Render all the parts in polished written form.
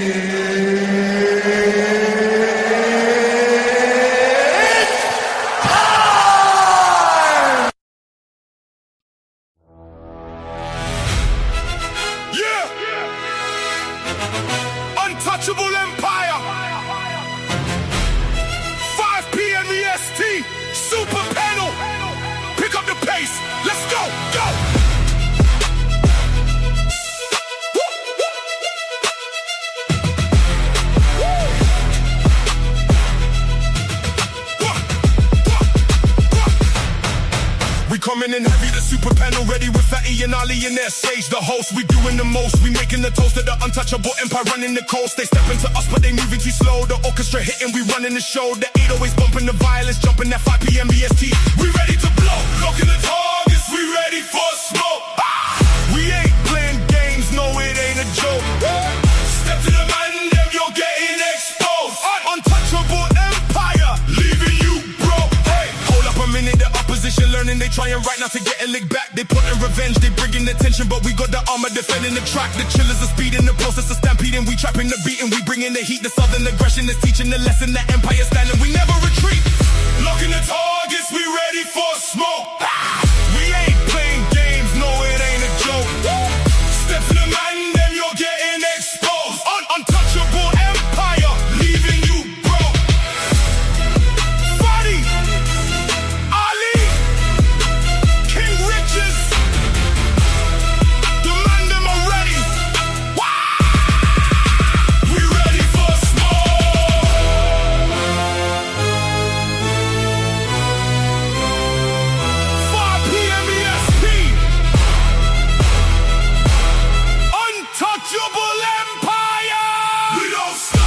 Untouchable empire. 5 p.m. EST. Super panel. Pick up the pace. Let's go. Go. We coming in heavy, the super panel ready with Fatty and Ali in their stage. The host, we doing the most. We making the toast of the untouchable empire running the coast. They stepping to us, but they moving too slow. The orchestra hitting, we running the show. The 808s bumping the violence, jumping that 5 p.m. BST. We ready to blow. Locking the targets, we ready for smoke. We ain't playing games, no, it ain't a joke. Step to the man, them you're getting exposed. Untouchable empire, leaving you broke. Hey, hold up a minute, the opposition learning, they trying right now to get a lick back. They plotting revenge, they bringing attention, but we got the armor defending the track. The chillers are speeding, the process of stampeding. We trapping the beat and we bringing the heat. The southern aggression is teaching the lesson. The empire standing, we never retreat. Locking the targets, we ready for smoke. We ain't playing games, no, it ain't a joke. Step to the man, then you're getting exposed. Untouchable empire, leaving you broke. Fatty, Ali, King Riches, the man them are ready. We ready for smoke. 5 p.m. EST. Untouchable empire. We don't stop.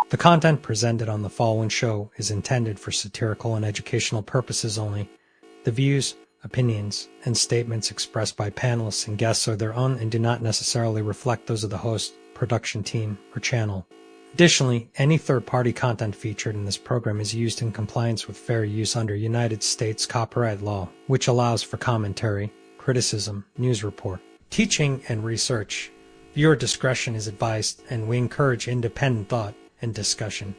The content presented on the following show is intended for satirical and educational purposes only. The views, opinions, and statements expressed by panelists and guests are their own and do not necessarily reflect those of the host, production team, or channel. Additionally, any third-party content featured in this program is used in compliance with fair use under United States copyright law, which allows for commentary, criticism, news report, teaching, and research. Viewer discretion is advised, and we encourage independent thought and discussion.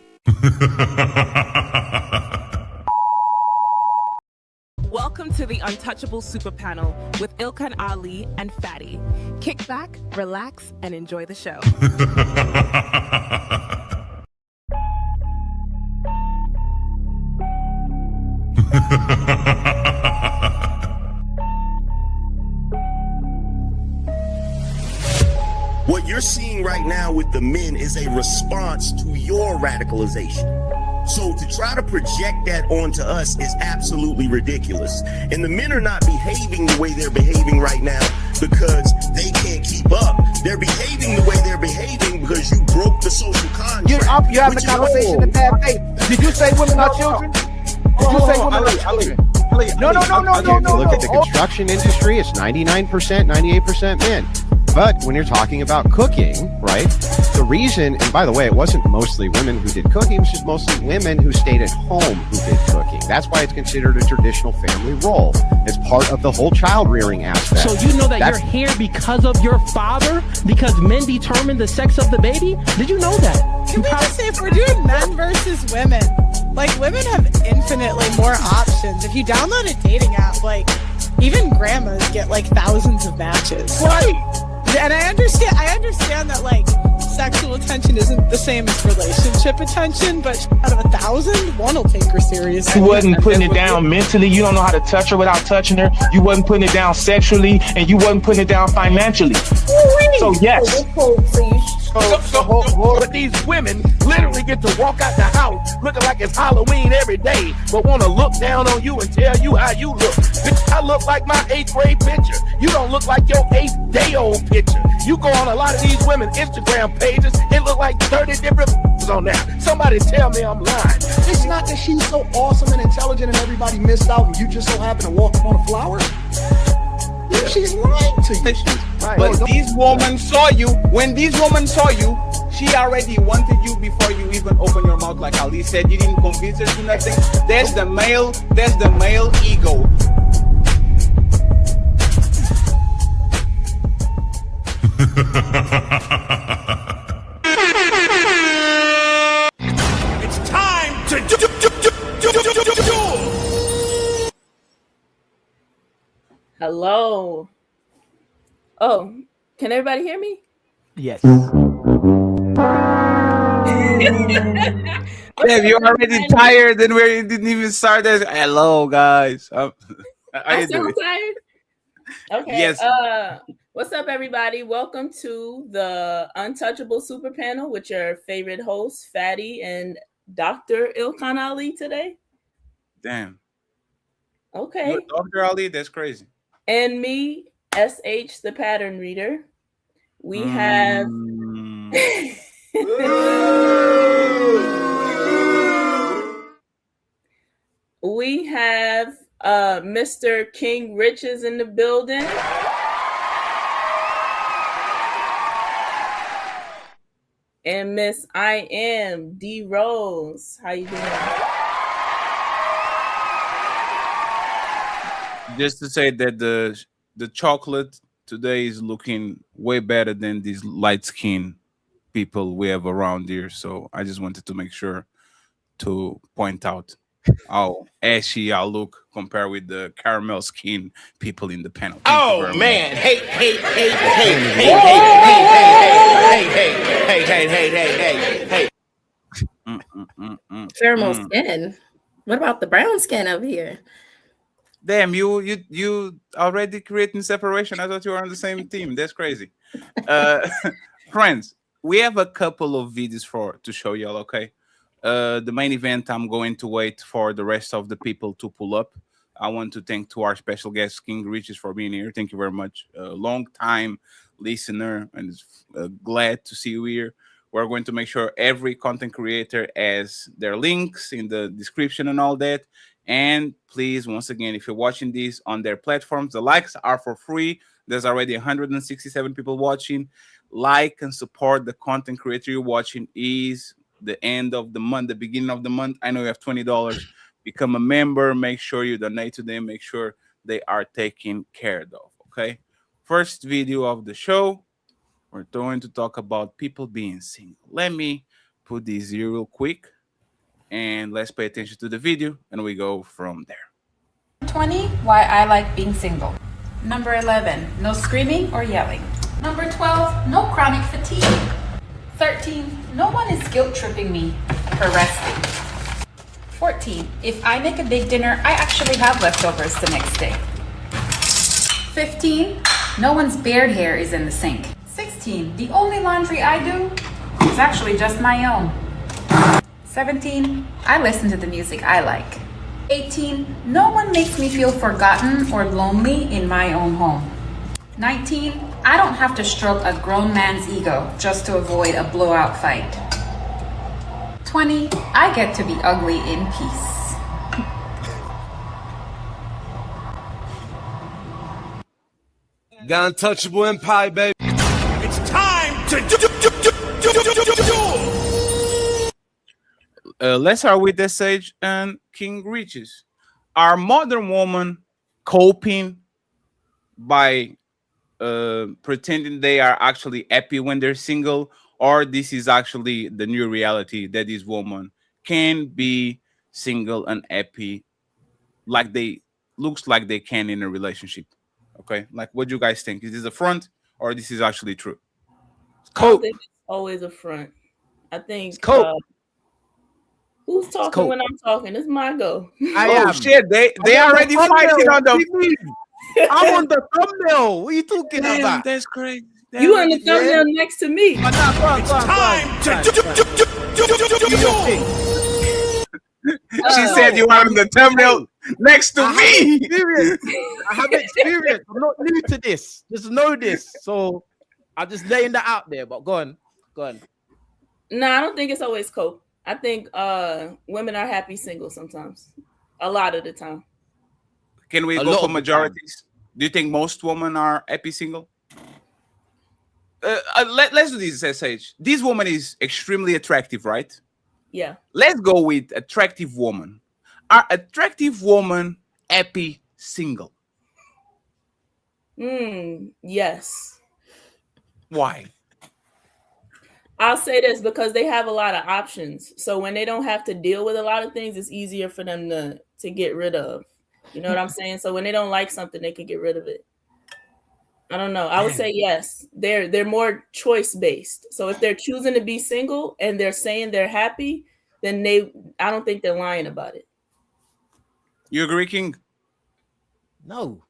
Welcome to the Untouchable Super Panel with Ilkan Ali and Fatty. Kick back, relax, and enjoy the show. What you're seeing right now with the men is a response to your radicalization. So to try to project that onto us is absolutely ridiculous. And the men are not behaving the way they're behaving right now because they can't keep up. They're behaving the way they're behaving because you broke the social contract. You're having a conversation in bad faith. Did you say women are children? Did you say women are children? No. Look at the construction industry. It's 99%, 98% men. But when you're talking about cooking, right, the reason, and by the way, it wasn't mostly women who did cooking, it was just mostly women who stayed at home who did cooking. That's why it's considered a traditional family role. It's part of the whole child rearing aspect. So you know that you're here because of your father? Because men determine the sex of the baby? Did you know that? Can we just say, if we're doing men versus women, like, women have infinitely more options. If you download a dating app, like, even grandmas get like thousands of matches. Right. And I understand that, like, sexual attention isn't the same as relationship attention, but out of 1,000, one will take her seriously. You wasn't putting it down mentally. You don't know how to touch her without touching her. You wasn't putting it down sexually, and you wasn't putting it down financially. So yes. But these women literally get to walk out the house looking like it's Halloween every day, but want to look down on you and tell you how you look. Bitch, I look like my 8th grade picture. You don't look like your 8th day old picture. You go on a lot of these women's Instagram pages, it look like 30 different on there. Somebody tell me I'm lying. It's not that she's so awesome and intelligent and everybody missed out and you just so happen to walk upon a flower. Yeah. She's lying to you. But this woman saw you. When this woman saw you, she already wanted you before you even open your mouth. Like Ali said, you didn't convince her to nothing. That's the male ego. It's time to do. Hello. Oh, can everybody hear me? Yes. Damn, you're already tired and we didn't even start this. Hello, guys. I sound tired. Okay. Yes. What's up, everybody? Welcome to the Untouchable Super Panel with your favorite hosts, Fatty and Dr. Ilkan Ali today. Damn. Okay. You're Dr. Ali? That's crazy. And me, SH, the pattern reader. We have we have Mr. King Richez in the building. And Miss I Am D Rose. How you doing? Just to say that the chocolate today is looking way better than these light skinned people we have around here. So I just wanted to make sure to point out how ashy I look compared with the caramel skin people in the panel. Oh man! Hey! Caramel skin. What about the brown skin over here? Damn, you already creating separation. I thought you were on the same team. That's crazy. Friends, we have a couple of videos to show y'all, okay? The main event, I'm going to wait for the rest of the people to pull up. I want to thank to our special guest, King Richez, for being here. Thank you very much. Long time listener, and glad to see you here. We're going to make sure every content creator has their links in the description and all that. And please, once again, if you're watching this on their platforms, the likes are for free. There's already 167 people watching. Like and support the content creator you're watching. Is the end of the month, the beginning of the month. I know you have $20. Become a member. Make sure you donate to them. Make sure they are taken care of. Okay. First video of the show. We're going to talk about people being single. Let me put this here real quick. And let's pay attention to the video, and we go from there. 20, why I like being single. Number 11, no screaming or yelling. Number 12, no chronic fatigue. 13, no one is guilt tripping me for resting. 14, if I make a big dinner, I actually have leftovers the next day. 15, no one's beard hair is in the sink. 16, the only laundry I do is actually just my own. 17, I listen to the music I like. 18, no one makes me feel forgotten or lonely in my own home. 19, I don't have to stroke a grown man's ego just to avoid a blowout fight. 20, I get to be ugly in peace. Got untouchable empire, baby. It's time to do. Let's start with the Sage and King Richez. Are modern women coping by pretending they are actually happy when they're single, or this is actually the new reality that this woman can be single and happy like they looks like they can in a relationship? Okay, like what do you guys think? Is this a front or this is actually true? I think it's always a front. I think who's talking when I'm talking? It's my go. Shit, they already fighting on the I'm on the thumbnail. What are you talking about? That's crazy. You on the thumbnail next to me. She said you are on the thumbnail next to me. I have experience. I'm not new to this. Just know this. So I'm just laying that out there. But go on. No, I don't think it's always cope. I think women are happy single sometimes. A lot of the time. Can we go for majorities? Do you think most women are happy single? let's do this, SH. This woman is extremely attractive, right? Yeah. Let's go with attractive woman. Are attractive woman happy single? Yes. Why? I'll say this because they have a lot of options. So when they don't have to deal with a lot of things, it's easier for them to get rid of. You know what I'm saying? So when they don't like something, they can get rid of it. I don't know. I would say yes. They're more choice based. So if they're choosing to be single and they're saying they're happy, then I don't think they're lying about it. You agree, King? No.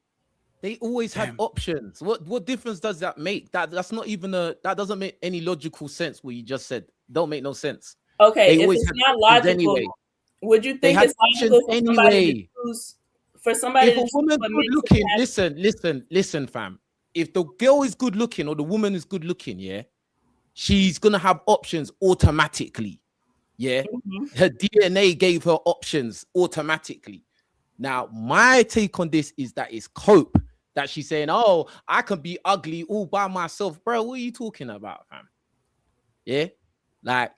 They always have options. What difference does that make? That's not even that doesn't make any logical sense. What you just said don't make no sense. Okay, if it's not logical, anyway. Would you think it's logical for somebody to choose? For somebody, if a woman's good looking, listen, fam. If the girl is good looking or the woman is good looking, yeah, she's gonna have options automatically. Yeah, her DNA gave her options automatically. Now, my take on this is that it's cope. That she's saying, oh, I can be ugly all by myself. Bro, what are you talking about, fam? Yeah? Like,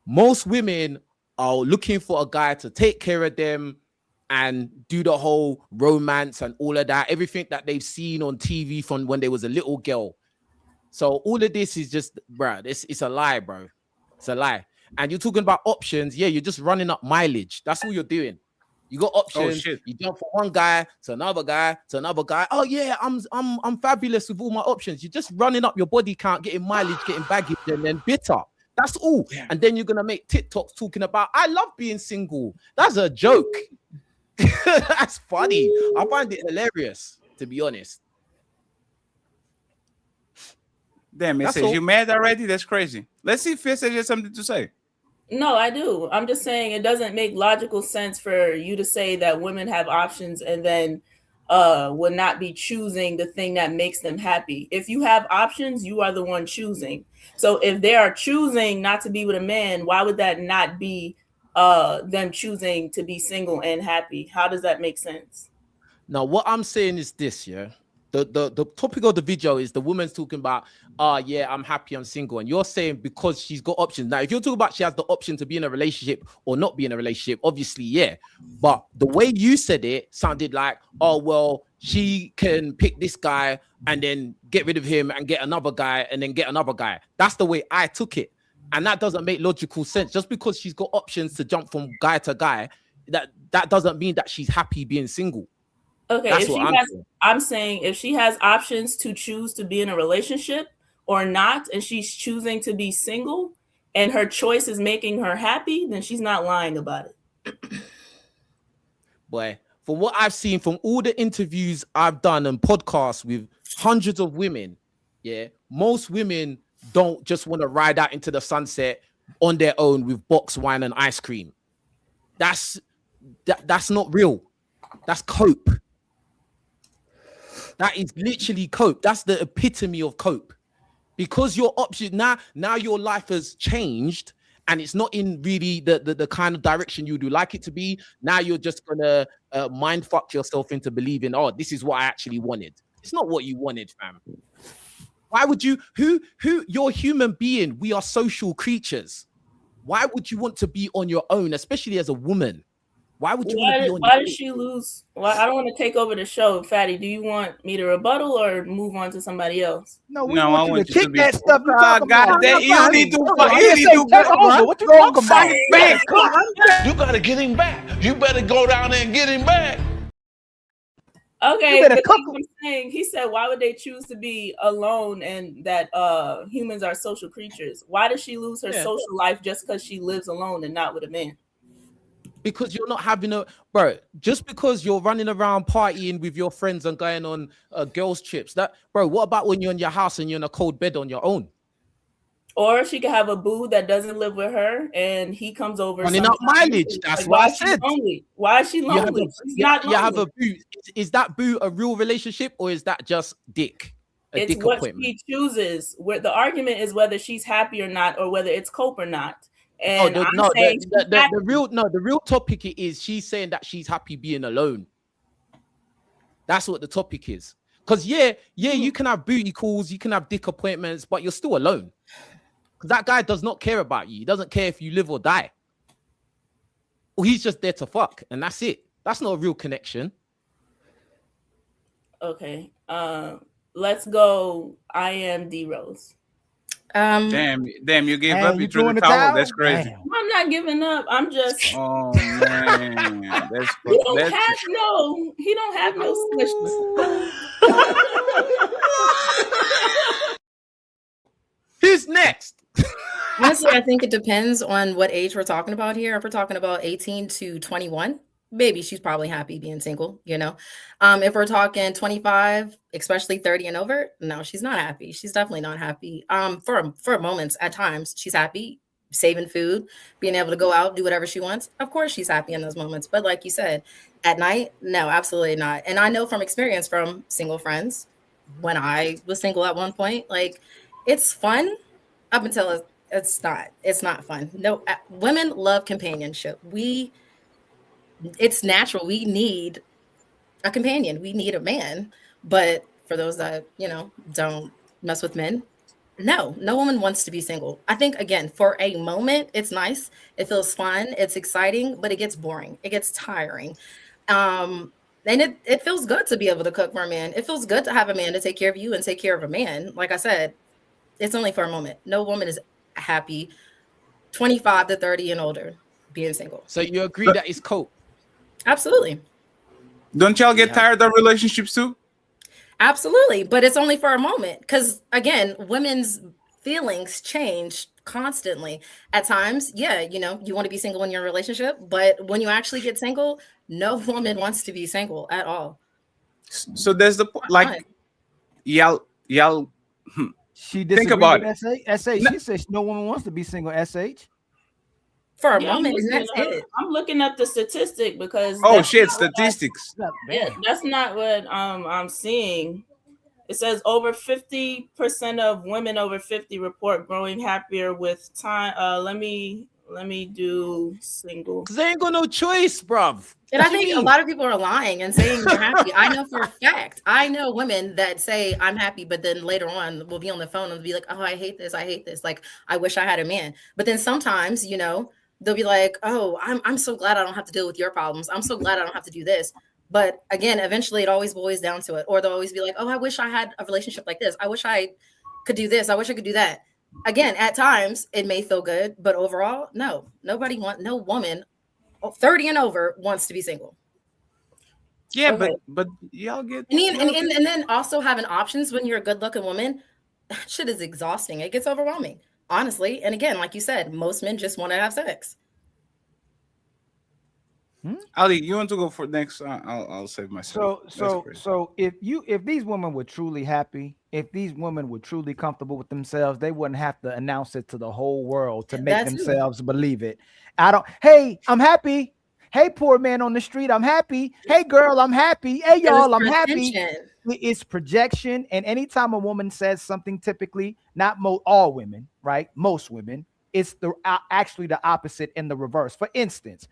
most women are looking for a guy to take care of them and do the whole romance and all of that. Everything that they've seen on TV from when they was a little girl. So all of this is just, bro, it's a lie, bro. It's a lie. And you're talking about options. Yeah, you're just running up mileage. That's all you're doing. You got options. Oh, you jump from one guy to another guy to another guy. Oh yeah, I'm fabulous with all my options. You're just running up your body count, getting mileage, getting baggage, and then bitter. That's all. Yeah. And then you're gonna make TikToks talking about I love being single. That's a joke. That's funny. I find it hilarious, to be honest. Damn, it says you mad already? That's crazy. Let's see if Fierce has something to say. No, I do. I'm just saying it doesn't make logical sense for you to say that women have options and then would not be choosing the thing that makes them happy. If you have options, you are the one choosing. So if they are choosing not to be with a man, why would that not be them choosing to be single and happy? How does that make sense? Now, what I'm saying is this, yeah. The topic of the video is the woman's talking about, yeah, I'm happy, I'm single. And you're saying because she's got options. Now, if you're talking about she has the option to be in a relationship or not be in a relationship, obviously, yeah. But the way you said it sounded like, oh, well, she can pick this guy and then get rid of him and get another guy and then get another guy. That's the way I took it. And that doesn't make logical sense. Just because she's got options to jump from guy to guy, that doesn't mean that she's happy being single. Okay, I'm saying if she has options to choose to be in a relationship or not, and she's choosing to be single, and her choice is making her happy, then she's not lying about it. Boy, from what I've seen from all the interviews I've done and podcasts with hundreds of women, yeah, most women don't just want to ride out into the sunset on their own with box wine and ice cream. That's not real. That's cope. That is literally cope. That's the epitome of cope. Because your option now your life has changed and it's not in really the kind of direction you do like it to be. Now you're just gonna mind fuck yourself into believing, oh, this is what I actually wanted. It's not what you wanted, fam. Why would you? Who? You're a human being. We are social creatures. Why would you want to be on your own, especially as a woman? Why would you want to be on your own? Why did she lose? Well, I don't want to take over the show. Fatty, do you want me to rebuttal or move on to somebody else? No, I want you to kick that stuff. God, you need to take over. What you talking about? You gotta get him back. You better go down there and get him back. Okay, but I'm saying, he said, why would they choose to be alone and that humans are social creatures? Why does she lose her social life just because she lives alone and not with a man? Because you're not having just because you're running around partying with your friends and going on girls' trips. What about when you're in your house and you're in a cold bed on your own? Or she could have a boo that doesn't live with her and he comes over. Running up mileage. That's what I said. Why is she lonely? She's not lonely. You have a boo. Is that boo a real relationship or is that just dick? It's dick what appointment? she chooses. Where the argument is whether she's happy or not, or whether it's cope or not. And the real topic is she's saying that she's happy being alone. That's what the topic is. Because you can have booty calls, you can have dick appointments, but you're still alone. Because that guy does not care about you. He doesn't care if you live or die. Or he's just there to fuck, and that's it. That's not a real connection. Okay. Let's go. I am D Rose. Damn, you gave up. You threw the towel. That's crazy. Damn. I'm not giving up. I'm just. Oh man, that's he don't have no squishes. Who's next? Honestly, I think it depends on what age we're talking about here. If we're talking about 18 to 21, maybe she's probably happy being single, you know. If we're talking 25, especially 30 and over, no, she's not happy. She's definitely not happy. For moments, at times, she's happy, saving food, being able to go out, do whatever she wants. Of course, she's happy in those moments. But like you said, at night, no, absolutely not. And I know from experience from single friends, when I was single at one point, like it's fun up until it's not fun. No, women love companionship. It's natural. We need a companion. We need a man. But for those that, don't mess with men, no woman wants to be single. I think, again, for a moment, it's nice. It feels fun. It's exciting, but it gets boring. It gets tiring. And it feels good to be able to cook for a man. It feels good to have a man to take care of you and take care of a man. Like I said, it's only for a moment. No woman is happy 25 to 30 and older being single. So you agree that it's cool? Absolutely. Don't y'all get tired of relationships too? Absolutely, but it's only for a moment. Because again, women's feelings change constantly. At times, you want to be single in your relationship, but when you actually get single, no woman wants to be single at all. So there's the like, y'all. She think about it. She says no woman wants to be single. SH. For a moment, and that's it. I'm looking up the statistic because statistics. That's not what I'm seeing. It says over 50% of women over 50 report growing happier with time. Let me do single. Cause they ain't got no choice, bruv. And I think a lot of people are lying and saying they're happy. I know for a fact. I know women that say I'm happy, but then later on will be on the phone and be like, "Oh, I hate this. I hate this. Like, I wish I had a man." But then sometimes, they'll be like, "Oh, I'm so glad I don't have to deal with your problems. I'm so glad I don't have to do this." But again, eventually it always boils down to it. Or they'll always be like, "Oh, I wish I had a relationship like this. I wish I could do this. I wish I could do that." Again, at times it may feel good, but overall, no woman 30 and over wants to be single. Yeah, okay. but y'all get and then also having options when you're a good looking woman, that shit is exhausting. It gets overwhelming, honestly. And again, like you said, most men just want to have sex. Ali, you want to go for next? I'll save myself. So if these women were truly happy, if these women were truly comfortable with themselves, they wouldn't have to announce it to the whole world to make themselves believe it. Hey, I'm happy. Hey, poor man on the street, I'm happy. Hey, girl, I'm happy. Hey, y'all, I'm happy. It's projection. And anytime a woman says something, typically, not all women, right? Most women, it's actually the opposite in the reverse. For instance,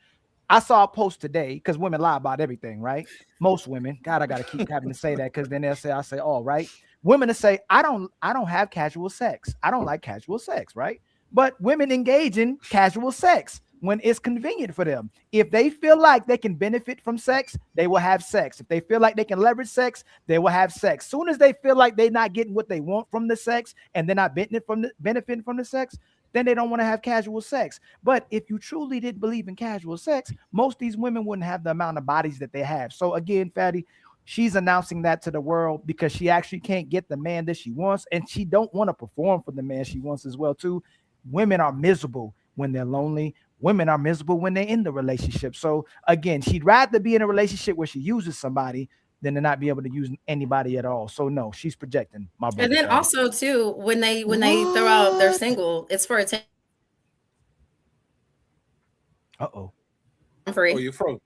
I saw a post today, because women lie about everything, right? Most women. God, I gotta keep having to say that, because then I say, all right. Women will say, I don't have casual sex. I don't like casual sex, right? But women engage in casual sex when it's convenient for them. If they feel like they can benefit from sex, they will have sex. If they feel like they can leverage sex, they will have sex. Soon as they feel like they're not getting what they want from the sex and they're not benefiting from the sex, then they don't want to have casual sex. But if you truly did believe in casual sex, most of these women wouldn't have the amount of bodies that they have. So again, Fatty, she's announcing that to the world because she actually can't get the man that she wants, and she don't want to perform for the man she wants as well too. Women are miserable when they're lonely. Women are miserable when they're in the relationship. So again, she'd rather be in a relationship where she uses somebody than to not be able to use anybody at all. So no, she's projecting. My brother. And then also too, when they throw out their single, it's for attention. Uh-oh. I'm free. Oh, you froze.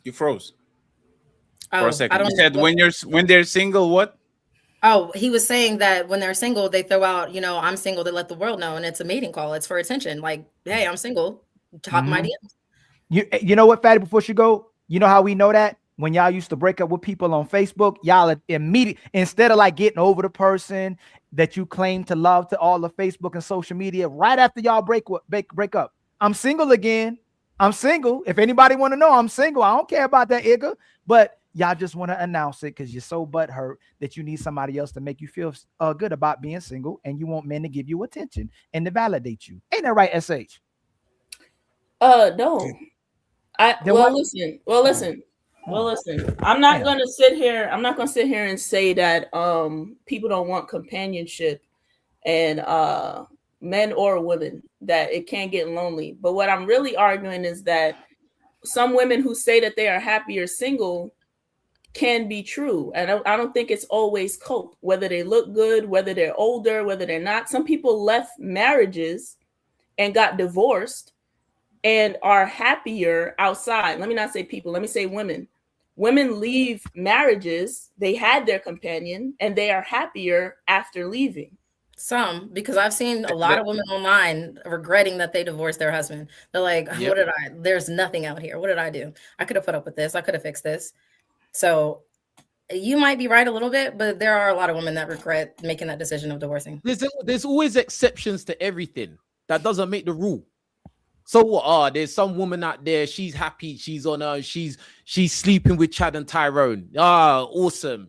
You froze. Oh, for a second. You said when they're single, what? Oh, he was saying that when they're single, they throw out, I'm single, to let the world know, and it's a mating call. It's for attention. Like, hey, I'm single. Top my DMs. You know what, Fatty, before she go, you know how we know that? when y'all used to break up with people on Facebook, y'all immediately, instead of like getting over the person that you claim to love to all the Facebook and social media, right after y'all break up, I'm single again. I'm single. If anybody want to know, I'm single. I don't care about that Igga, but y'all just want to announce it because you're so butthurt that you need somebody else to make you feel good about being single, and you want men to give you attention and to validate you. Ain't that right, SH? No. Listen. I'm not gonna sit here. I'm not gonna sit here and say that people don't want companionship, and men or women, that it can't get lonely. But what I'm really arguing is that some women who say that they are happier single can be true, and I don't think it's always cope. Whether they look good, whether they're older, whether they're not. Some people left marriages and got divorced and are happier outside. Let me not say people, let me say women. Women leave marriages, they had their companion, and they are happier after leaving. Some, because I've seen a lot of women online regretting that they divorced their husband. They're like, there's nothing out here. What did I do? I could have put up with this. I could have fixed this. So you might be right a little bit, but there are a lot of women that regret making that decision of divorcing. There's always exceptions to everything. That doesn't make the rule. So there's some woman out there, she's happy, she's on she's sleeping with Chad and Tyrone. Awesome.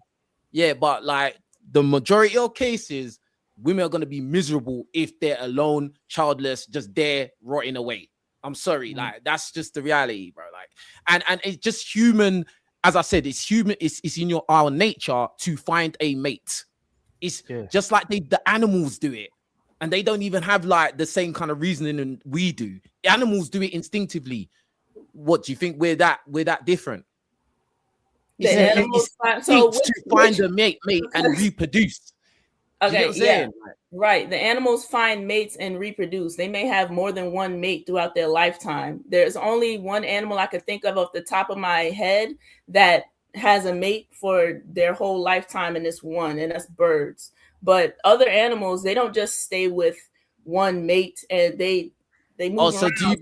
Yeah, but like the majority of cases, women are gonna be miserable if they're alone, childless, just there rotting away. I'm sorry, like that's just the reality, bro. Like, and it's just human. As I said, it's human. It's in our nature to find a mate. It's just like the animals do it, and they don't even have like the same kind of reasoning we do. Animals do it instinctively. What do you think? We're that different? The animals to find a mate and reproduce. Okay, yeah, right. The animals find mates and reproduce. They may have more than one mate throughout their lifetime. There's only one animal I could think of off the top of my head that has a mate for their whole lifetime, and it's one, and that's birds. But other animals, they don't just stay with one mate, and they move around. Do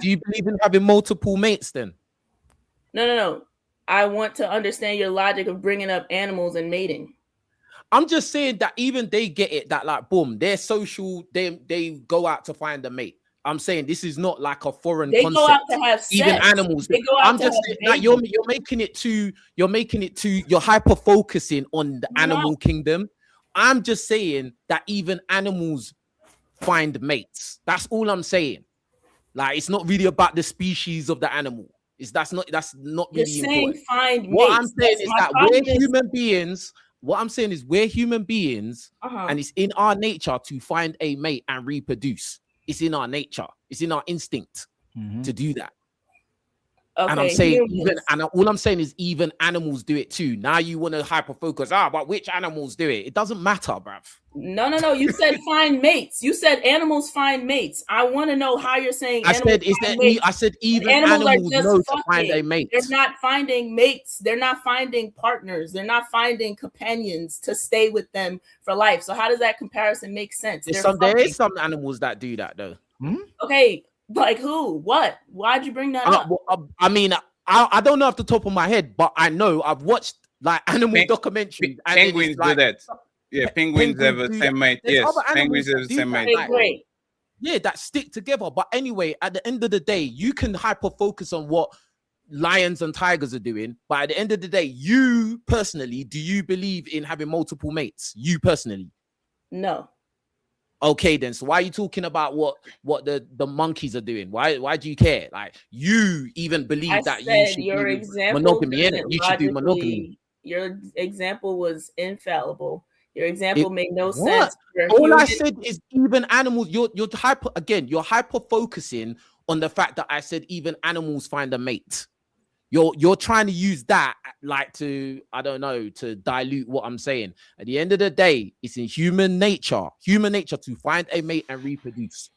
you believe in having multiple mates then? No. I want to understand your logic of bringing up animals and mating. I'm just saying that even they get it, that like, boom, they're social, they go out to find a mate. I'm saying this is not like a foreign concept. Go out to have sex. Even animals. I'm just saying that you're making it too, you're hyper focusing on the animal kingdom. I'm just saying that even animals find mates. That's all I'm saying. Like, it's not really about the species of the animal. That's not really you're saying important. Find mates. What I'm saying is that we're human beings. What I'm saying is we're human beings, and it's in our nature to find a mate and reproduce. It's in our nature. It's in our instinct to do that. Okay, and I'm saying all I'm saying is even animals do it too. Now you want to hyper focus. But which animals do it? It doesn't matter, bruv. No. You said find mates. You said animals find mates. I want to know how you're saying. I said even animals know to find a mate. They're not finding mates. They're not finding partners. They're not finding companions to stay with them for life. So how does that comparison make sense? There is some animals that do that though. Okay. Like who? What? Why'd you bring that up? I mean, I don't know off the top of my head, but I know I've watched like animal documentaries. Penguins do that. Yeah, penguins have the same mate. Yes, penguins have the same mate. Great. Yeah, that stick together. But anyway, at the end of the day, you can hyper focus on what lions and tigers are doing. But at the end of the day, you personally, do you believe in having multiple mates? You personally? No. Okay, then. So why are you talking about what the monkeys are doing? Why do you care? Like, you even believe that you should do monogamy, innit? You should do monogamy. Your example was infallible. Your example made no sense. All I said is even animals. You're hyper focusing on the fact that I said even animals find a mate. You're trying to use that like to, I don't know, to dilute what I'm saying. At the end of the day, it's in human nature to find a mate and reproduce.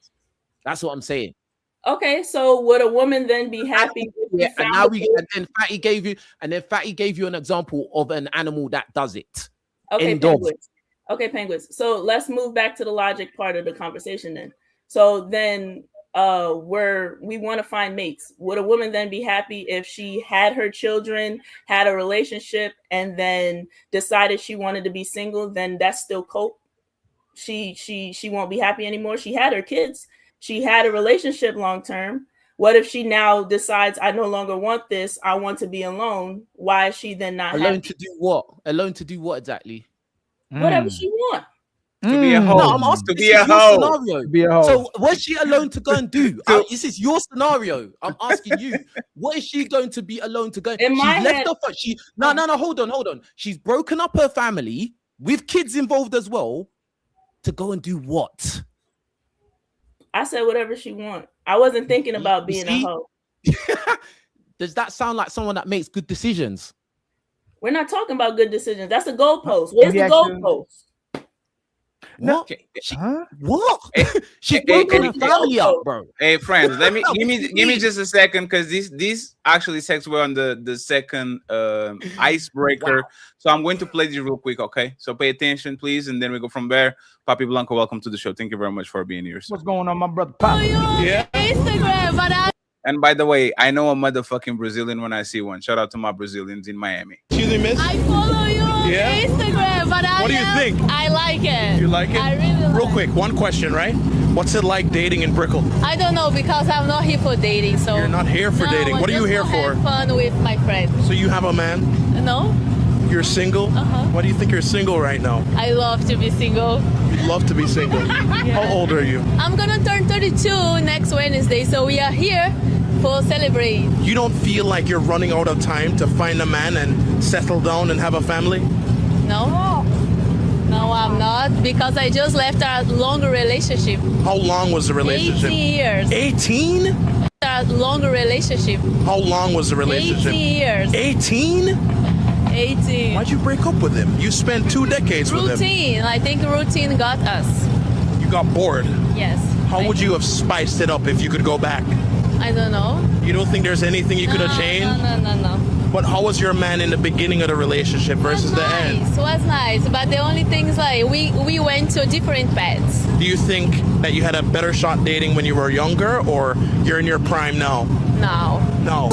That's what I'm saying. Okay, so would a woman then be happy? And then Fatty gave you an example of an animal that does it. Okay, penguins. Okay, penguins. So let's move back to the logic part of the conversation then. So then where we want to find mates. Would a woman then be happy if she had her children, had a relationship, and then decided she wanted to be single? Then that's still cope. She won't be happy anymore. She had her kids. She had a relationship long term. What if she now decides, I no longer want this, I want to be alone? Why is she then not alone happy? to do what? Alone to do what exactly? Whatever she wants. To be a hoe. No, I'm asking, to this be is a your hoe. scenario. To be a hoe. So what's she alone to go and do? This is your scenario. I'm asking you. What is she going to be alone to go? In She's my left head- off. No. Hold on. She's broken up her family with kids involved as well. To go and do what? I said whatever she wants. I wasn't thinking about being a hoe. Does that sound like someone that makes good decisions? We're not talking about good decisions. That's a goalpost. Where's the goalpost? What? Huh? What? She Hey, broke hey, her family up, bro. Hey, friends, give me just a second, because this actually segs well on the second icebreaker. Wow. So I'm going to play this real quick, okay? So pay attention, please, and then we go from there. Papi Blanco, welcome to the show. Thank you very much for being here, sir. What's going on, my brother? Pop? Yeah. Instagram, but And by the way, I know a motherfucking Brazilian when I see one. Shout out to my Brazilians in Miami. Excuse me, miss? I follow you on Instagram, but What do you think? I like it. You like it? I really like Real quick, one question, right? What's it like dating in Brickell? I don't know because I'm not here for dating, so You're not here for dating. What are you here for? Have fun with my friends. So you have a man? No, You're single? Why do you think you're single right now? I love to be single. You love to be single. How old are you? I'm gonna turn 32 next Wednesday, so we are here for celebrate. You don't feel like you're running out of time to find a man and settle down and have a family? No, no, I'm not because I just left a longer relationship. How long was the relationship? 18 years. 18? A longer relationship. How long was the relationship? 18 years. 18? 18. Why'd you break up with him? You spent 2 decades with him. Routine. I think routine got us. You got bored. Yes. How would you have spiced it up if you could go back? I don't know. You don't think there's anything you could have changed? No. But how was your man in the beginning of the relationship versus the end? It was nice, but the only thing is like we went to different paths. Do you think that you had a better shot dating when you were younger, or you're in your prime now? Now. No.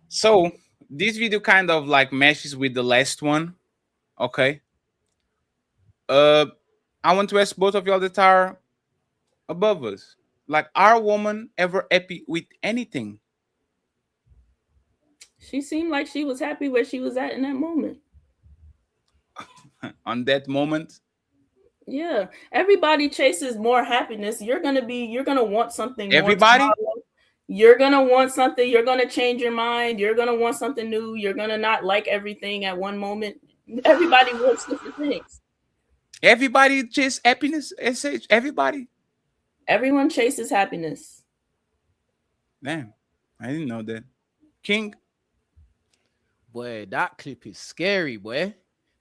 So this video kind of like meshes with the last one. Okay. I want to ask both of y'all that are above us. Like, are women ever happy with anything? She seemed like she was happy where she was at in that moment. On that moment? Yeah. Everybody chases more happiness. You're gonna want something more Everybody? tomorrow. You're gonna want something, you're gonna change your mind, you're gonna want something new, you're gonna not like everything at one moment. Everybody wants different things. Everybody chases happiness, SH. Everybody. Everyone chases happiness. Damn, I didn't know that. King. Boy, that clip is scary, boy.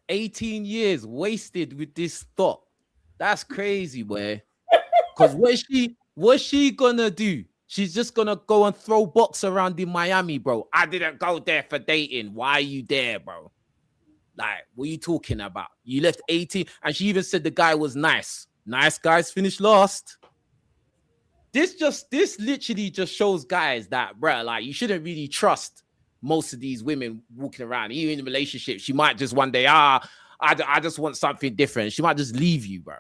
18 years wasted with this thought. That's crazy, boy. Because what's she gonna do? She's just gonna go and throw box around in Miami, bro. I didn't go there for dating. Why are you there, bro? Like, what are you talking about? You left 18, and she even said the guy was nice. Nice guys finish last. This literally just shows guys that, bro, like, you shouldn't really trust most of these women walking around. Even in a relationship, she might just one day, I just want something different. She might just leave you, bro.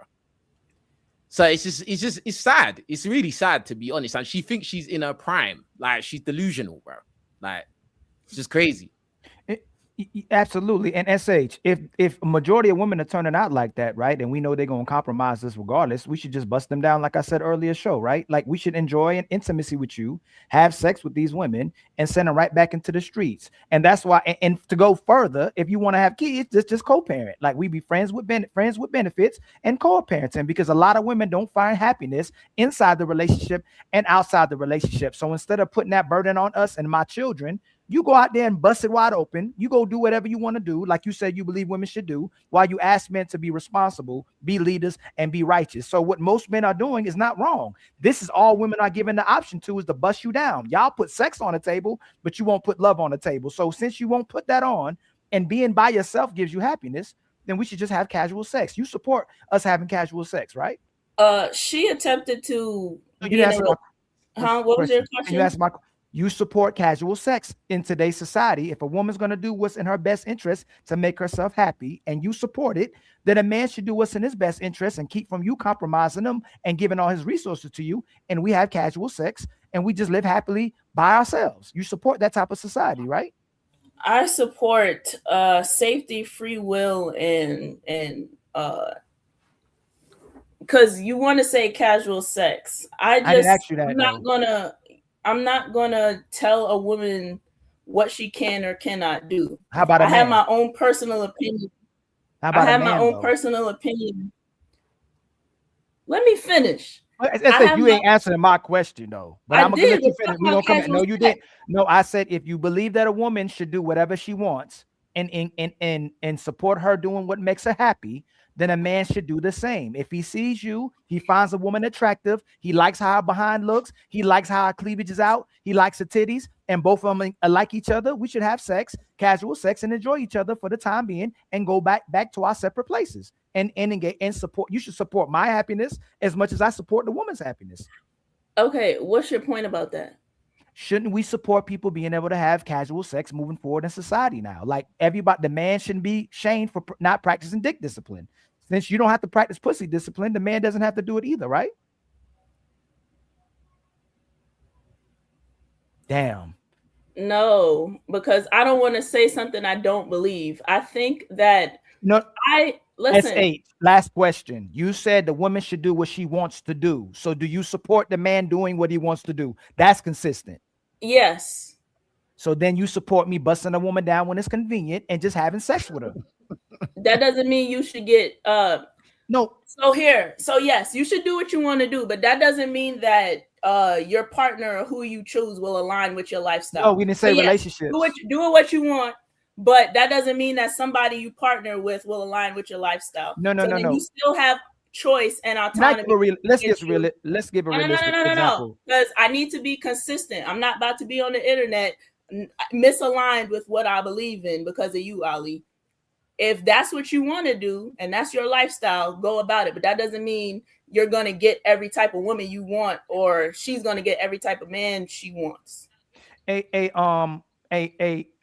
So it's sad. It's really sad, to be honest. And she thinks she's in her prime. Like, she's delusional, bro. Like, it's just crazy. Absolutely. And SH, if a majority of women are turning out like that, right, and we know they're going to compromise us regardless, we should just bust them down, like I said earlier show, right? Like, we should enjoy an intimacy with you, have sex with these women, and send them right back into the streets. And that's why, and to go further, if you want to have kids, just co-parent. Like, we be friends with benefits and co-parenting, because a lot of women don't find happiness inside the relationship and outside the relationship. So instead of putting that burden on us and my children, You go out there and bust it wide open. You go do whatever you want to do, like you said you believe women should do, while you ask men to be responsible, be leaders, and be righteous. So what most men are doing is not wrong. This is all women are given the option to, is to bust you down. Y'all put sex on the table, but you won't put love on the table. So since you won't put that on, and being by yourself gives you happiness, then we should just have casual sex. You support us having casual sex, right? She attempted to. What was your question? You support casual sex in today's society. If a woman's going to do what's in her best interest to make herself happy, and you support it, then a man should do what's in his best interest and keep from you compromising him and giving all his resources to you. And we have casual sex and we just live happily by ourselves. You support that type of society, right? I support safety, free will, and because you want to say casual sex. I didn't ask you that. I'm not gonna tell a woman what she can or cannot do. How about I have my own personal opinion. I have my own personal opinion. Let me finish. You ain't answering my question though. But I'm gonna let you finish. We gonna come back. No, you didn't. No, I said if you believe that a woman should do whatever she wants and support her doing what makes her happy, then a man should do the same. If he sees you, he finds a woman attractive, he likes how her behind looks, he likes how her cleavage is out, he likes her titties, and both of them like each other, we should have sex, casual sex, and enjoy each other for the time being and go back to our separate places and engage and support. You should support my happiness as much as I support the woman's happiness. Okay, what's your point about that? Shouldn't we support people being able to have casual sex moving forward in society now? Like everybody, the man shouldn't be shamed for not practicing dick discipline. Since you don't have to practice pussy discipline, the man doesn't have to do it either, right? Damn. No, because I don't want to say something I don't believe. I think that listen. S8, last question. You said the woman should do what she wants to do. So do you support the man doing what he wants to do? That's consistent. Yes. So then you support me busting a woman down when it's convenient and just having sex with her. That doesn't mean you should get no. So yes, you should do what you want to do, but that doesn't mean that your partner or who you choose will align with your lifestyle. No, we didn't say relationships. Do what you want, but that doesn't mean that somebody you partner with will align with your lifestyle. No. You still have choice and autonomy. Let's give a realistic example. Because I need to be consistent. I'm not about to be on the internet misaligned with what I believe in because of you, Ali. If that's what you want to do and that's your lifestyle, go about it. But that doesn't mean you're going to get every type of woman you want or she's going to get every type of man she wants. I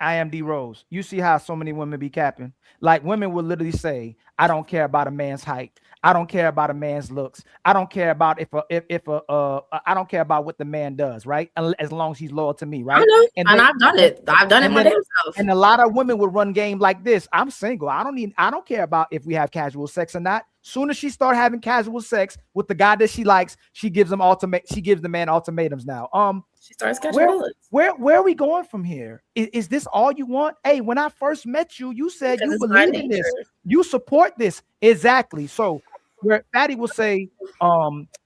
am D Rose. You see how so many women be capping? Like women will literally say, I don't care about a man's height. I don't care about a man's looks. I don't care about I don't care about what the man does, right? As long as he's loyal to me, right? I know, and I've done it. I've done it my damn self. And a lot of women will run game like this. I'm single. I don't care about if we have casual sex or not. Soon as she start having casual sex with the guy that she likes, she gives the man ultimatums now. She starts catching bullets. Where are we going from here? Is this all you want? Hey, when I first met you, you said you believe in this. You support this. Exactly. So where Fatty will say,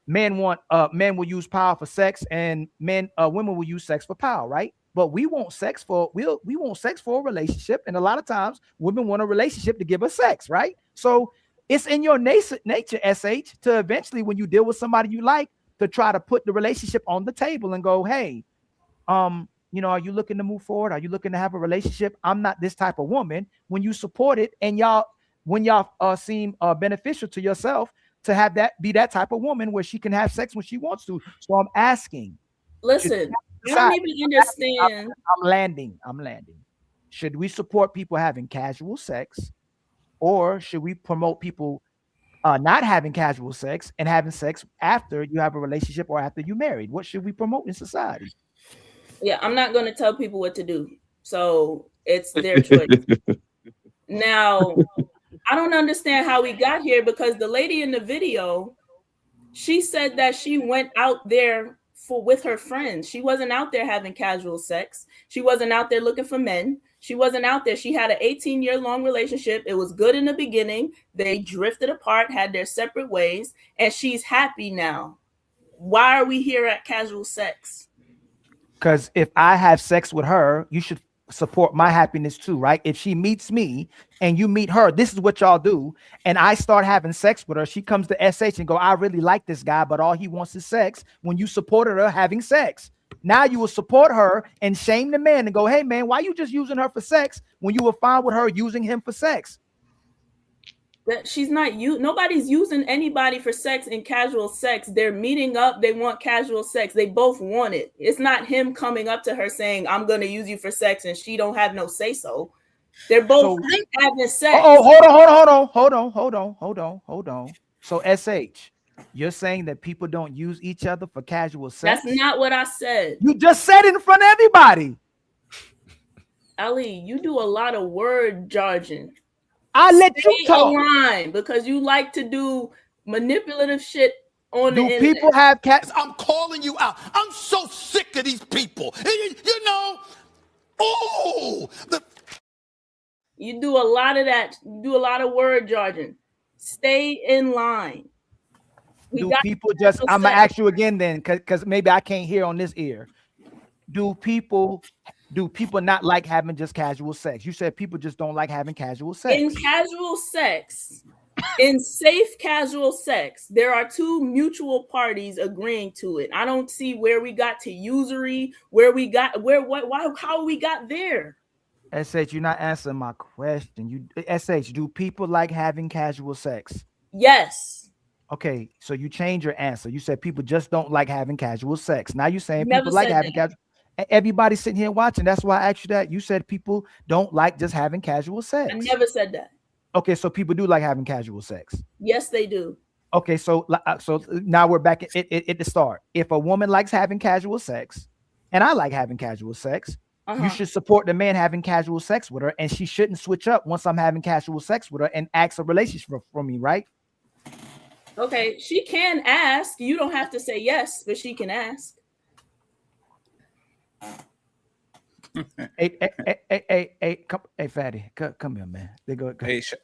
men will use power for sex, and women will use sex for power, right? But we want sex for a relationship, and a lot of times women want a relationship to give us sex, right? So it's in your nature, SH, to eventually, when you deal with somebody you like, to try to put the relationship on the table and go, hey, are you looking to move forward? Are you looking to have a relationship? I'm not this type of woman. When you support it and when y'all seem beneficial to yourself, to have that be that type of woman where she can have sex when she wants to. So I'm asking. Listen, I don't even understand. I'm landing. Should we support people having casual sex, or should we promote people not having casual sex and having sex after you have a relationship or after you're married? What should we promote in society? Yeah, I'm not going to tell people what to do. So it's their choice. Now, I don't understand how we got here, because the lady in the video, she said that she went out there with her friends. She wasn't out there having casual sex. She wasn't out there looking for men. She wasn't out there. She had an 18-year-long relationship. It was good in the beginning. They drifted apart, had their separate ways, and she's happy now. Why are we here at casual sex? Because if I have sex with her, you should support my happiness too, right? If she meets me and you meet her, this is what y'all do. And I start having sex with her. She comes to SH and go, I really like this guy, but all he wants is sex. When you supported her having sex, now you will support her and shame the man and go, hey man, why you just using her for sex when you were fine with her using him for sex? That she's not nobody's using anybody for sex in casual sex. They're meeting up, they want casual sex. They both want it. It's not him coming up to her saying, I'm gonna use you for sex, and she don't have no say so. They're both having sex. Oh, hold on. So SH, you're saying that people don't use each other for casual sex? That's not what I said. You just said it in front of everybody. Ali, you do a lot of word jargon. I let you talk. Line because you like to do manipulative shit on the internet. Do people have cats? I'm calling you out. I'm so sick of these people. You know, you do a lot of that. You do a lot of word jargon. Stay in line. Do people just? I'm gonna ask you again then, because maybe I can't hear on this ear. Do people not like having just casual sex? You said people just don't like having casual sex. In casual sex, in safe casual sex, there are two mutual parties agreeing to it. I don't see where we got to usury, how we got there. SH, you're not answering my question. SH, do people like having casual sex? Yes. Okay, so you change your answer. You said people just don't like having casual sex. Now you're saying people like having casual. Everybody sitting here watching. That's why I asked you that. You said people don't like just having casual sex. I never said that. Okay, so people do like having casual sex. Yes, they do. Okay, so now we're back at the start. If a woman likes having casual sex, and I like having casual sex, you should support the man having casual sex with her, and she shouldn't switch up once I'm having casual sex with her and ask a relationship from me, right? Okay, she can ask. You don't have to say yes, but she can ask. Hey, Fatty, come here, man. Go.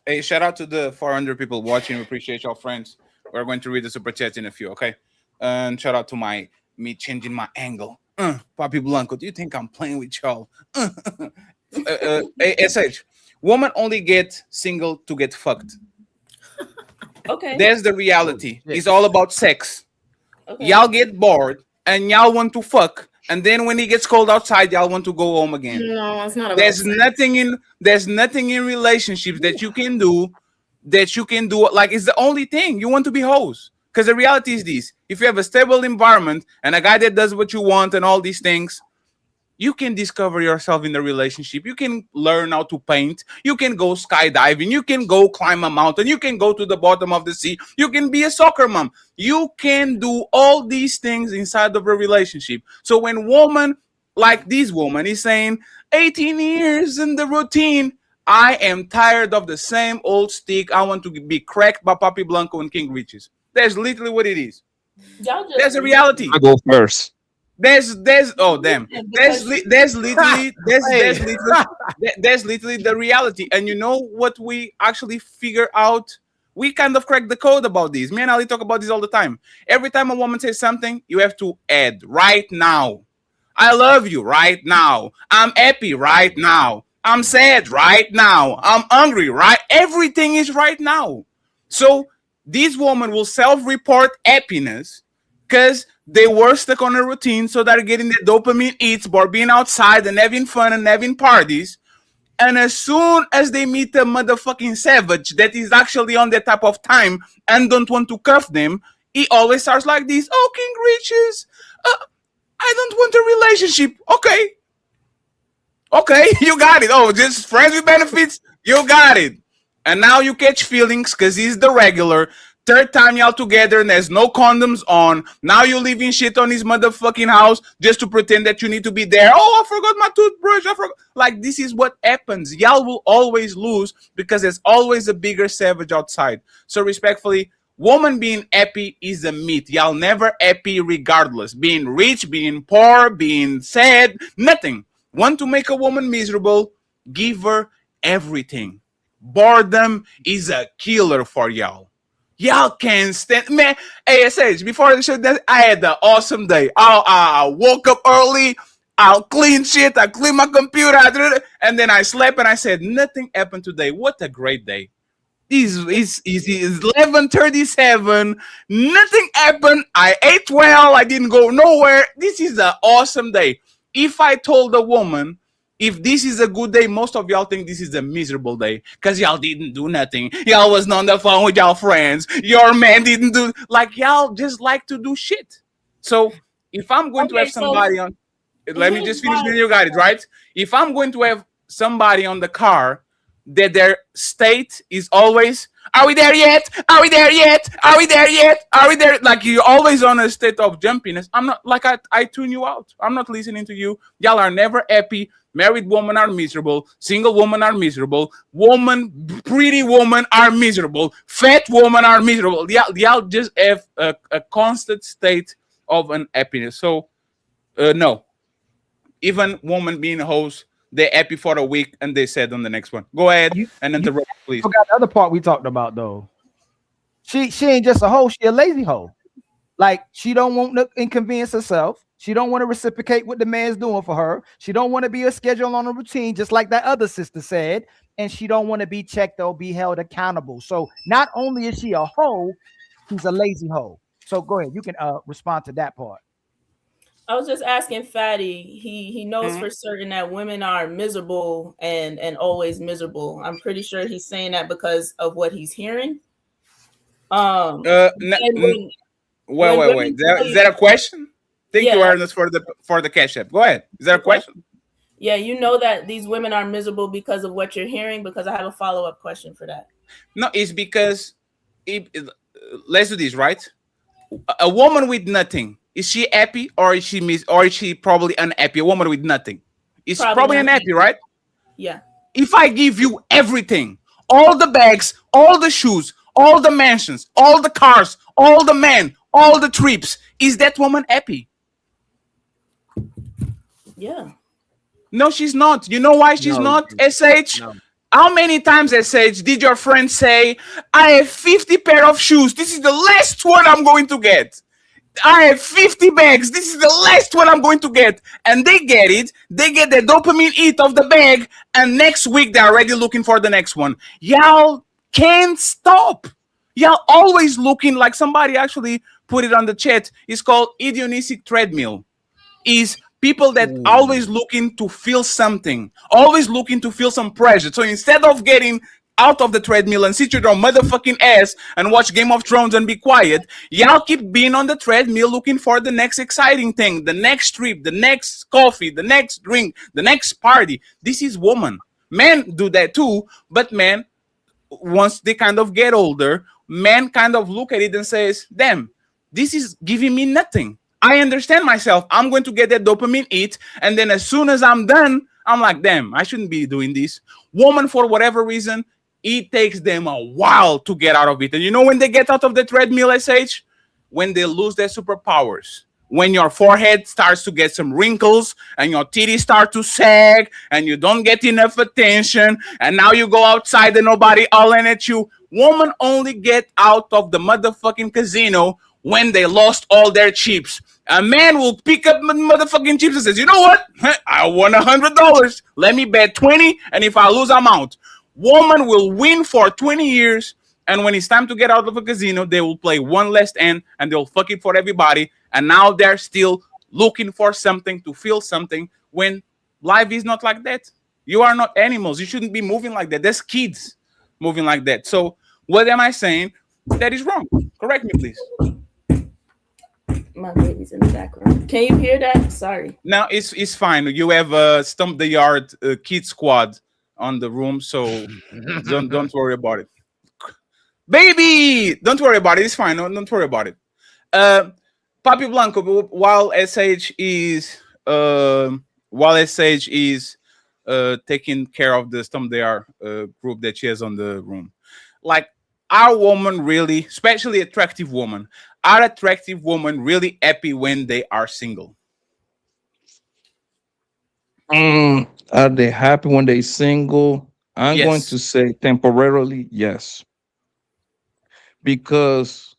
Hey, shout out to the 400 people watching. We appreciate y'all, friends. We're going to read the super chats in a few, okay? And shout out to me changing my angle. Papi Blanco, do you think I'm playing with y'all? SH, woman only get single to get fucked. Okay. That's the reality. It's all about sex. Okay. Y'all get bored and y'all want to fuck. And then when he gets cold outside, y'all want to go home again. No, it's not about there's sex. nothing in relationships that you can do like it's the only thing. You want to be hoes. Because the reality is this: if you have a stable environment and a guy that does what you want and all these things, you can discover yourself in the relationship. You can learn how to paint. You can go skydiving. You can go climb a mountain. You can go to the bottom of the sea. You can be a soccer mom. You can do all these things inside of a relationship. So when woman like this woman is saying 18 years in the routine, I am tired of the same old stick. I want to be cracked by Papi Blanco and King Riches. That's literally what it is. That's a reality. I go first. There's literally the reality. And you know what we actually figure out? We kind of crack the code about this. Me and Ali talk about this all the time. Every time a woman says something, you have to add right now. I love you right now. I'm happy right now. I'm sad right now. I'm hungry, right? Everything is right now. So this woman will self-report happiness because they were stuck on a routine, so they're getting the dopamine hits by being outside and having fun and having parties. And as soon as they meet a motherfucking savage that is actually on that type of time and don't want to cuff them, he always starts like this. Oh, King Riches, I don't want a relationship. Okay, you got it. Oh, just friends with benefits? You got it. And now you catch feelings because he's the regular. Third time y'all together and there's no condoms on. Now you leaving shit on his motherfucking house just to pretend that you need to be there. Oh, I forgot my toothbrush. Like, this is what happens. Y'all will always lose because there's always a bigger savage outside. So respectfully, woman being happy is a myth. Y'all never happy regardless. Being rich, being poor, being sad, nothing. Want to make a woman miserable? Give her everything. Boredom is a killer for y'all. Y'all can't stand, man. ASH, before the show, I had an awesome day. I woke up early, I'll clean shit. I clean my computer. And then I slept and I said, nothing happened today. What a great day. It's 11:37. Nothing happened. I ate well. I didn't go nowhere. This is an awesome day. If I told a woman, if this is a good day, most of y'all think this is a miserable day because y'all didn't do nothing. Y'all wasn't on the phone with y'all friends. Your man didn't do, like, y'all just like to do shit. So if I'm going to have somebody on, let me just finish with you guys, right? If I'm going to have somebody on the car that their state is always, are we there yet? Are we there yet? Are we there yet? Are we there? Like, you're always on a state of jumpiness. I'm not, like, I tune you out. I'm not listening to you. Y'all are never happy. Married women are miserable. Single women are miserable. Pretty women are miserable. Fat women are miserable. Y'all just have a constant state of unhappiness. So, no. Even women being hoes, they're happy for a week and they said on the next one. Go ahead and interrupt, please. Forgot the other part we talked about though. She ain't just a hoe, she a lazy hoe. Like, she don't want to inconvenience herself. She don't want to reciprocate what the man's doing for her. She don't want to be a schedule on a routine, just like that other sister said. And she don't want to be checked or be held accountable. So not only is she a hoe, she's a lazy hoe. So go ahead, you can respond to that part. I was just asking Fatty. He knows for certain that women are miserable and always miserable. I'm pretty sure he's saying that because of what he's hearing. Wait. Is that a question? Thank you, Ernest, for the cash app. Go ahead. Is that a question? Yeah, you know that these women are miserable because of what you're hearing. Because I have a follow-up question for that. No, it's because let's do this, right? A woman with nothing, is she happy or is she probably unhappy? A woman with nothing is probably unhappy, right? Yeah. If I give you everything, all the bags, all the shoes, all the mansions, all the cars, all the men, all the trips, is that woman happy? Yeah. No, she's not. You know why she's not, SH? No. How many times, SH, did your friend say, I have 50 pair of shoes. This is the last one I'm going to get. I have 50 bags. This is the last one I'm going to get. And they get it. They get the dopamine hit of the bag. And next week, they're already looking for the next one. Y'all can't stop. Y'all always looking, like somebody actually put it on the chat. It's called hedonic treadmill. Is people that always looking to feel something, always looking to feel some pressure. So instead of getting out of the treadmill and sit your motherfucking ass and watch Game of Thrones and be quiet, y'all keep being on the treadmill looking for the next exciting thing, the next trip, the next coffee, the next drink, the next party. This is woman. Men do that too, but men, once they kind of get older, men kind of look at it and says, damn, this is giving me nothing. I understand myself. I'm going to get that dopamine hit, and then as soon as I'm done, I'm like, damn, I shouldn't be doing this. Woman, for whatever reason, it takes them a while to get out of it. And you know when they get out of the treadmill, SH? When they lose their superpowers. When your forehead starts to get some wrinkles and your titties start to sag and you don't get enough attention and now you go outside and nobody hollering at you. Women only get out of the motherfucking casino when they lost all their chips. A man will pick up motherfucking chips and says, you know what? I won $100. Let me bet 20, and if I lose, I'm out. Woman will win for 20 years, and when it's time to get out of a casino, they will play one last hand, and they'll fuck it for everybody, and now they're still looking for something to feel something when life is not like that. You are not animals. You shouldn't be moving like that. There's kids moving like that. So what am I saying? That is wrong. Correct me, please. My baby's in the background. Can you hear that? Sorry. No, it's fine. You have a Stump the Yard kid squad on the room, so don't worry about it. Baby, don't worry about it. It's fine. Don't worry about it. Papi Blanco, while SH is taking care of the Stump the Yard group that she has on the room, like, are women really, especially attractive women, are attractive women really happy when they are single? Are they happy when they're single? I'm Yes. going to say temporarily, yes. Because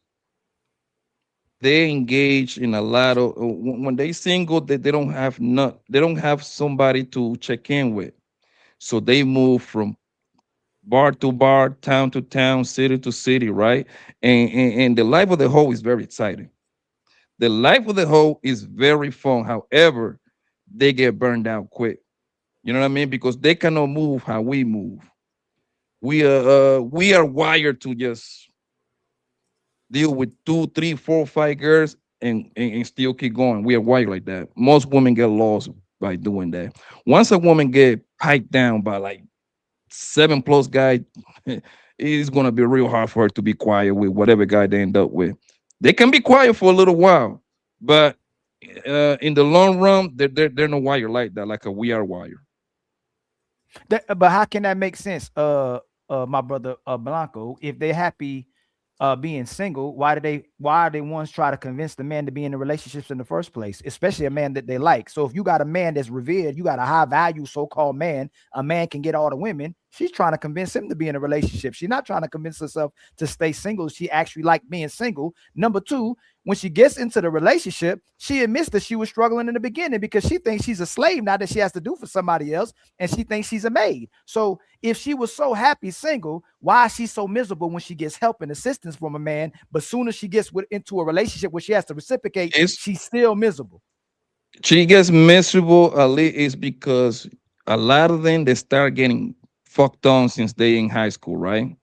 they engage in a lot of when they single, they don't have they don't have somebody to check in with. So they move from bar to bar, town to town, city to city, right? And the life of the hoe is very exciting. The life of the hoe is very fun. However, they get burned out quick. You know what I mean? Because they cannot move how we move. We are wired to just deal with two, three, four, five girls and still keep going. We are wired like that. Most women get lost by doing that. Once a woman get piped down by like 7+ guy, it's gonna be real hard for her to be quiet with whatever guy they end up with. They can be quiet for a little while, but in the long run, they're no wire like that, like a we are wire. But how can that make sense, my brother Blanco? If they're happy being single, why are they ones try to convince the man to be in the relationships in the first place, especially a man that they like? So if you got a man that's revered, you got a high value so-called man, a man can get all the women. She's trying to convince him to be in a relationship. She's not trying to convince herself to stay single. She actually like being single. Number two, when she gets into the relationship, she admits that she was struggling in the beginning because she thinks she's a slave now that she has to do for somebody else, and she thinks she's a maid. So if she was so happy single, why is she so miserable when she gets help and assistance from a man? But soon as she gets into a relationship where she has to reciprocate, she's still miserable. She gets miserable, Ali, is because a lot of them they start getting fucked on since they in high school, right?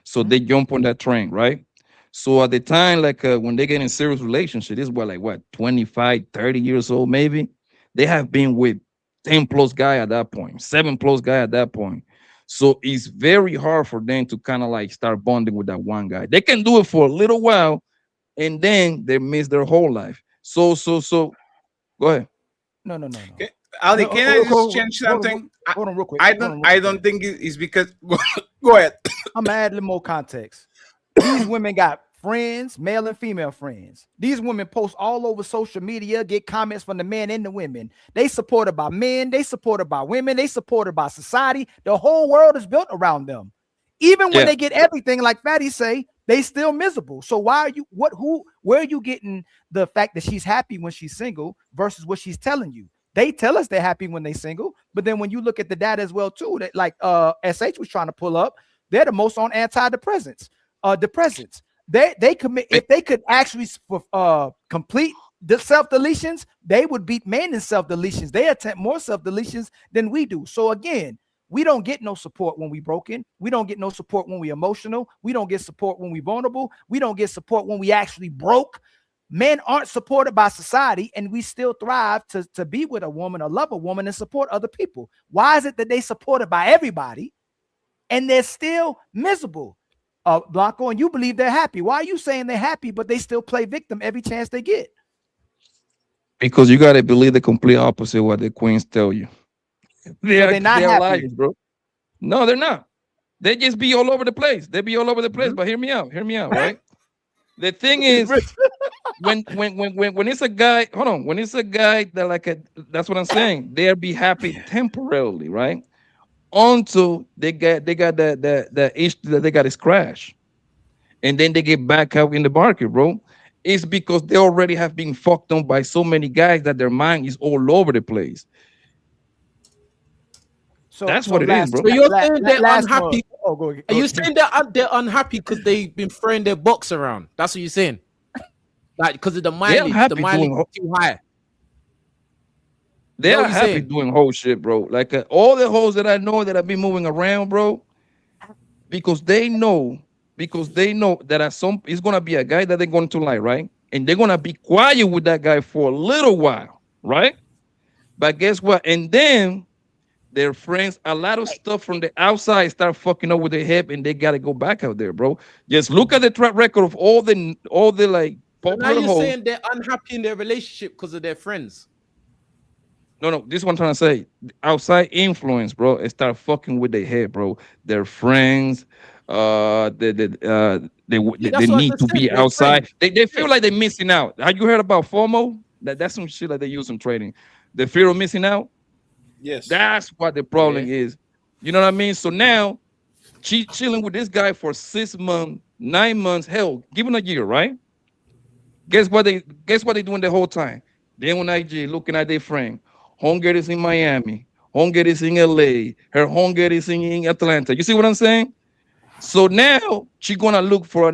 So they jump on that train, right? So at the time, like when they get in serious relationship, this was like what 25, 30 years old, maybe. They have been with 10+ guy at that point, 7+ guy at that point. So it's very hard for them to kind of like start bonding with that one guy. They can do it for a little while, and then they miss their whole life. So go ahead. No. Ali, No, can I just change something? Hold on real quick. I don't think it's because. Go ahead. I'm gonna add a little more context. These women got friends, male and female friends. These women post all over social media, get comments from the men and the women. They supported by men, they supported by women, they supported by society. The whole world is built around them. Even when they get everything, like Fatty say, they still miserable. So why are you where are you getting the fact that she's happy when she's single versus what she's telling you? They tell us they're happy when they single, but then when you look at the data as well too, that like SH was trying to pull up, they're the most on antidepressants. Depressants. They commit, if they could actually complete the self-deletions, they would beat men in self-deletions. They attempt more self-deletions than we do. So again, we don't get no support when we broken. We don't get no support when we emotional. We don't get support when we vulnerable. We don't get support when we actually broke. Men aren't supported by society, and we still thrive to be with a woman or love a woman and support other people. Why is it that they supported by everybody and they're still miserable? Blanco, and you believe they're happy. Why are you saying they're happy, but they still play victim every chance they get? Because you got to believe the complete opposite of what the queens tell you. They're not happy, liars, bro. No, they're not. They just be all over the place. They be all over the place. But hear me out, right? The thing is, when it's a guy, hold on, when it's a guy that that's what I'm saying. They'll be happy temporarily, right? Until they got the issue that they got is crash, and then they get back out in the market, bro. It's because they already have been fucked on by so many guys that their mind is all over the place. So that's what it is, bro. So you're saying they're unhappy? Are you saying they're unhappy because they've been throwing their box around? That's what you're saying, like because of the mileage. The mileage is too high. They are happy doing whole shit, bro. Like all the hoes that I know that have been moving around, bro, because they know that at some it's gonna be a guy that they're going to like, right? And they're gonna be quiet with that guy for a little while, right? But guess what? And then their friends, a lot of stuff from the outside start fucking up with their head, and they gotta go back out there, bro. Just look at the track record of all the like popular now you're hoes. saying they're unhappy in their relationship because of their friends. No, this is what I'm trying to say. Outside influence, bro, it start fucking with their head, bro. Their friends, they need to be outside. They feel like they're missing out. Have you heard about FOMO? That's some shit that they use in trading. The fear of missing out. Yes, that's what the problem is. You know what I mean? So now she's chilling with this guy for 6 months, 9 months, hell, give him a year, right? guess what they doing the whole time? They on IG looking at their friend. Homegirl is in Miami. Homegirl is in LA. Her homegirl is in Atlanta. You see what I'm saying? So now she's gonna look for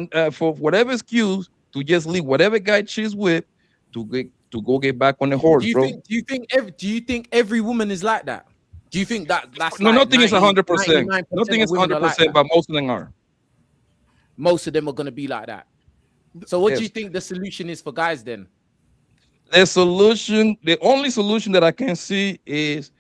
whatever excuse to just leave whatever guy she's with to go get back on the horse, bro. Do you think every woman is like that? Do you think that's no, like nothing is 100%. 99% Nothing is of women are like 100%, that? but most of them are. Most of them are gonna be like that. So what do Yes. you think the solution is for guys then? The only solution that I can see is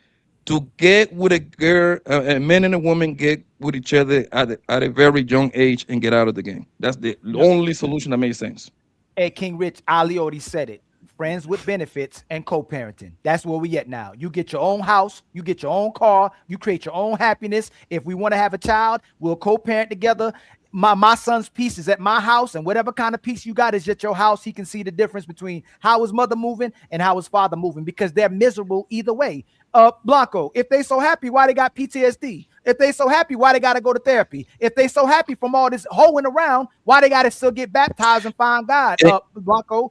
to get with a girl, a man and a woman get with each other at a very young age and get out of the game. That's the only solution that makes sense. Hey, King Rich, Ali already said it. Friends with benefits and co-parenting. That's where we at now. You get your own house, you get your own car, you create your own happiness. If we want to have a child, we'll co-parent together. My son's piece is at my house, and whatever kind of piece you got is at your house. He can see the difference between how his mother moving and how his father moving, because they're miserable either way. Blanco, if they so happy, why they got PTSD? If they so happy, why they got to go to therapy? If they so happy from all this hoeing around, why they got to still get baptized and find God? Blanco.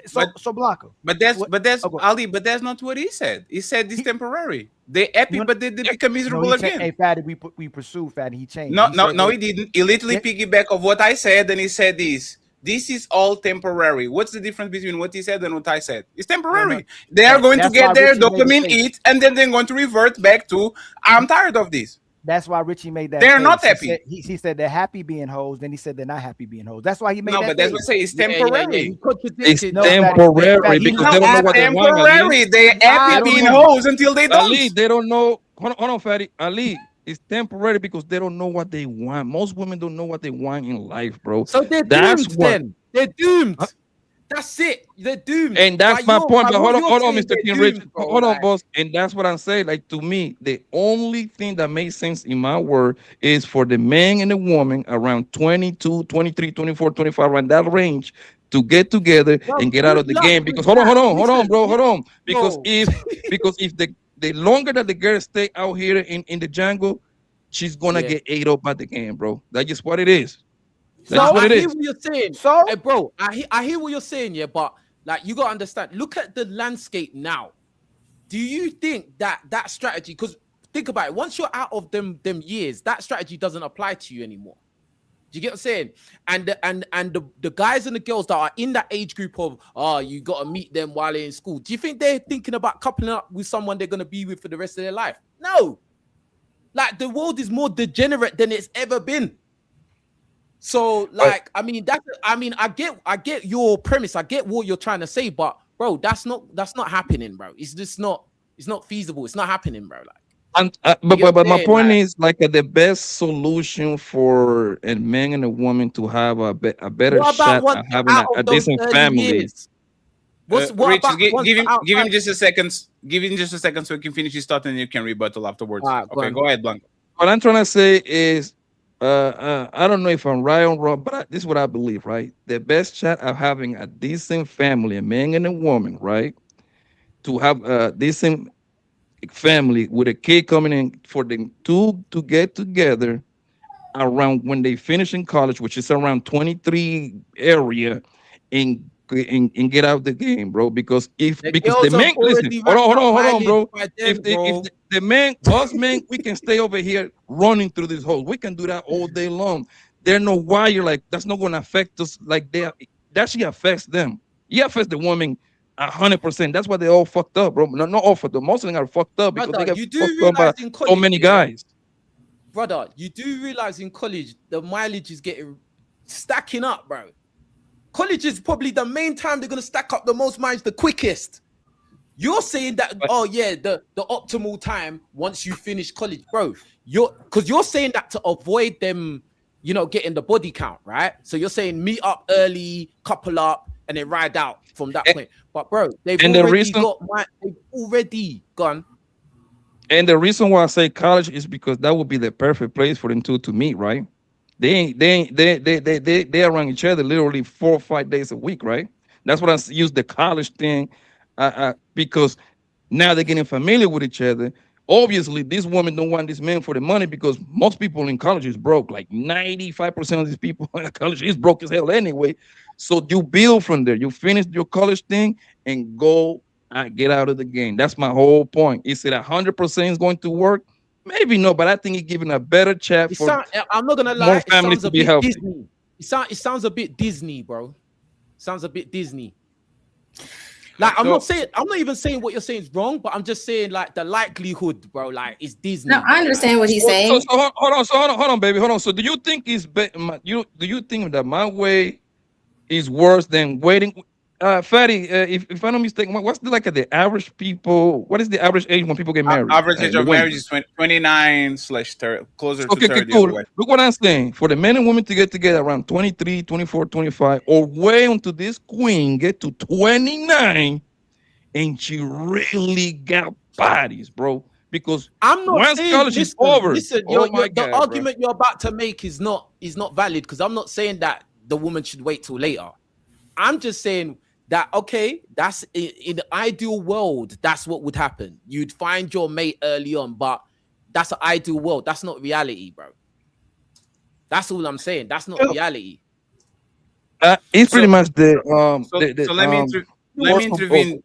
So Blanco. But that's Ali. But that's not what he said. He said it's temporary. They happy, but they become miserable again. Hey, Fatty, we pursue Fatty. He changed. No, he didn't. He literally piggyback of what I said, and he said this. This is all temporary. What's the difference between what he said and what I said? It's temporary. They are going to get their dopamine hit, and then they're going to revert back to, I'm tired of this. That's why Richie made that. They're not happy. He said they're happy being hoes. Then he said they're not happy being hoes. That's why he made that. No, but that's what I say. It's temporary. It's temporary because they don't know what they want. Temporary. They're happy being hoes until they don't. Ali, they don't know. Hold on, Fatty. Ali, it's temporary because they don't know what they want. Most women don't know what they want in life, bro. So they're doomed then. They're doomed. That's it. They're doomed. And that's my point. But hold on, Mr. They're King doomed, Rich. bro. Hold on, boss. And that's what I'm saying. Like, to me, the only thing that makes sense in my word is for the man and the woman around 22, 23, 24, 25, around that range to get together and get out of the game. Because hold on, bro. Because if the longer that the girl stay out here in the jungle, she's gonna get ate up by the game, bro. That's just what it is. That's what it is. I hear what you're saying. So, hey, bro, I hear what you're saying, yeah, but like you gotta understand. Look at the landscape now. Do you think that strategy? Because think about it. Once you're out of them years, that strategy doesn't apply to you anymore. Do you get what I'm saying? And the guys and the girls that are in that age group of you gotta meet them while they're in school. Do you think they're thinking about coupling up with someone they're gonna be with for the rest of their life? No. Like the world is more degenerate than it's ever been. So, like, I get your premise. I get what you're trying to say, but bro, that's not happening, bro. It's just not. It's not feasible. It's not happening, bro. Like, but my point is like the best solution for a man and a woman to have a better shot at having a decent family. Rich, give him just a second. Give him just a second so he can finish his thought and you can rebuttal afterwards. Okay, go ahead, Blanco. What I'm trying to say is, I don't know if I'm right or wrong, but this is what I believe, right? The best shot of having a decent family, a man and a woman, right? To have a decent family with a kid coming in for them to get together around when they finish in college, which is around 23 area, and get out the game, bro. Because the man, listen, hold on, bro. If the man, us men, we can stay over here running through this hole. We can do that all day long. They're no wire, like that's not going to affect us like that. That actually affects them. It affects the woman 100%. That's why they all fucked up, bro. Not all fucked up. Most of them are fucked up because they get fucked up by so many guys. Brother, you do realize in college the mileage is getting stacking up, bro. College is probably the main time they're gonna stack up the most miles the quickest. You're saying that, the optimal time once you finish college, bro. You're saying that to avoid them, getting the body count, right? So you're saying meet up early, couple up, and then ride out from that point. But bro, they've already gone. And the reason why I say college is because that would be the perfect place for them to meet, right? They around each other literally 4 or 5 days a week, right? That's what I use the college thing, because now they're getting familiar with each other. Obviously, this woman don't want this man for the money because most people in college is broke. Like 95% of these people in college is broke as hell anyway. So you build from there. You finish your college thing and go get out of the game. That's my whole point. Is it 100% is going to work? Maybe no, but I think it's giving a better chat for I'm not gonna more lie, it families sounds to a be bit healthy. Disney. It sounds a bit Disney, bro. Sounds a bit Disney. Like I'm not even saying what you're saying is wrong, but I'm just saying like the likelihood, bro. Like it's Disney. No, I understand what he's saying. So hold on, baby, hold on. So do you think do you think that my way is worse than waiting? Fatty, if I'm not mistaken, what's the average people? What is the average age when people get married? Average age of Women? marriage is 29/30, closer to Okay, 30 cool. otherwise. Look what I'm saying. For the men and women to get together around 23, 24, 25, or way until this queen get to 29, and she really got bodies, bro. Because I'm not once saying college is over, listen, the argument you're about to make is not valid, because I'm not saying that the woman should wait till later. I'm just saying that that's in the ideal world, that's what would happen. You'd find your mate early on, but that's an ideal world. That's not reality, bro. That's all I'm saying. That's not reality. It's pretty much the let me intervene.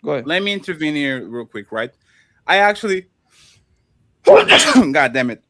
Go ahead. Let me intervene here real quick, right? I actually, God damn it.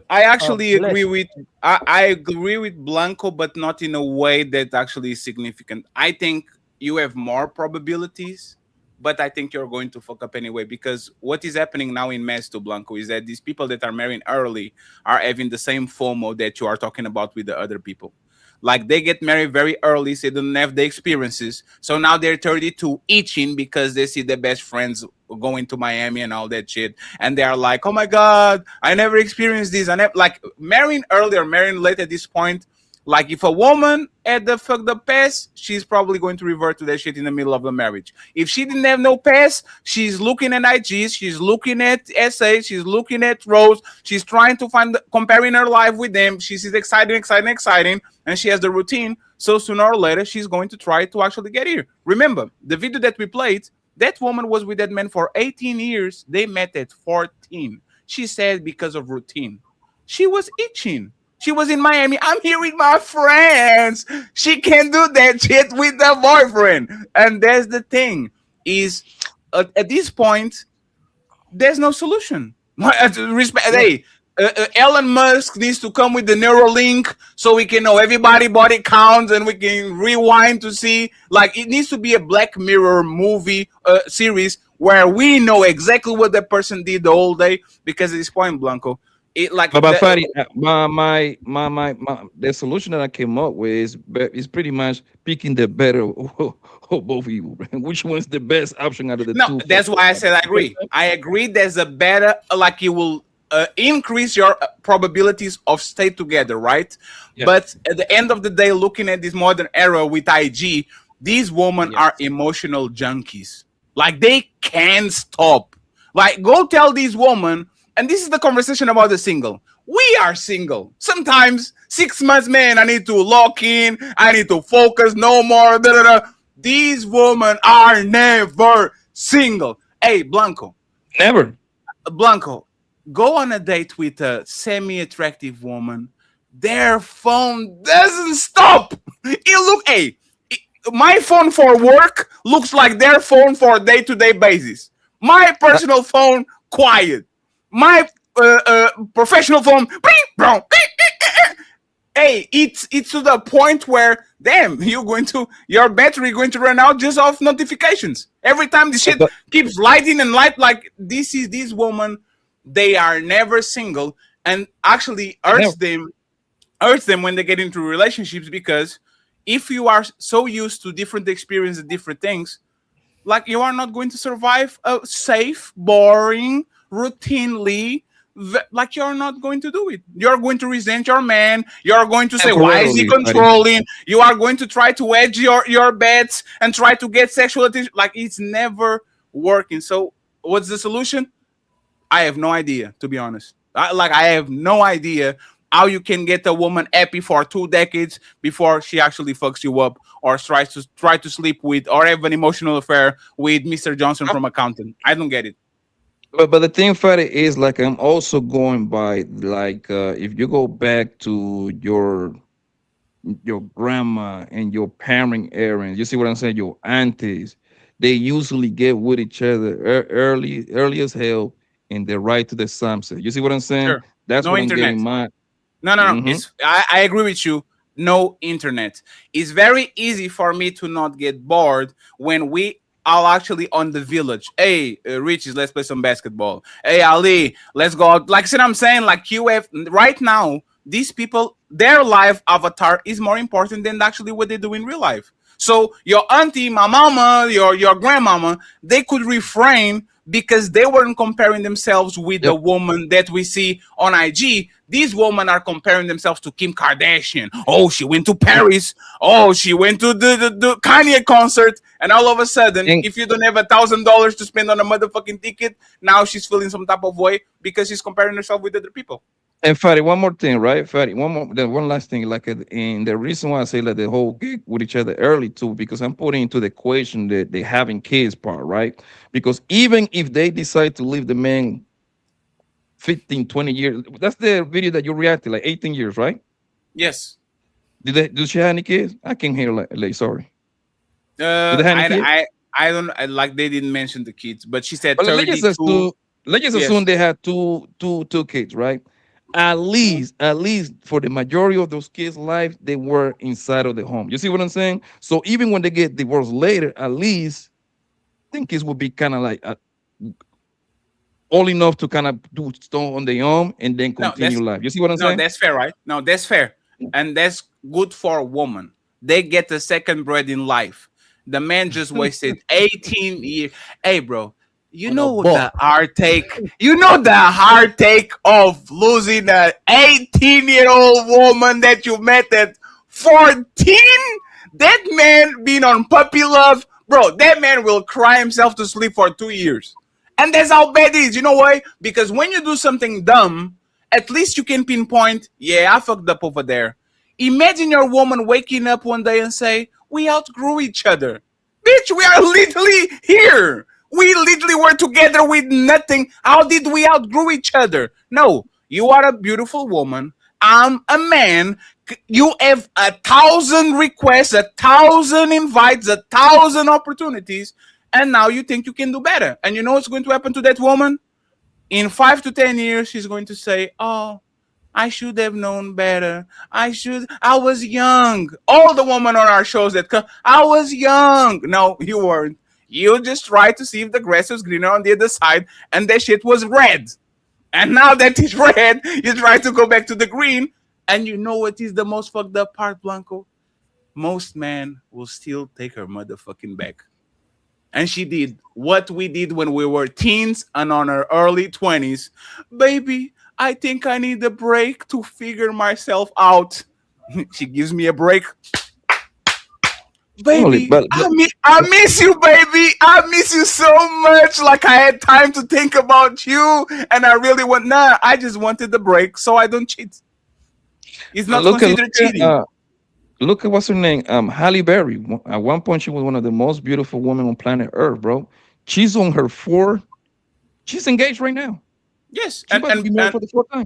I actually agree with I agree with Blanco, but not in a way that actually is significant. I think you have more probabilities, but I think you're going to fuck up anyway, because what is happening now in mass to Blanco is that these people that are marrying early are having the same FOMO that you are talking about with the other people. Like they get married very early, so they don't have the experiences. So now they're 32 itching because they see their best friends going to Miami and all that shit. And they are like, oh my God, I never experienced this. I never, like, marrying early or marrying late at this point. Like if a woman had the fucked up past, she's probably going to revert to that shit in the middle of the marriage. If she didn't have no past, she's looking at IGs, she's looking at essays, she's looking at roles, she's trying to comparing her life with them. She's exciting, and she has the routine. So sooner or later, she's going to try to actually get here. Remember, the video that we played, that woman was with that man for 18 years. They met at 14. She said because of routine. She was itching. She was in Miami. I'm here with my friends. She can't do that shit with the boyfriend. And that's the thing, is at this point, there's no solution. Hey, Elon Musk needs to come with the Neuralink so we can know everybody body counts and we can rewind to see. Like, it needs to be a Black Mirror movie series where we know exactly what that person did the whole day, because at this point, Blanco, but Fadi, the solution that I came up with is pretty much picking the better of both of you. Which one's the best option out of the two? That's why I said I agree. I agree. There's a better, like, you will increase your probabilities of stay together, right? Yeah. But at the end of the day, looking at this modern era with IG, these women are emotional junkies. Like, they can't stop. Like, go tell these women. And this is the conversation about the single. We are single. Sometimes 6 months, man, I need to lock in. I need to focus no more. Da, da, da. These women are never single. Hey, Blanco. Never. Blanco, go on a date with a semi-attractive woman. Their phone doesn't stop. My phone for work looks like their phone for day-to-day basis. My personal phone, quiet. My professional phone, hey, it's to the point where, damn, your battery going to run out just off notifications. Every time the shit keeps lighting and light, like these women, they are never single, and actually hurts them when they get into relationships, because if you are so used to different experiences, different things, like, you are not going to survive a safe, boring, routinely, like, you're not going to do it. You're going to resent your man. You're going to say, why is he controlling? You are going to try to edge your bets and try to get sexual attention. Like, it's never working. So what's the solution? I have no idea, to be honest. I have no idea how you can get a woman happy for 2 decades before she actually fucks you up or try to sleep with or have an emotional affair with Mr. Johnson from accounting. I don't get it. But the thing, Freddy, is, like, I'm also going by, like, if you go back to your your grandma and your parent errands. You see what I'm saying? Your aunties, they usually get with each other early as hell, and they're right to the sunset. You see what I'm saying? Sure. That's No what I'm internet. getting my. No. Mhm. It's I agree with you. No internet. It's very easy for me to not get bored when we are actually on the village. Hey, Riches, let's play some basketball. Hey, Ali, let's go out. Like I said, I'm saying, like you have right now, these people, their life avatar is more important than actually what they do in real life. So your auntie, my mama, your grandmama, they could refrain because they weren't comparing themselves with the woman that we see on IG. These women are comparing themselves to Kim Kardashian. Oh, she went to Paris. Oh, she went to the Kanye concert. And all of a sudden, if you don't have $1,000 to spend on a motherfucking ticket, now she's feeling some type of way because she's comparing herself with other people. And Fatty, one more thing, right? Fatty, one last thing. Like, and the reason why I say like the whole get with each other early too, because I'm putting into the equation that they having kids part, right? Because even if they decide to leave the man 15, 20 years, that's the video that you reacted, like 18 years, right? Yes. Do she have any kids? I came here late, sorry. Do they have any kids? I don't like they didn't mention the kids, but she said But 32. let's just assume they had two kids, right? At least for the majority of those kids' life, they were inside of the home. You see what I'm saying? So even when they get divorced later, at least I think kids will be kind of like old enough to kind of do stuff on their own and then continue life. You see what I'm saying? No, that's fair, right? No, that's fair. And that's good for a woman. They get a second bread in life. The man just wasted 18 years. Hey, bro, you know the hard take. You know the hard take of losing an 18-year-old woman that you met at 14? That man being on puppy love, bro, that man will cry himself to sleep for 2 years. And that's how bad it is. You know why? Because when you do something dumb, at least you can pinpoint, yeah, I fucked up over there. Imagine your woman waking up one day and say, we outgrew each other. Bitch, we are literally here. We literally were together with nothing. How did we outgrow each other? No, you are a beautiful woman. I'm a man. You have 1,000 requests, 1,000 invites, 1,000 opportunities. And now you think you can do better. And you know what's going to happen to that woman? In 5 to 10 years, she's going to say, oh, I should have known better. I was young. All the women on our shows that come, I was young. No, you weren't. You just tried to see if the grass was greener on the other side, and that shit was red. And now that it's red, you try to go back to the green. And you know what is the most fucked up part, Blanco? Most men will still take her motherfucking back. And she did what we did when we were teens and on our early 20s. Baby, I think I need a break to figure myself out. She gives me a break. Baby, I miss you, baby. I miss you so much. Like I had time to think about you. And I really I just wanted the break so I don't cheat. It's not considered cheating. Look at what's her name, Halle Berry. At one point, she was one of the most beautiful women on planet Earth, bro. She's on her she's engaged right now. Yes, she's about to be married for the fourth time.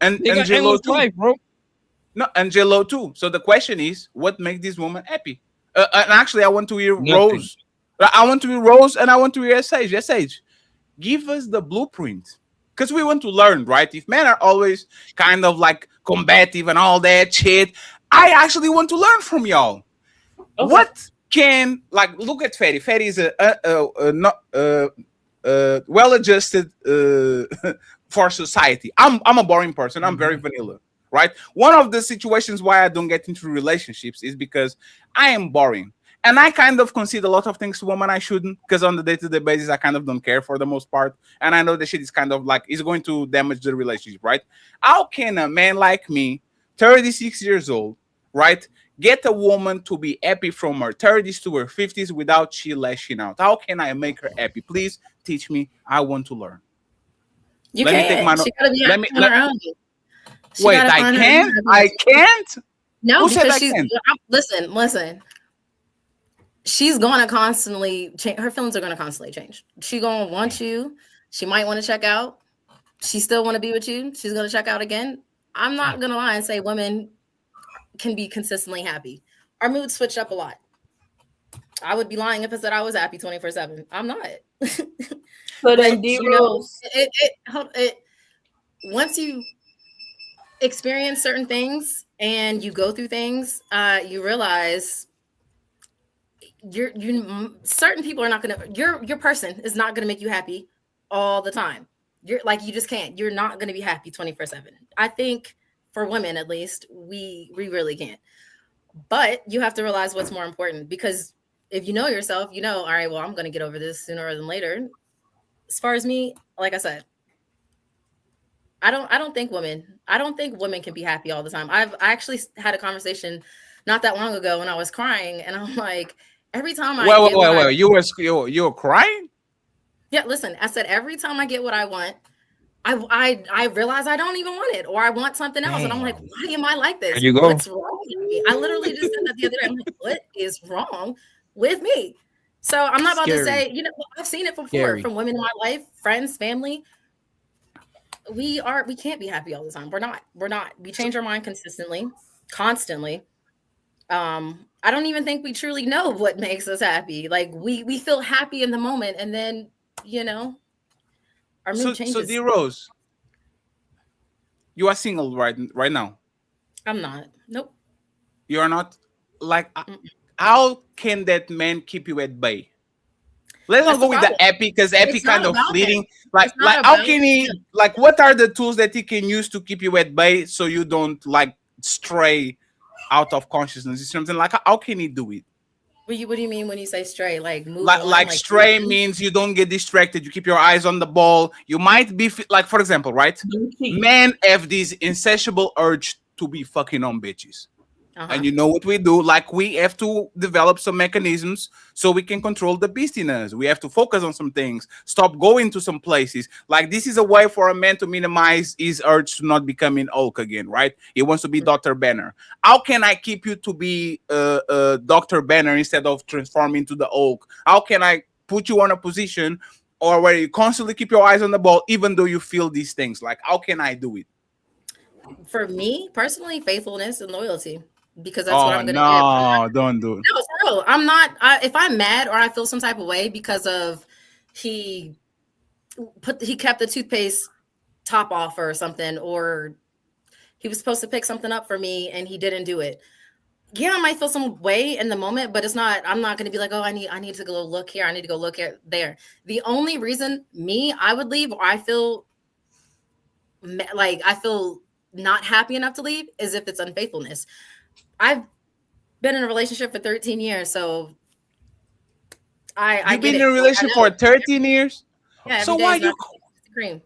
And J-Lo too, life, bro. No, and J-Lo too. So the question is, what makes this woman happy? And actually, I want to hear Rose. I want to hear Rose, and I want to hear Sage. Yes, Sage, give us the blueprint. Because we want to learn, right? If men are always kind of like combative and all that shit, I actually want to learn from y'all. Okay. What can, like, look at Fatty. Fatty is well-adjusted for society. I'm a boring person. I'm very vanilla, right? One of the situations why I don't get into relationships is because I am boring. And I kind of concede a lot of things to women I shouldn't, because on the day-to-day basis, I kind of don't care for the most part. And I know the shit is kind of like, it's going to damage the relationship, right? How can a man like me, 36 years old, right, get a woman to be happy from her 30s to her 50s without she lashing out? How can I make her happy? Please teach me. I want to learn. You can't. She gotta be on her own. Wait, I can't? I can't? No, because she's... Listen. She's going to constantly change. Her feelings are going to constantly change. She's going to want you. She might want to check out. She still want to be with you. She's going to check out again. I'm not going to lie and say women can be consistently happy. Our moods switch up a lot. I would be lying if I said I was happy 24/7. I'm not. But then D-Rose, once you experience certain things and you go through things, you realize certain people are not gonna. Your person is not gonna make you happy all the time. You just can't. You're not gonna be happy 24/7. I think for women, at least, we really can't. But you have to realize what's more important, because if you know yourself, you know, all right, well, I'm going to get over this sooner than later. As far as me, like I said, I don't think women can be happy all the time. I actually had a conversation not that long ago when I was crying, and I'm like, every time I wait, you were crying? Yeah, listen, I said every time I get what I want, I realize I don't even want it, or I want something else. Damn. And I'm like, why am I like this? There you go. What's wrong with me? I literally just said that the other day. I'm like, what is wrong with me? So I'm not about to say, you know, I've seen it before from women in my life, friends, family. We can't be happy all the time. We're not. We change our mind constantly. I don't even think we truly know what makes us happy. Like we feel happy in the moment, and then, you know, our mood changes. So D-Rose, you are single right now? I'm not. Nope. You are not? Like, how can that man keep you at bay? Let's not go with the epi, because epi kind of fleeting. Like how can he? Like, what are the tools that he can use to keep you at bay so you don't like stray out of consciousness? Is something like, how can he do it? What do you mean when you say stray? Like move like stray means you don't get distracted. You keep your eyes on the ball. You might be like, for example, right? Men have this insatiable urge to be fucking on bitches. And you know what we do? Like, we have to develop some mechanisms so we can control the beastiness. We have to focus on some things, stop going to some places. Like, this is a way for a man to minimize his urge to not becoming Hulk again, right? He wants to be Dr. Banner. How can I keep you to be Dr. Banner instead of transforming to the Hulk? How can I put you on a position or where you constantly keep your eyes on the ball, even though you feel these things? Like, how can I do it? For me, personally, faithfulness and loyalty. Because that's what I'm gonna do. No, don't do it. No, I'm not. If I'm mad or I feel some type of way because of he kept the toothpaste top off or something, or he was supposed to pick something up for me and he didn't do it. Yeah, I might feel some way in the moment, but it's not. I'm not gonna be like, oh, I need to go look here. I need to go look at there. The only reason I would leave, or I feel not happy enough to leave, is if it's unfaithfulness. I've been in a relationship for 13 years, so You've been in a relationship for 13 years? Yeah. So why you?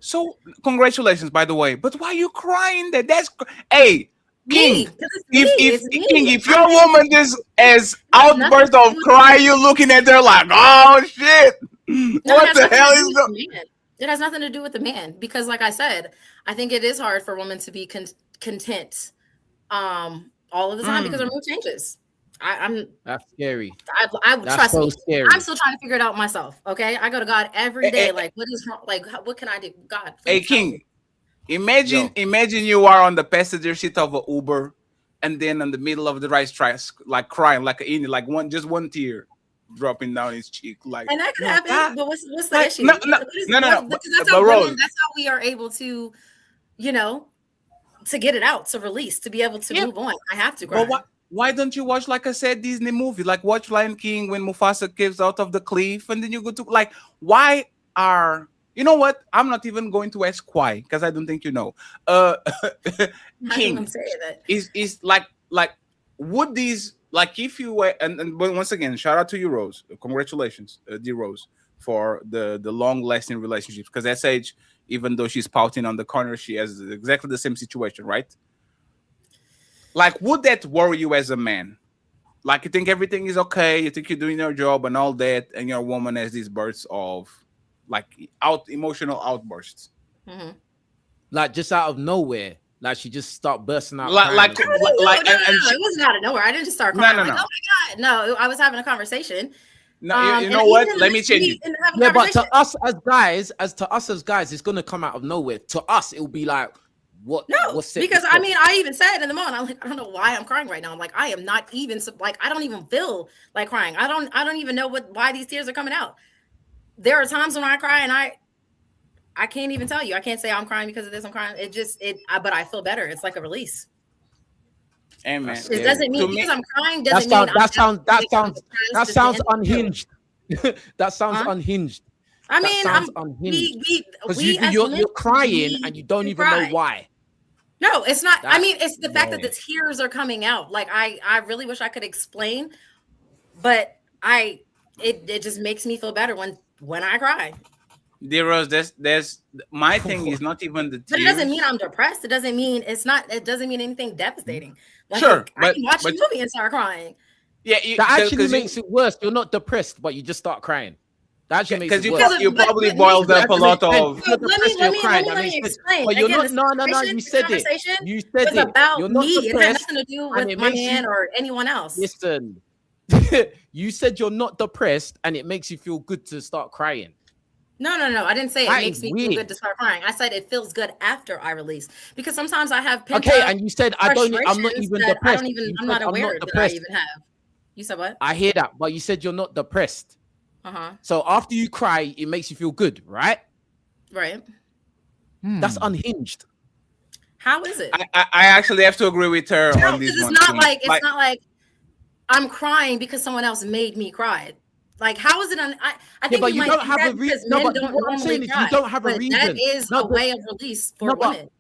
So congratulations, by the way. But why are you crying? That's hey, King. If your woman just as outburst of cry, you looking at her like, oh shit, what the hell is going? It has nothing to do with the man, because, like I said, I think it is hard for women to be content. All of the time, because our mood changes. That's scary. I trust me. Scary. I'm still trying to figure it out myself. Okay, I go to God every day. Like, what is wrong? Like, what can I do? God, hey, King. Imagine you are on the passenger seat of an Uber, and then in the middle of the right track, like crying, like just one tear dropping down his cheek. Like, and that could happen. But what's the issue? No. That's how we are able to, you know, to get it out, to release, to be able to move on. I have to cry. But why don't you watch, like I said, Disney movie? Like, watch Lion King when Mufasa gives out of the cliff, and then you go to, like, why are, you know what? I'm not even going to ask why, because I don't think you know. King is like would these, like, if you were, and once again, shout out to you, Rose. Congratulations, dear Rose, for the long-lasting relationships, because SH, even though she's pouting on the corner, she has exactly the same situation, right? Like, would that worry you as a man? Like, you think everything is okay, you think you're doing your job and all that, and your woman has these bursts of, like, emotional outbursts. Mm-hmm. Like, just out of nowhere. Like, she just start bursting out. No, it wasn't out of nowhere. I didn't just start crying. No. Like, oh my God. No, I was having a conversation. No, you know what? Let me change it. Yeah, but to us as guys, it's gonna come out of nowhere. To us, it will be like, What's because I mean, I even said in the moment, I'm like, I don't know why I'm crying right now. I'm like, I am not even like, I don't even feel like crying. I don't even know why these tears are coming out. There are times when I cry and I can't even tell you. I can't say I'm crying because of this. I'm crying. But I feel better. It's like a release. Amen. It doesn't mean because I'm crying doesn't mean that sounds unhinged. That sounds unhinged. I mean, you're crying and you don't even know why. No, it's not. I mean, it's the fact that the tears are coming out. Like I really wish I could explain, but it just makes me feel better when I cry. Rose, there's my thing is not even the tears. But it doesn't mean I'm depressed. It doesn't mean it doesn't mean anything devastating. Like, sure, I can watch a movie and start crying. Yeah, that actually makes it worse. You're not depressed, but you just start crying. That actually makes it worse. You probably boiled up a lot of. Let me explain. But you're not. No. You said it. You said it. About you're not me. It had depressed, nothing to do with my man or anyone else. Listen, you said you're not depressed, and it makes you feel good to start crying. No. I didn't say it makes me feel good to start crying. I said it feels good after I release because sometimes I have and you said I'm not even depressed. I'm not aware that I even have. You said what? I hear that, but you said you're not depressed. So after you cry, it makes you feel good, right? Right. That's unhinged. How is it? I actually have to agree with her on this one. It's not like I'm crying because someone else made me cry. Like, how is it? I think but you don't have a reason. No, but what I'm saying is you don't have a reason. That is a way of release for women.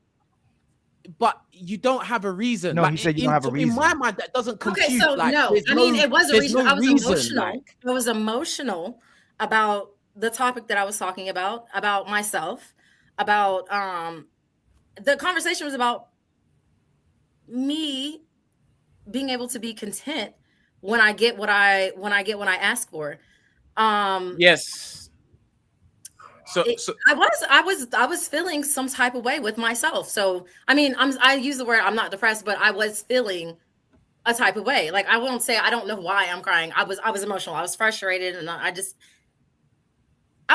But you don't have a reason. No, he said you don't have a reason. In my mind, that doesn't compute. Okay, so no. I mean, it was a reason. I was emotional. I was emotional about the topic that I was talking about myself, about the conversation was about me being able to be content when I get what I ask for. Yes. So I was feeling some type of way with myself. So I mean, I use the word I'm not depressed, but I was feeling a type of way. Like I won't say I don't know why I'm crying. I was emotional. I was frustrated, and I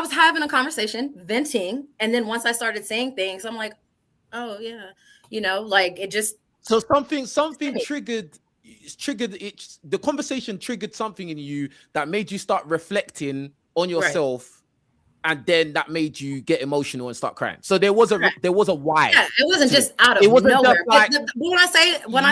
was having a conversation, venting, and then once I started saying things, I'm like, oh yeah, like it just. So something triggered it. The conversation triggered something in you that made you start reflecting on yourself. Right. And then that made you get emotional and start crying. So there was a why. Yeah, it wasn't just out of nowhere. Like, when I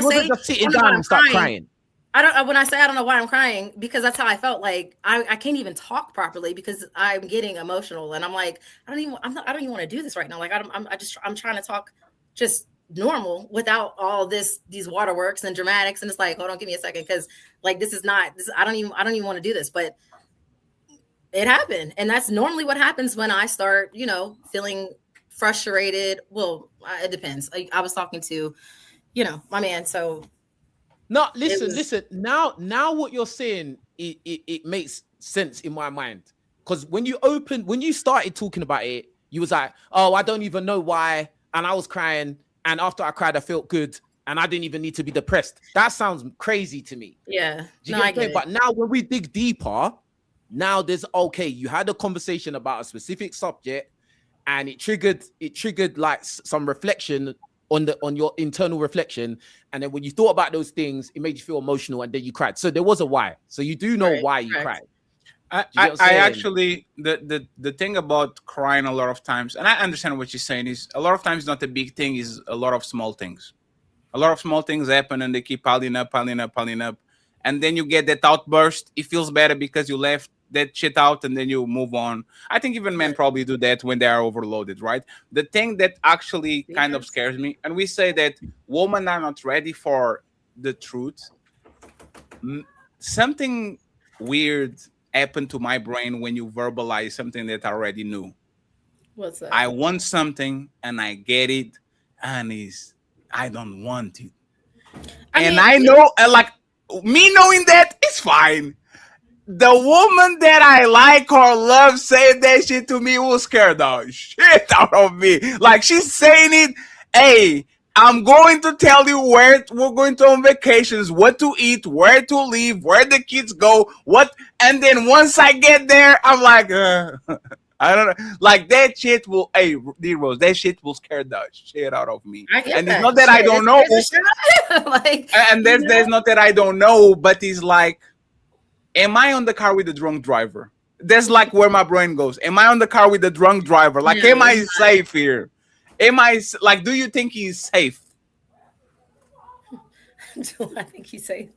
say just sitting down and start crying. When I say I don't know why I'm crying, because that's how I felt. Like I can't even talk properly because I'm getting emotional, and I'm like, I don't even want to do this right now. Like I'm trying to talk just normal without all these waterworks and dramatics, and it's like, hold on, give me a second, because like this. I don't even want to do this, but it happened. And that's normally what happens when I start, feeling frustrated. Well, it depends. I was talking to, my man. So no, listen. Now what you're saying, it makes sense in my mind. Because when you started talking about it, you was like, oh, I don't even know why. And I was crying. And after I cried, I felt good. And I didn't even need to be depressed. That sounds crazy to me. Yeah. I get it. But now when we dig deeper, now you had a conversation about a specific subject and it triggered like some reflection on your internal reflection. And then when you thought about those things, it made you feel emotional and then you cried. So there was a why. So you do know why you cried. I actually, the thing about crying a lot of times, and I understand what you're saying, is a lot of times not a big thing, is a lot of small things. A lot of small things happen and they keep piling up. And then you get that outburst. It feels better because you left that shit out and then you move on. I think even men probably do that when they are overloaded, right? The thing that actually kind of scares me, and we say that women are not ready for the truth. Something weird happened to my brain when you verbalize something that I already knew. What's that? I want something and I get it, and I don't want it. I know, like, me knowing that, it's fine. The woman that I like or love saying that shit to me will scare the shit out of me. Like, she's saying it, hey, I'm going to tell you where we're going to on vacations, what to eat, where to live, where the kids go, and then once I get there, I'm like, I don't know. Like that shit will, hey, D-Rose, that shit will scare the shit out of me. I get And that. it's not that I Shit, don't know. like, And there's not that I don't know, but it's like, am I on the car with a drunk driver? That's like where my brain goes. Am I on the car with a drunk driver? Like, am I safe here? Am I like? Do you think he's safe? Do I think he's safe?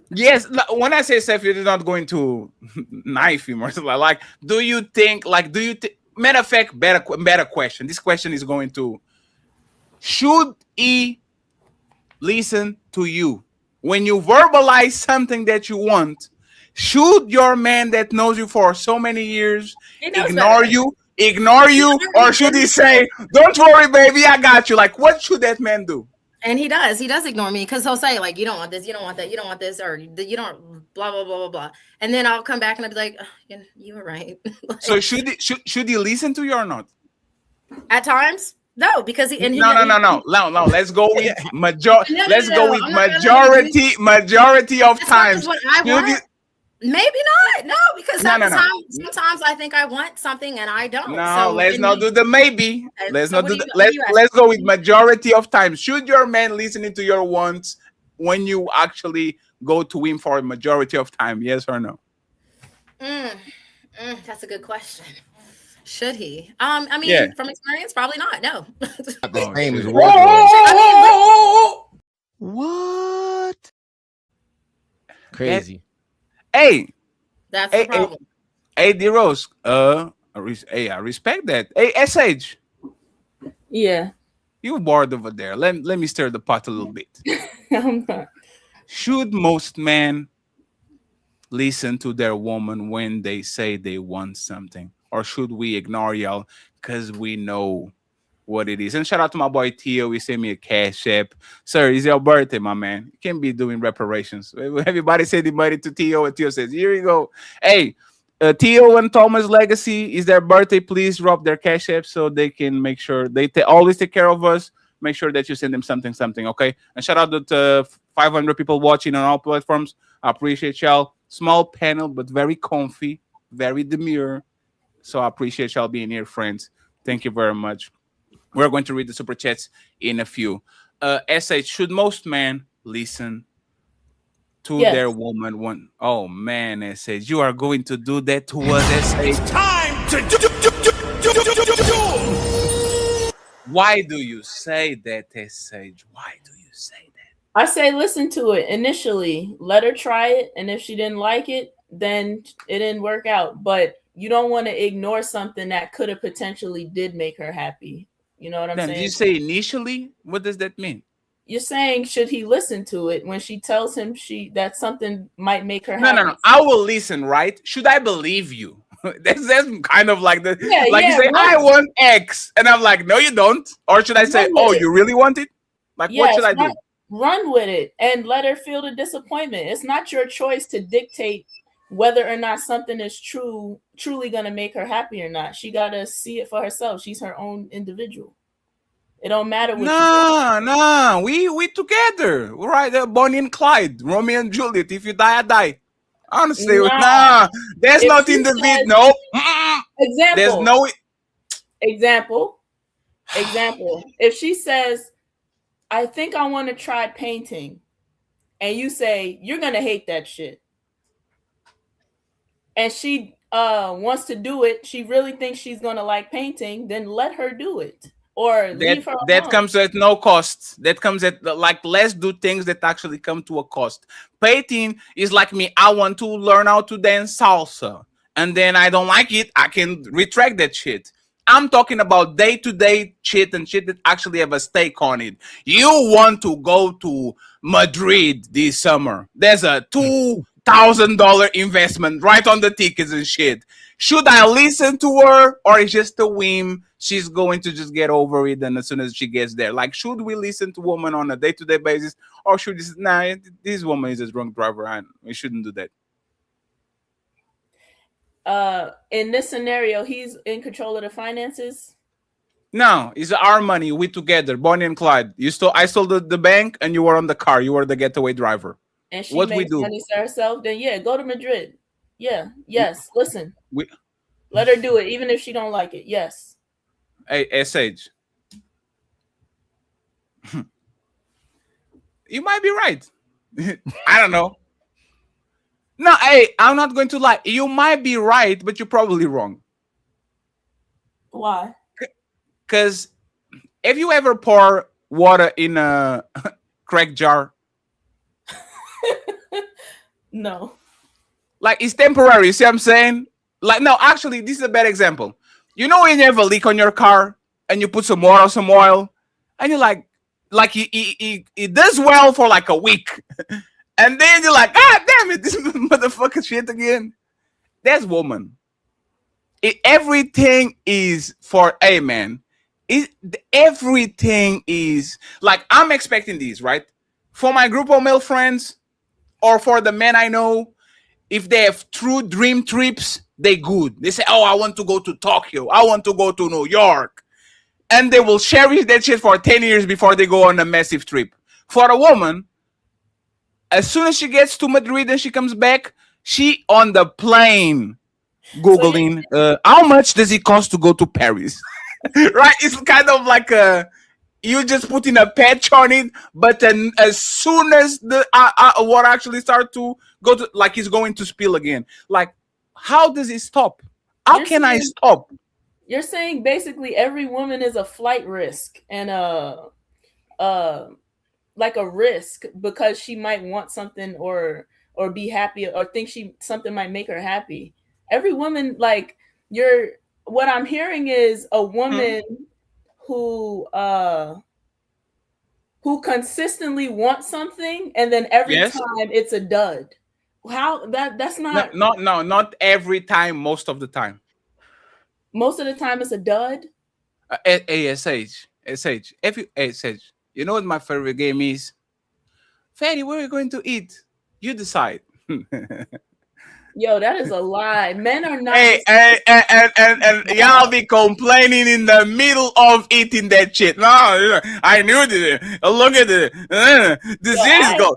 Yes. When I say safe, you're not going to knife him or something. Like, do you think? Like, do you think? Matter of fact, better question. This question is going to: should he listen to you when you verbalize something that you want? Should your man that knows you for so many years ignore you, or should he say, "Don't worry, baby, I got you"? Like, what should that man do? And he does ignore me because he'll say like, you don't want this, you don't want that, you don't want this, or you don't blah blah blah blah blah. And then I'll come back and I'll be like, oh, you were right. Like, so should he listen to you or not? At times, no, because he. And No. Let's go with majority of times. What I want. Maybe not. No, because sometimes I think I want something and I don't. No, so let's not do the maybe. Let's not do let's go with majority of times. Should your man listening to your wants when you actually go to him for a majority of time? Yes or no? That's a good question. Should he? I mean, from experience, probably not. No. The same as what? Crazy. Hey, that's the problem. Hey, D-Rose. I respect that. Hey, SH. Yeah. You bored over there. Let me stir the pot a little bit. I'm not. Should most men listen to their woman when they say they want something? Or should we ignore y'all because we know what it is? And shout out to my boy Tio. He sent me a cash app. Sir, it's your birthday, my man. You can't be doing reparations. Everybody said the money to Tio, and Tio says, here you go. Hey, Tio and Thomas Legacy is their birthday. Please drop their cash app so they can make sure they always take care of us. Make sure that you send them something, okay? And shout out to 500 people watching on all platforms. I appreciate y'all. Small panel, but very comfy, very demure. So I appreciate y'all being here, friends. Thank you very much. We're going to read the super chats in a few. SH, should most men listen to their woman when? Oh man, SH, you are going to do that to us, SH. It's time to do. Why do you say that, SH? Why do you say that? I say listen to it initially. Let her try it, and if she didn't like it, then it didn't work out. But you don't want to ignore something that could have potentially did make her happy. You know what I'm saying? Did you say initially? What does that mean? You're saying should he listen to it when she tells him that something might make her happy? No. I will listen, right? Should I believe you? that's kind of like the you say, I want X, and I'm like, no, you don't. Or should I say, oh, you really want it? Like, what should I do? Run with it and let her feel the disappointment. It's not your choice to dictate whether or not something is truly going to make her happy or not. She got to see it for herself. She's her own individual. It don't matter what. No, we together. We're right there, Bonnie and Clyde, Romeo and Juliet. If you die, I die. Honestly, there's not in the vid. No. Example. There's no example. If she says, I think I want to try painting, and you say, you're going to hate that shit, and she wants to do it, she really thinks she's going to like painting, then let her do it. Or leave her alone. That comes at no cost. That comes at, like, let's do things that actually come to a cost. Painting is like me. I want to learn how to dance salsa, and then I don't like it. I can retract that shit. I'm talking about day-to-day shit and shit that actually have a stake on it. You want to go to Madrid this summer. There's a $2,000 investment right on the tickets and shit. Should I listen to her, or is just a whim? She's going to just get over it, and as soon as she gets there, like, should we listen to women on a day-to-day basis, or should this? Nah, this woman is a drunk driver, and we shouldn't do that. In this scenario, he's in control of the finances. No, it's our money. We together, Bonnie and Clyde. I stole the bank, and you were on the car. You were the getaway driver. And she makes money to herself. Then go to Madrid. Yeah. Yes. Listen. Let her do it, even if she don't like it. Yes. Hey, SH. You might be right. I don't know. No, hey, I'm not going to lie. You might be right, but you're probably wrong. Why? Because if you ever pour water in a crack jar, no. Like, it's temporary. You see what I'm saying? Like, no, actually, this is a bad example. You know when you have a leak on your car and you put some water or some oil, and you're like it does well for like a week. And then you're like, God damn it, this motherfucker shit again. That's woman. Everything is for a man. Everything is like, I'm expecting these, right? For my group of male friends or for the men I know, if they have true dream trips, they good. They say, oh, I want to go to Tokyo. I want to go to New York. And they will cherish that shit for 10 years before they go on a massive trip. For a woman, as soon as she gets to Madrid and she comes back, she on the plane Googling, how much does it cost to go to Paris? Right? It's kind of like you just put in a patch on it, but then as soon as the water actually start to go to, like, it's going to spill again. Like, how does it stop? How can I stop? You're saying basically every woman is a flight risk and like a risk because she might want something or be happy or think something might make her happy. Every woman, like, what I'm hearing is a woman who consistently wants something and then every time it's a dud. How that's not not every time, most of the time. Most of the time it's a dud. SH, you know what my favorite game is? Fanny, where are you going to eat? You decide. Yo, that is a lie. Men are not. Hey, and y'all be complaining in the middle of eating that shit. No, I knew this. Look at it. This is go.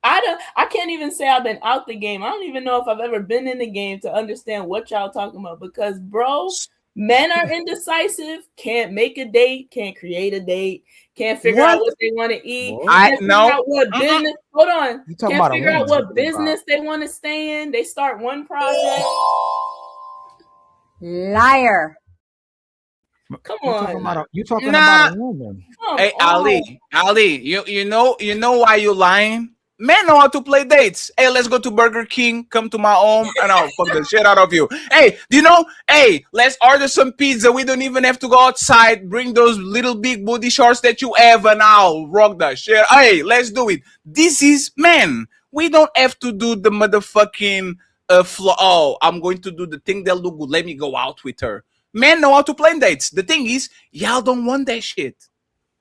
I can't even say I've been out the game. I don't even know if I've ever been in the game to understand what y'all talking about. Because, bro, men are indecisive. Can't make a date. Can't create a date. Can't figure out what they want to eat. Can't figure out what business. Hold on. Can't figure out what business they want to stay in. They start one project. Liar. Come on. You talking about a woman? Hey, Ali, you know why you lying? Men know how to play dates. Hey, let's go to Burger King. Come to my home, and I'll fuck the shit out of you. Hey, do you know? Hey, let's order some pizza. We don't even have to go outside. Bring those little big booty shorts that you have, and I'll rock that shit. Hey, let's do it. This is men. We don't have to do the motherfucking oh, I'm going to do the thing that look good. Let me go out with her. Men know how to play dates. The thing is, y'all don't want that shit.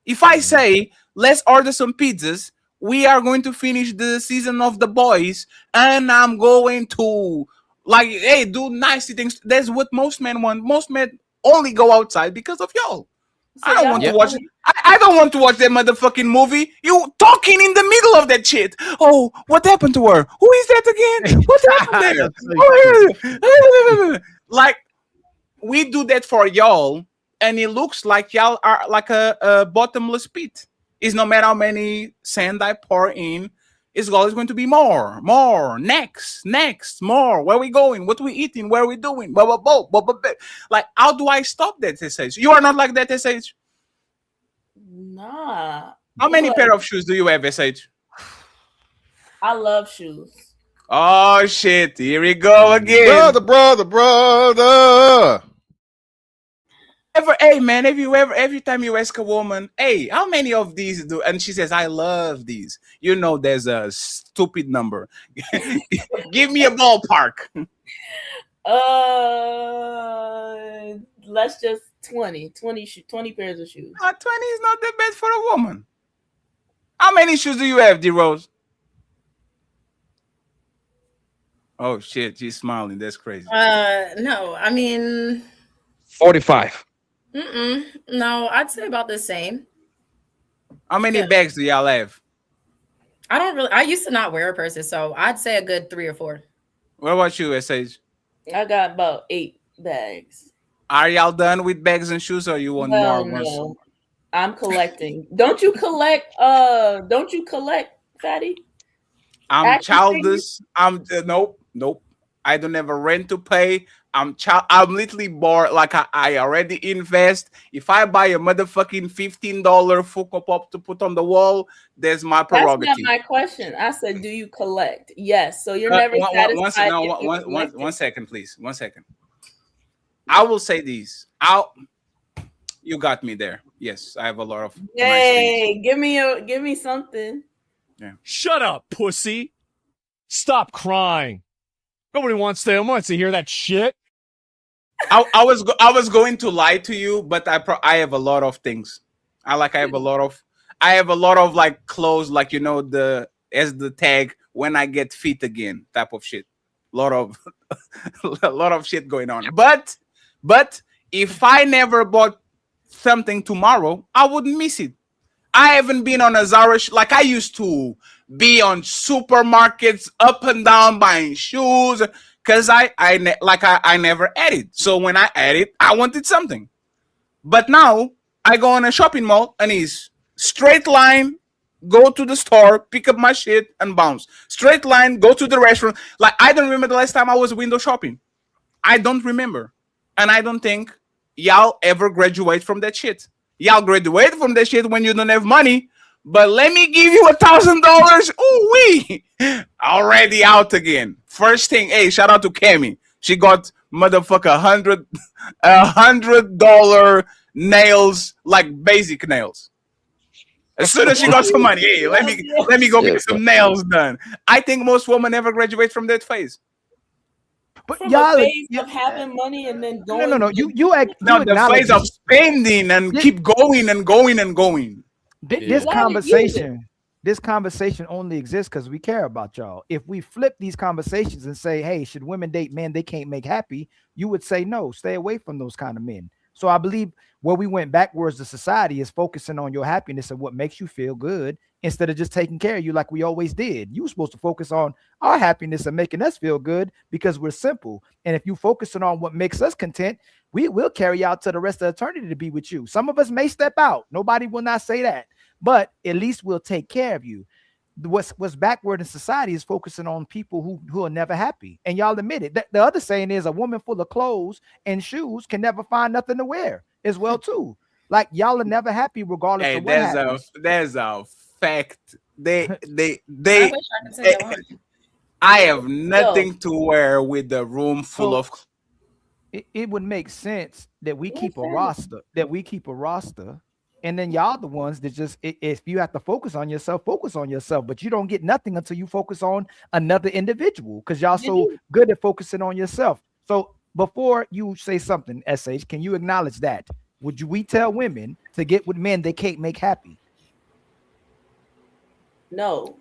If I say, let's order some pizzas, we are going to finish the season of The Boys, and I'm going to, like, hey, do nice things. That's what most men want. Most men only go outside because of y'all. I don't want to watch it. I don't want to watch that motherfucking movie. You talking in the middle of that shit. Oh, what happened to her? Who is that again? What happened there? Like, we do that for y'all, and it looks like y'all are like a bottomless pit. It's no matter how many sand I pour in, it's always going to be more, next, more. Where we going? What we eating? Where we doing? Blah, blah, blah, blah, blah, blah. Like, how do I stop that, SH? You are not like that, SH? Nah. How many pair of shoes do you have, SH? I love shoes. Oh, shit. Here we go again. Brother. Hey man, every time you ask a woman, hey, how many of these do, and she says, I love these, you know there's a stupid number. Give me a ballpark. Let's just 20 pairs of shoes. 20 is not that bad for a woman. How many shoes do you have, D-Rose? Oh shit, she's smiling. That's crazy. No, I mean 45. No, I'd say about the same. How many bags do y'all have? I used to not wear a purse, so I'd say a good 3 or 4. What about you, SH? I got about 8. bags. Are y'all done with bags and shoes, or you want more? No. I'm collecting. Don't you collect? Fatty? I'm childish. I'm nope. I don't have a rent to pay. I'm literally bored. Like I already invest. If I buy a motherfucking $15 Funko Pop to put on the wall, there's my prerogative. That's not my question. I said, do you collect? Yes. So you're never satisfied. One second, please. 1 second. I will say these. You got me there. Yes, I have a lot of. Yay! Give me something. Yeah. Shut up, pussy. Stop crying. Nobody wants to hear that shit. I was going to lie to you, but I have a lot of things. I have a lot of like clothes, like the tag when I get fit again type of shit. A lot of shit going on. But if I never bought something tomorrow, I wouldn't miss it. I haven't been on a Zara like I used to be on supermarkets up and down buying shoes because I never had it. So when I had it, I wanted something. But now I go on a shopping mall and it's straight line, go to the store, pick up my shit and bounce. Straight line, go to the restaurant. Like I don't remember the last time I was window shopping. I don't remember. And I don't think y'all ever graduate from that shit. Y'all graduate from that shit when you don't have money, but let me give you $1,000. Ooh wee, already out again. First thing, hey, shout out to Cammy. She got motherfucker $100 nails, like basic nails. As soon as she got some money, hey, let me go get some nails done. I think most women never graduate from that phase. But y'all of having money and then going. No. The phase of spending and keep going and going and going. This conversation only exists because we care about y'all. If we flip these conversations and say, hey, should women date men they can't make happy? You would say no, stay away from those kind of men. So I believe where we went backwards to society is focusing on your happiness and what makes you feel good instead of just taking care of you like we always did. You were supposed to focus on our happiness and making us feel good because we're simple. And if you focusing on what makes us content, we will carry out to the rest of eternity to be with you. Some of us may step out. Nobody will not say that, but at least we'll take care of you. What's backward in society is focusing on people who are never happy. And y'all admit it. The other saying is a woman full of clothes and shoes can never find nothing to wear as well too. Like y'all are never happy regardless of what happens. There's a fact. I have nothing to wear with the room full of. It would make sense that we keep a roster. And then y'all the ones that just, if you have to focus on yourself, but you don't get nothing until you focus on another individual because y'all so good at focusing on yourself. So before you say something, SH, can you acknowledge that? We tell women to get with men they can't make happy? No.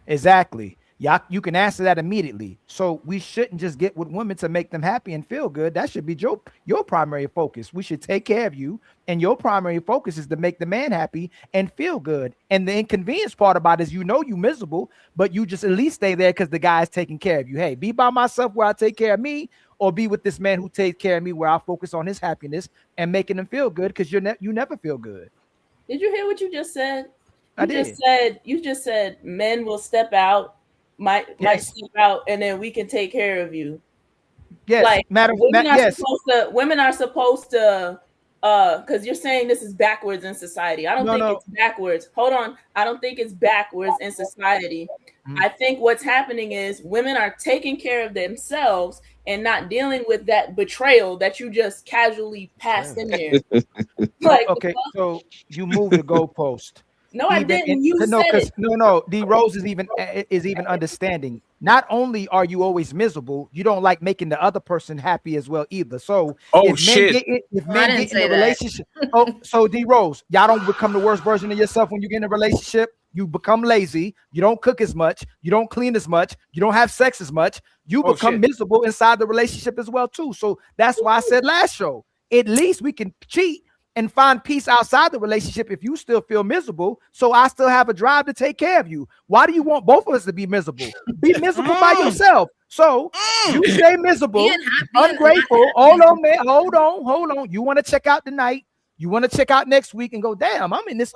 Exactly. Y'all, you can answer that immediately. So we shouldn't just get with women to make them happy and feel good. That should be your primary focus. We should take care of you, and your primary focus is to make the man happy and feel good. And the inconvenience part about it is you miserable, but you just at least stay there because the guy is taking care of you. Hey, be by myself where I take care of me, or be with this man who takes care of me where I focus on his happiness and making him feel good because you never feel good. Did you hear what you just said? You just said men will step out. Might step out and then we can take care of you. Yes, like women are supposed to because you're saying this is backwards in society. I don't think it's backwards. Hold on. I don't think it's backwards in society. I think what's happening is women are taking care of themselves and not dealing with that betrayal that you just casually passed in there. Okay, so you moved the goalpost. No, I didn't. You said it. No. D Rose is even understanding. Not only are you always miserable, you don't like making the other person happy as well either. So if men get in a relationship, so D Rose, y'all don't become the worst version of yourself when you get in a relationship. You become lazy. You don't cook as much. You don't clean as much. You don't have sex as much. You become miserable inside the relationship as well too. So that's why I said last show, at least we can cheat and find peace outside the relationship if you still feel miserable. So I still have a drive to take care of you. Why do you want both of us to be miserable? Be miserable by yourself. So you stay miserable, ungrateful. Hold on, man. Hold on. You want to check out tonight? You want to check out next week and go, damn, I'm in this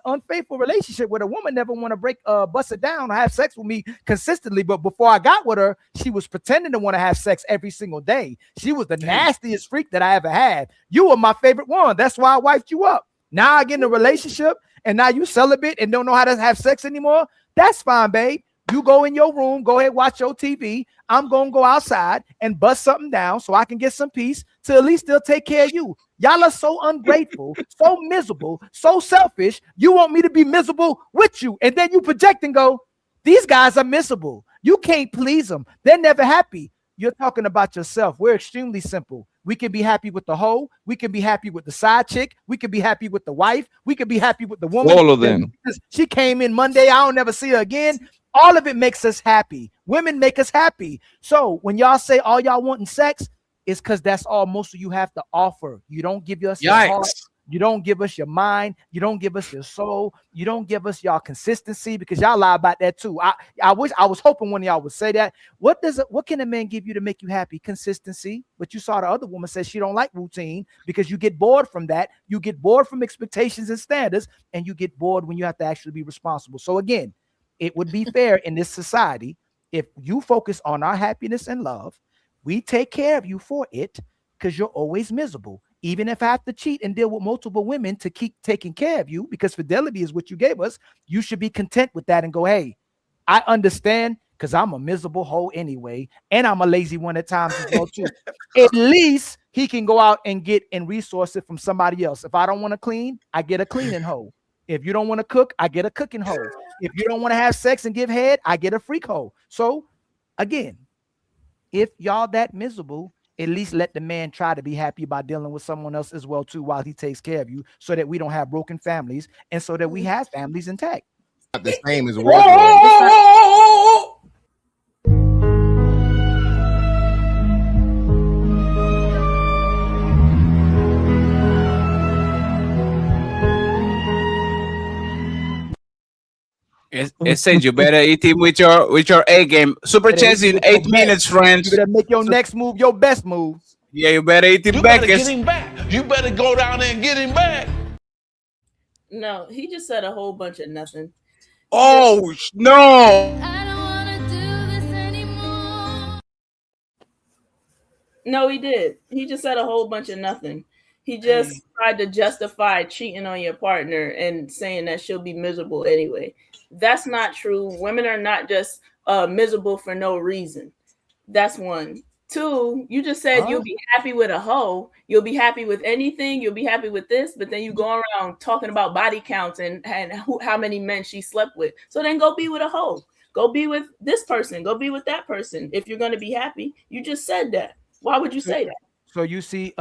unfaithful relationship where the woman never want to bust it down or have sex with me consistently. But before I got with her, she was pretending to want to have sex every single day. She was the nastiest freak that I ever had. You were my favorite one. That's why I wiped you up. Now I get in a relationship and now you celibate and don't know how to have sex anymore. That's fine, babe. You go in your room, go ahead, watch your TV. I'm going to go outside and bust something down so I can get some peace to at least still take care of you. Y'all are so ungrateful, so miserable, so selfish. You want me to be miserable with you. And then you project and go, these guys are miserable. You can't please them. They're never happy. You're talking about yourself. We're extremely simple. We can be happy with the hoe. We can be happy with the side chick. We can be happy with the wife. We can be happy with the woman. All of them. She came in Monday. I don't never see her again. All of it makes us happy. Women make us happy. So when y'all say all y'all want in sex, it's because that's all most of you have to offer. You don't give us your heart. You don't give us your mind. You don't give us your soul. You don't give us y'all consistency, because y'all lie about that too. I was hoping one of y'all would say that. What can a man give you to make you happy? Consistency. But you saw the other woman say she don't like routine because you get bored from that. You get bored from expectations and standards, and you get bored when you have to actually be responsible. So again, it would be fair in this society if you focus on our happiness and love. We take care of you for it because you're always miserable. Even if I have to cheat and deal with multiple women to keep taking care of you, because fidelity is what you gave us, you should be content with that and go, hey, I understand, because I'm a miserable hoe anyway, and I'm a lazy one at times as well too. At least he can go out and get and resource it from somebody else. If I don't want to clean, I get a cleaning hoe. If you don't want to cook, I get a cooking hoe. If you don't want to have sex and give head, I get a freak hoe. So again, if y'all that miserable, at least let the man try to be happy by dealing with someone else as well too while he takes care of you, so that we don't have broken families and so that we have families intact. Not the same as wardrobe. It says you better eat him with your A game. Super chess in 8 minutes, friends. You better make your next move your best move. Yeah, you better eat him You back. better get him back. You better go down there and get him back. No, he just said a whole bunch of nothing. Oh no! No, he did. He just said a whole bunch of nothing. He just tried to justify cheating on your partner and saying that she'll be miserable anyway. That's not true. Women are not just miserable for no reason. That's one. Two, you just said you'll be happy with a hoe. You'll be happy with anything. You'll be happy with this. But then you go around talking about body counts and how many men she slept with. So then go be with a hoe. Go be with this person. Go be with that person. If you're going to be happy, you just said that. Why would you say that? So you see,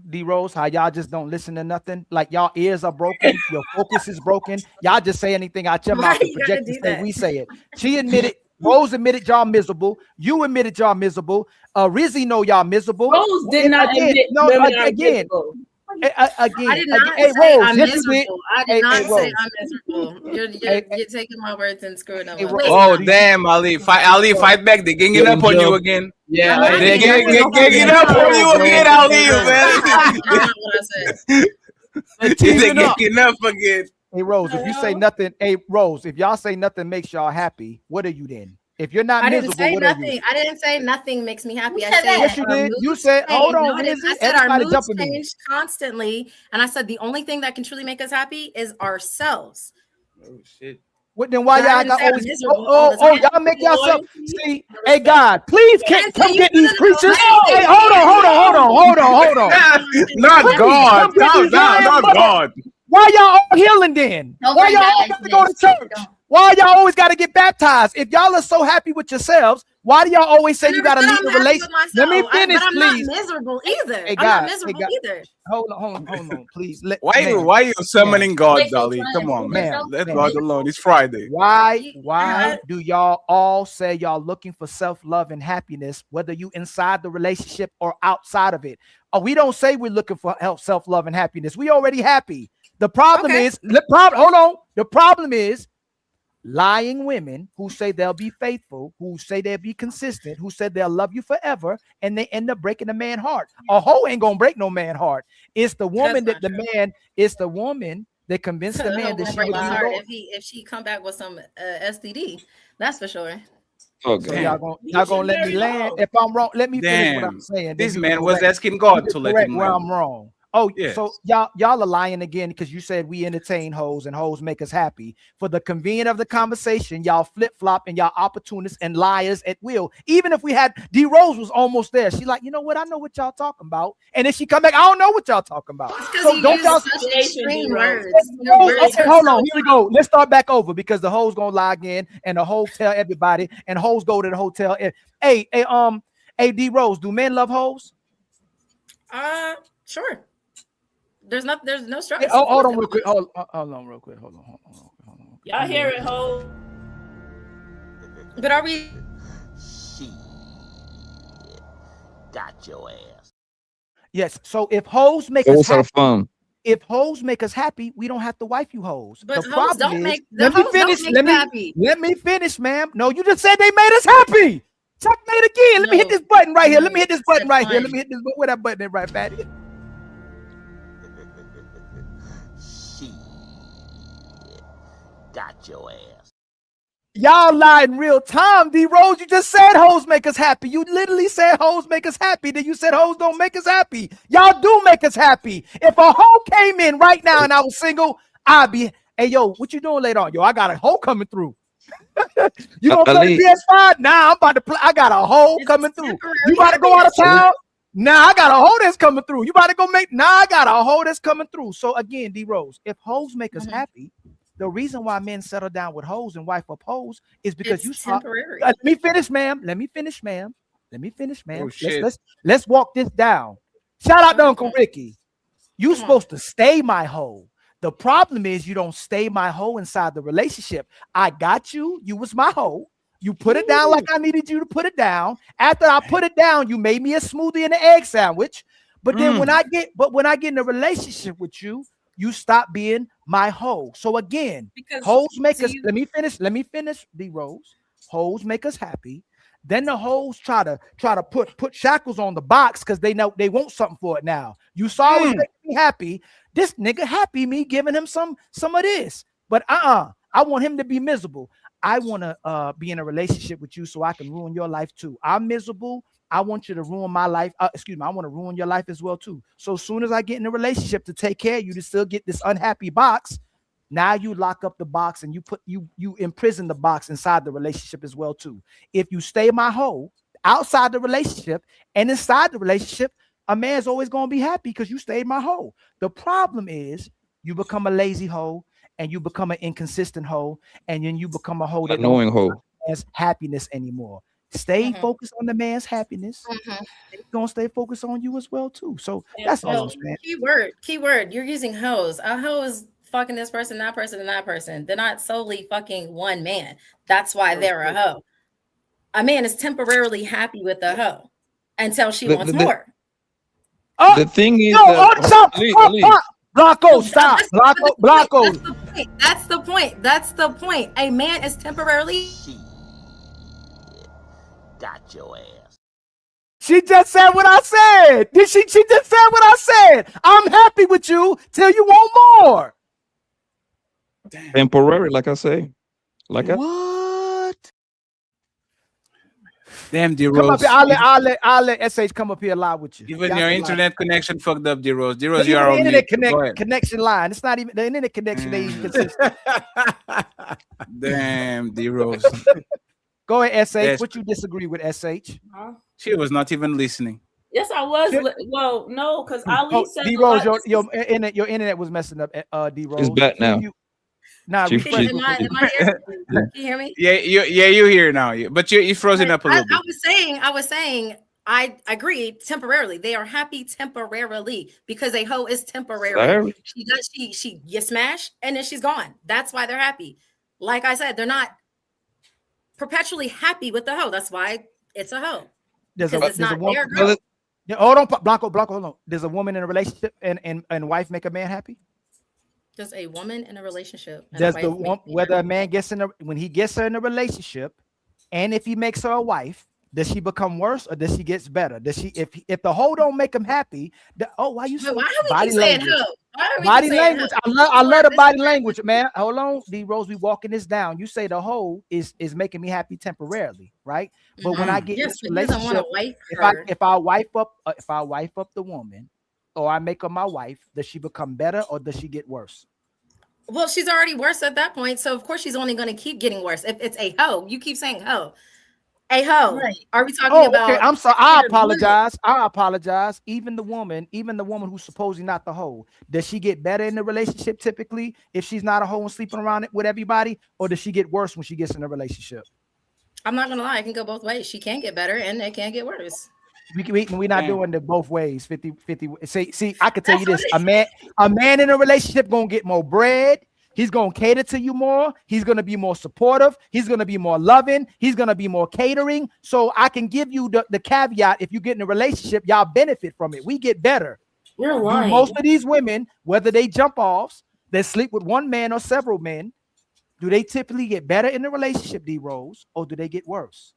D Rose, how y'all just don't listen to nothing? Like y'all ears are broken, your focus is broken. Y'all just say anything out your mouth and project and say we say it. She admitted, Rose admitted y'all miserable. You admitted y'all miserable. Rizzy know y'all miserable. Rose did not admit women are miserable. I did not say I'm miserable. I did not say I'm miserable. You're taking my words and screwing them up. Oh damn, Ali! Fight back! They're ganging up on you again. Yeah, they're ganging up on you again, Ali, man. That's not what I said. They're ganging up again. Hey Rose, if you say nothing, hey Rose, if y'all say nothing makes y'all happy, what are you then? If you're not miserable, what are you? I didn't say nothing makes me happy. I said yes, you did. You said, hold on, I said our moods change constantly, and I said the only thing that can truly make us happy is ourselves. Oh shit. What then? Why y'all got always? Y'all make yourself see. Hey God, please come get these creatures. Hey, hold on. Not God. Not God. Why y'all all healing then? Why y'all all got to go to church? Why y'all always got to get baptized? If y'all are so happy with yourselves, why do y'all always say you got to leave the relationship? Let me finish, I'm please. not miserable either. Hey, I'm not God, miserable either. Hold on, please. Why you summoning God, Dolly? Come on, man. Ma'am, Let ma'am. God alone. It's Friday. Why do y'all all say y'all looking for self-love and happiness, whether you inside the relationship or outside of it? We don't say we're looking for self-love and happiness. We already happy. The problem is, hold on. The problem is lying women who say they'll be faithful, who say they'll be consistent, who said they'll love you forever, and they end up breaking a man's heart. A hoe ain't gonna break no man's heart. It's the woman that the man. It's the woman that convinced the man that she would be heart if she come back with some STD. That's for sure. Okay. So y'all gonna let me land. If I'm wrong, let me finish what I'm saying. This man was asking God to let him where land. I'm wrong. Oh, yes. So y'all are lying again because you said we entertain hoes and hoes make us happy. For the convenience of the conversation, y'all flip-flop and y'all opportunists and liars at will. Even if we had D Rose was almost there. She like, you know what? I know what y'all talking about. And then she come back, I don't know what y'all talking about. So don't y'all such extreme words. Okay, hold on. Here we go. Let's start back over because the hoes gonna log in and the hoes tell everybody and hoes go to the hotel. And hey, D Rose, do men love hoes? Sure. There's no struggle. Hold on real quick. Hold on real quick. Hold on. Y'all hear it, ho? But are we? Got your ass. Yes. So if hoes make Hoes us happy, are fun. if hoes make us happy, we don't have to wife you hoes. But the hoes problem don't is, make. let me finish. Let me finish, ma'am. No, you just said they made us happy. Checkmate again. Let me hit this button right here. Let me hit this button right here. Let me hit this. Where that button is right, fatty? Got your ass. Y'all lie in real time, D Rose. You just said hoes make us happy. You literally said hoes make us happy. Then you said hoes don't make us happy. Y'all do make us happy. If a hoe came in right now and I was single, I'd be, hey, yo, what you doing later on? Yo, I got a hoe coming through. You gonna play the PS5? Nah, I'm about to play. I got a hoe coming through. You about to go out of town? Nah, I got a hoe that's coming through. You about to go make? Nah, I got a hoe that's coming through. So again, D Rose, if hoes make us happy, the reason why men settle down with hoes and wife up hoes is because it's temporary. Let me finish, ma'am. Let me finish, ma'am. Oh, shit. Let's walk this down. Shout out to Uncle Ricky. You supposed to stay my hoe. The problem is you don't stay my hoe inside the relationship. I got you. You was my hoe. You put it down like I needed you to put it down. After I put it down, you made me a smoothie and an egg sandwich. But then when I get in a relationship with you, you stop being my hoe. So again, hoes make us. Let me finish. D Rose. Hoes make us happy. Then the hoes try to put shackles on the box because they know they want something for it now. You saw it make me happy. This nigga happy me giving him some of this. But I want him to be miserable. I want to be in a relationship with you so I can ruin your life too. I'm miserable. I want you to ruin my life. I want to ruin your life as well too. So as soon as I get in a relationship to take care of you to still get this unhappy box, now you lock up the box and you imprison the box inside the relationship as well too. If you stay my hoe outside the relationship and inside the relationship, a man's always going to be happy because you stayed my hoe. The problem is you become a lazy hoe and you become an inconsistent hoe and then you become a hoe that annoying hoe has happiness anymore. Stay focused on the man's happiness. He's gonna stay focused on you as well too. So that's all I'm saying. Keyword. You're using hoes. A hoe is fucking this person, that person, and that person. They're not solely fucking one man. That's why they're a hoe. A man is temporarily happy with a hoe until she wants more. The thing is, Blanco, stop. Blanco. That's the point. A man is temporarily. Got your ass. She just said what I said. She just said what I said. I'm happy with you till you want more. Temporary, like I say. What? Damn, D Come Rose. up here. I'll let SH come up here live with you. Even your internet connection fucked up, D Rose. D Rose, you are on mute. Connection line. It's not even the internet connection. They even consistent. Damn, D Rose. Go ahead, SH. Yes. What you disagree with, SH? She was not even listening. Yes, I was. Well, no, because Ali said D Rose, your internet was messing up. D Rose, it's back now. Nah, Am I here? Can you hear me? Yeah, you're here now. But you're frozen up a little bit. I was saying, I agree temporarily. They are happy temporarily because a hoe is temporary. She you smash and then she's gone. That's why they're happy. Like I said, they're not perpetually happy with the hoe. That's why it's a hoe. It's not their girl. Hold on, Blanco, hold on. Does a woman in a relationship and wife make a man happy? Does a woman in a relationship? Does whether a man gets when he gets her in a relationship, and if he makes her a wife, does she become worse or does she get better? Does she if the hoe don't make him happy? Why you so body language? Body language. I love the body language, man. Hold on, D Rose, we walking this down. You say the hoe is making me happy temporarily, right? But when I get in this relationship, if I wife up the woman, or I make her my wife, does she become better or does she get worse? Well, she's already worse at that point, so of course she's only going to keep getting worse. If it's a hoe, you keep saying hoe. A hoe. Right. Are we talking about? Okay. I'm sorry. I apologize. Even the woman who's supposedly not the hoe, does she get better in the relationship typically if she's not a hoe and sleeping around with everybody, or does she get worse when she gets in a relationship? I'm not gonna lie. I can go both ways. She can get better and it can get worse. We're not doing it both ways. 50-50. See, I can tell you this: a man in a relationship gonna get more bread. He's going to cater to you more. He's going to be more supportive. He's going to be more loving. He's going to be more catering. So I can give you the caveat. If you get in a relationship, y'all benefit from it. We get better. You're lying. Most of these women, whether they jump offs, they sleep with one man or several men, do they typically get better in the relationship, D Rose, or do they get worse?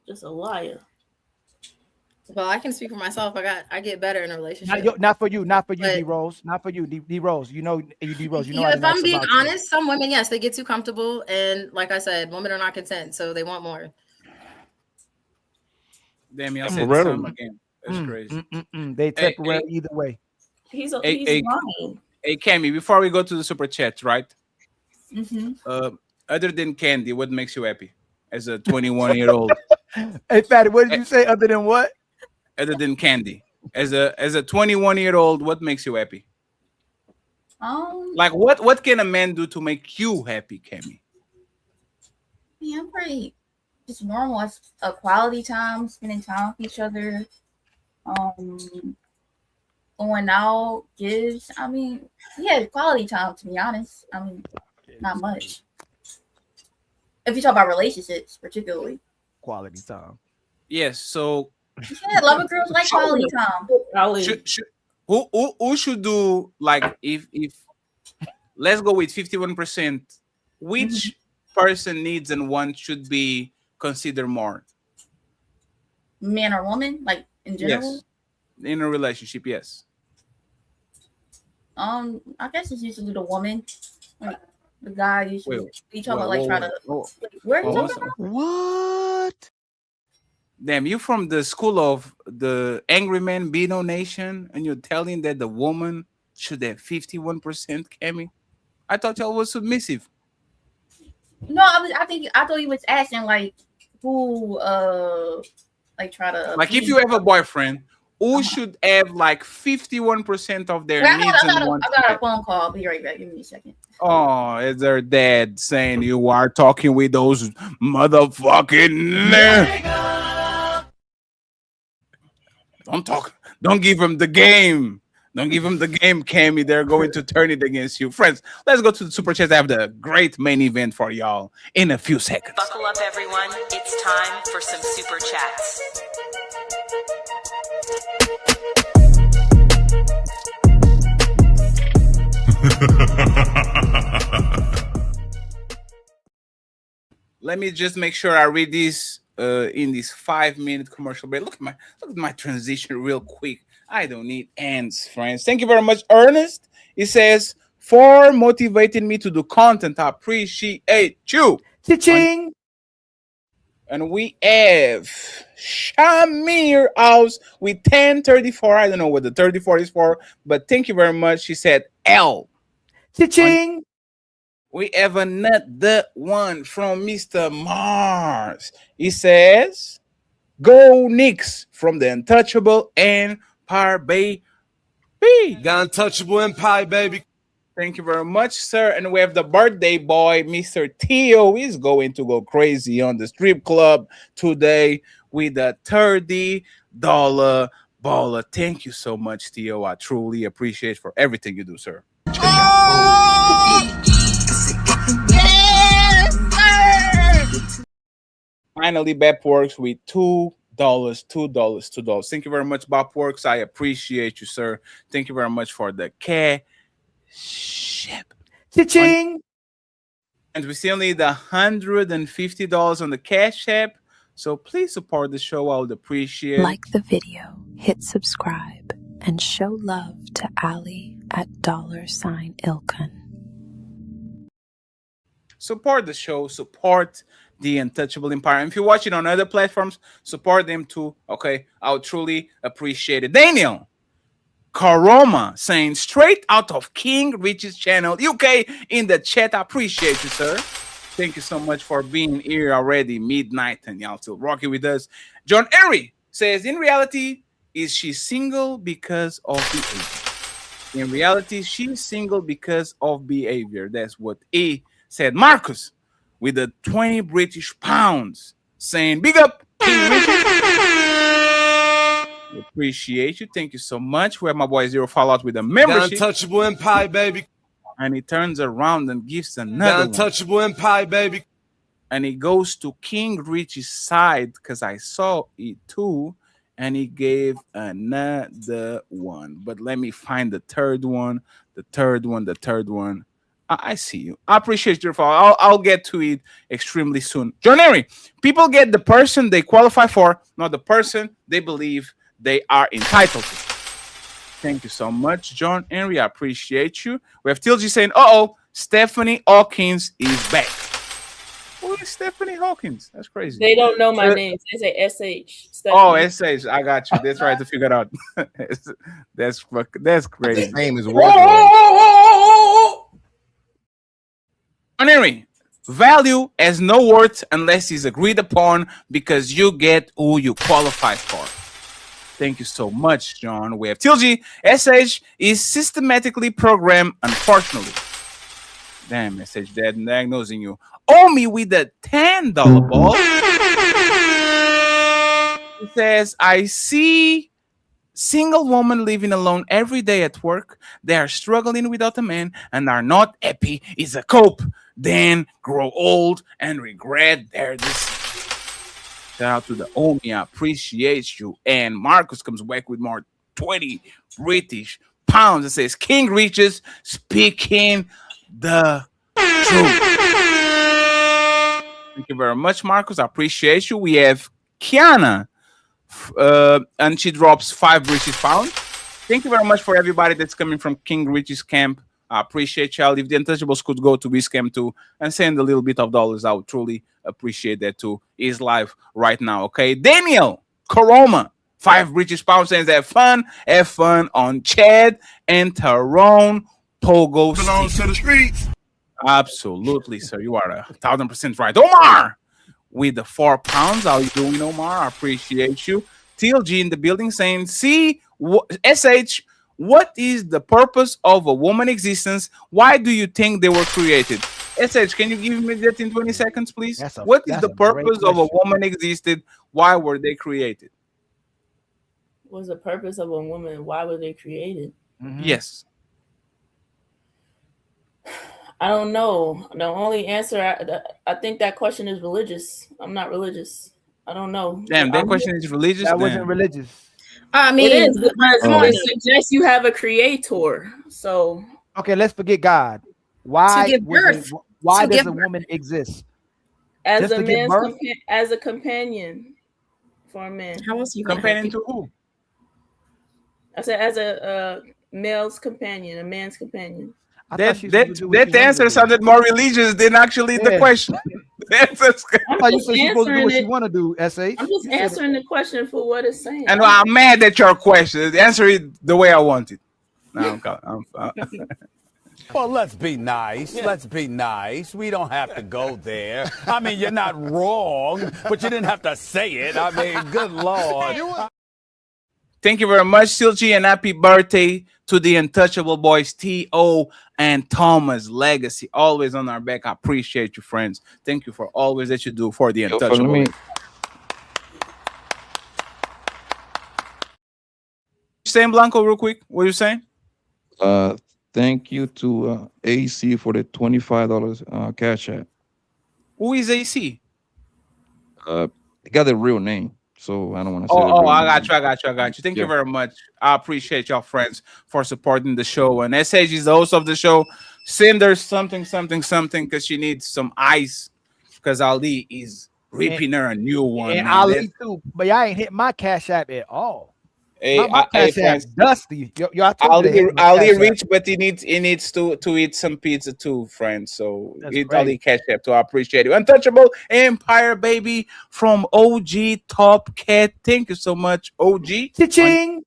Just a liar. Well, I can speak for myself. I get better in a relationship. Not for you, D Rose. Not for you, D Rose. You know, D Rose. You know. If I'm being honest, some women, yes, they get too comfortable, and like I said, women are not content, so they want more. Damn, y'all said something again. That's crazy. They temporary either way. He's lying. Hey, Cammy, before we go to the super chats, right? Mm-hmm. Other than candy, what makes you happy as a 21-year-old? Hey, Fatty, what did you say? Other than what? Other than candy, as a 21-year-old, what makes you happy? Like what can a man do to make you happy, Cammy? Yeah, I'm pretty just normal. It's a quality time, spending time with each other. Going out, gifts. I mean, yeah, quality time, to be honest. I mean, not much. If you talk about relationships, particularly. Quality time. Yes, so yeah, loving girls like quality time. Who should do, like, if let's go with 51%, which person needs and wants should be considered more? Man or woman, like in general? Yes. In a relationship, yes. I guess it's usually the woman. Like the guy usually you talk about like trying to where are you talking about? What? Damn, you from the school of the Angry Man Beano Nation, and you're telling that the woman should have 51%, Cammy? I thought y'all was submissive. No, I thought you was asking like who like try to like if you have a boyfriend, who should have like 51% of their needs and wants? I got a phone call. I'll be right back. Give me a second. Oh, is their dad saying you are talking with those motherfucking? Don't talk. Don't give them the game. Don't give them the game, Cammy. They're going to turn it against you. Friends, let's go to the super chat. I have the great main event for y'all in a few seconds. Buckle up, everyone. It's time for some super chats. Let me just make sure I read this in this 5-minute commercial break. Look at my transition real quick. I don't need ends, friends. Thank you very much, Ernest. It says, for motivating me to do content. I appreciate you. Cha-ching. And we have Shamir House with 1034. I don't know what the 34 is for, but thank you very much. She said L. Cha-ching. We have another one from Mr. Mars. He says, go Knicks from the Untouchable Empire, baby. The Untouchable Empire, baby. Thank you very much, sir. And we have the birthday boy, Mr. Theo. He's going to go crazy on the strip club today with a $30 baller. Thank you so much, Theo. I truly appreciate for everything you do, sir. Finally, Bep works with $2. Thank you very much, Bob Works. I appreciate you, sir. Thank you very much for the cash. Cha-ching! And we still need $150 on the Cash App. So please support the show. I would appreciate it. Like the video, hit subscribe, and show love to Ali at $Ilkan. Support the show. Support the Untouchable Empire. And if you're watching on other platforms, support them too. Okay, I would truly appreciate it. Daniel Karoma saying straight out of King Rich's channel, UK, in the chat. I appreciate you, sir. Thank you so much for being here already, midnight, and y'all still rocking with us. John Henry says, in reality, is she single because of behavior? In reality, she's single because of behavior. That's what he said. Marcus, with the 20 British pounds, saying, big up, King Richard. Appreciate you. Thank you so much. We have my boy Zero Fallout with a membership. The Untouchable Empire, baby. And he turns around and gives another The Untouchable Empire, baby. And he goes to King Rich's side because I saw it too. And he gave another one. But let me find the third one. The third one. I see you. I appreciate your follow. I'll get to it extremely soon. John Henry, people get the person they qualify for, not the person they believe they are entitled to. Thank you so much, John Henry. I appreciate you. We have TLG saying, Stephanie Hawkins is back. Who is Stephanie Hawkins? That's crazy. They don't know my name. They say SH. Stephanie. SH. I got you. That's right to figure it out. That's crazy. His name is John Henry, value has no worth unless it's agreed upon because you get who you qualify for. Thank you so much, John. We have TLG. SH is systematically programmed, unfortunately. Damn, SH, dead diagnosing you. Owe me with a $10 ball. He says, I see single women living alone every day at work. They are struggling without a man and are not happy. It's a cope. Then grow old and regret their decision. Shout out to the Omi. I appreciate you. And Marcus comes back with more 20 British pounds and says, King Riches speaking the truth. Thank you very much, Marcus. I appreciate you. We have Kiana, and she drops 5 British pounds. Thank you very much for everybody that's coming from King Rich's camp. I appreciate y'all. If the Untouchables could go to this camp too and send a little bit of dollars, I would truly appreciate that too. He's live right now. Okay, Daniel Karoma, 5 British pounds, saying have fun on Chad and Tyrone Pogo. Belongs to the streets. Absolutely, sir. You are 1,000% right. Omar with the 4 pounds. How you doing, Omar? I appreciate you. TLG in the building saying, see, SH, what is the purpose of a woman existence? Why do you think they were created? SH, can you give me that in 20 seconds, please? What is the purpose of a woman existed? Why were they created? What was the purpose of a woman? Why were they created? Yes. I don't know. The only answer, I think that question is religious. I'm not religious. I don't know. Damn, that question is religious? That wasn't religious. I mean, it is because it suggests you have a creator. So okay, let's forget God. Why? To give birth. Why does a woman exist? As a man's as a companion for a man. How else are you companion to who? I said as a male's companion, a man's companion. That answer sounded more religious than actually the question. I thought you said you're supposed to do what you want to do, S.A. I'm just answering the question for what it's saying. And I'm mad at your question. Answer it the way I want it. No, Well, let's be nice. Let's be nice. We don't have to go there. I mean, you're not wrong, but you didn't have to say it. I mean, good Lord. Thank you very much, Silji, and happy birthday to the Untouchable boys, T.O. and Thomas Legacy, always on our back. I appreciate you, friends. Thank you for always that you do for the Untouchable. Saying Blanco real quick. What are you saying? Thank you to AC for the $25 cash app. Who is AC? They got the real name, so I don't want to say. I got you. Thank you very much. I appreciate y'all, friends, for supporting the show. And SH is the host of the show. Send her something, because she needs some ice, because Ali is ripping her a new one. And Ali too, but y'all ain't hit my cash app at all. Hey, my cash app dusty. Ali rich, but he needs to eat some pizza too, friends. So it's Ali cash app. So I appreciate it. Untouchable Empire, baby, from OG Top Cat. Thank you so much, OG. Cha-ching.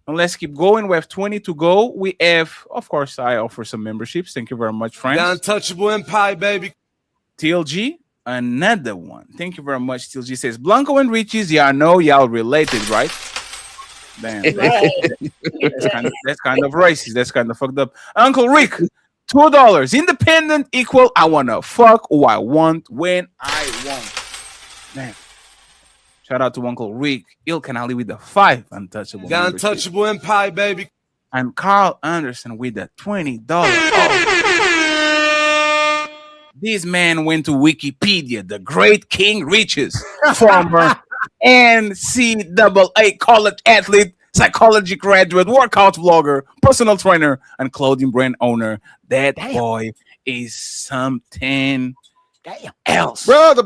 And let's keep going. We have 20 to go. We have, of course, I offer some memberships. Thank you very much, friends. The Untouchable Empire, baby. TLG, another one. Thank you very much. TLG says, Blanco and Riches, yeah, I know y'all related, right? Damn, that's kind of racist. That's kind of fucked up. Uncle Rick, $2. Independent equal. I wanna fuck who I want when I want. Man, shout out to Uncle Rick. Il Canali with the 5 Untouchable. The Untouchable Empire, baby. And Carl Anderson with the $20. This man went to Wikipedia. The great King Riches, former NCAA college athlete, psychology graduate, workout vlogger, personal trainer, and clothing brand owner. That boy is something else. Brother.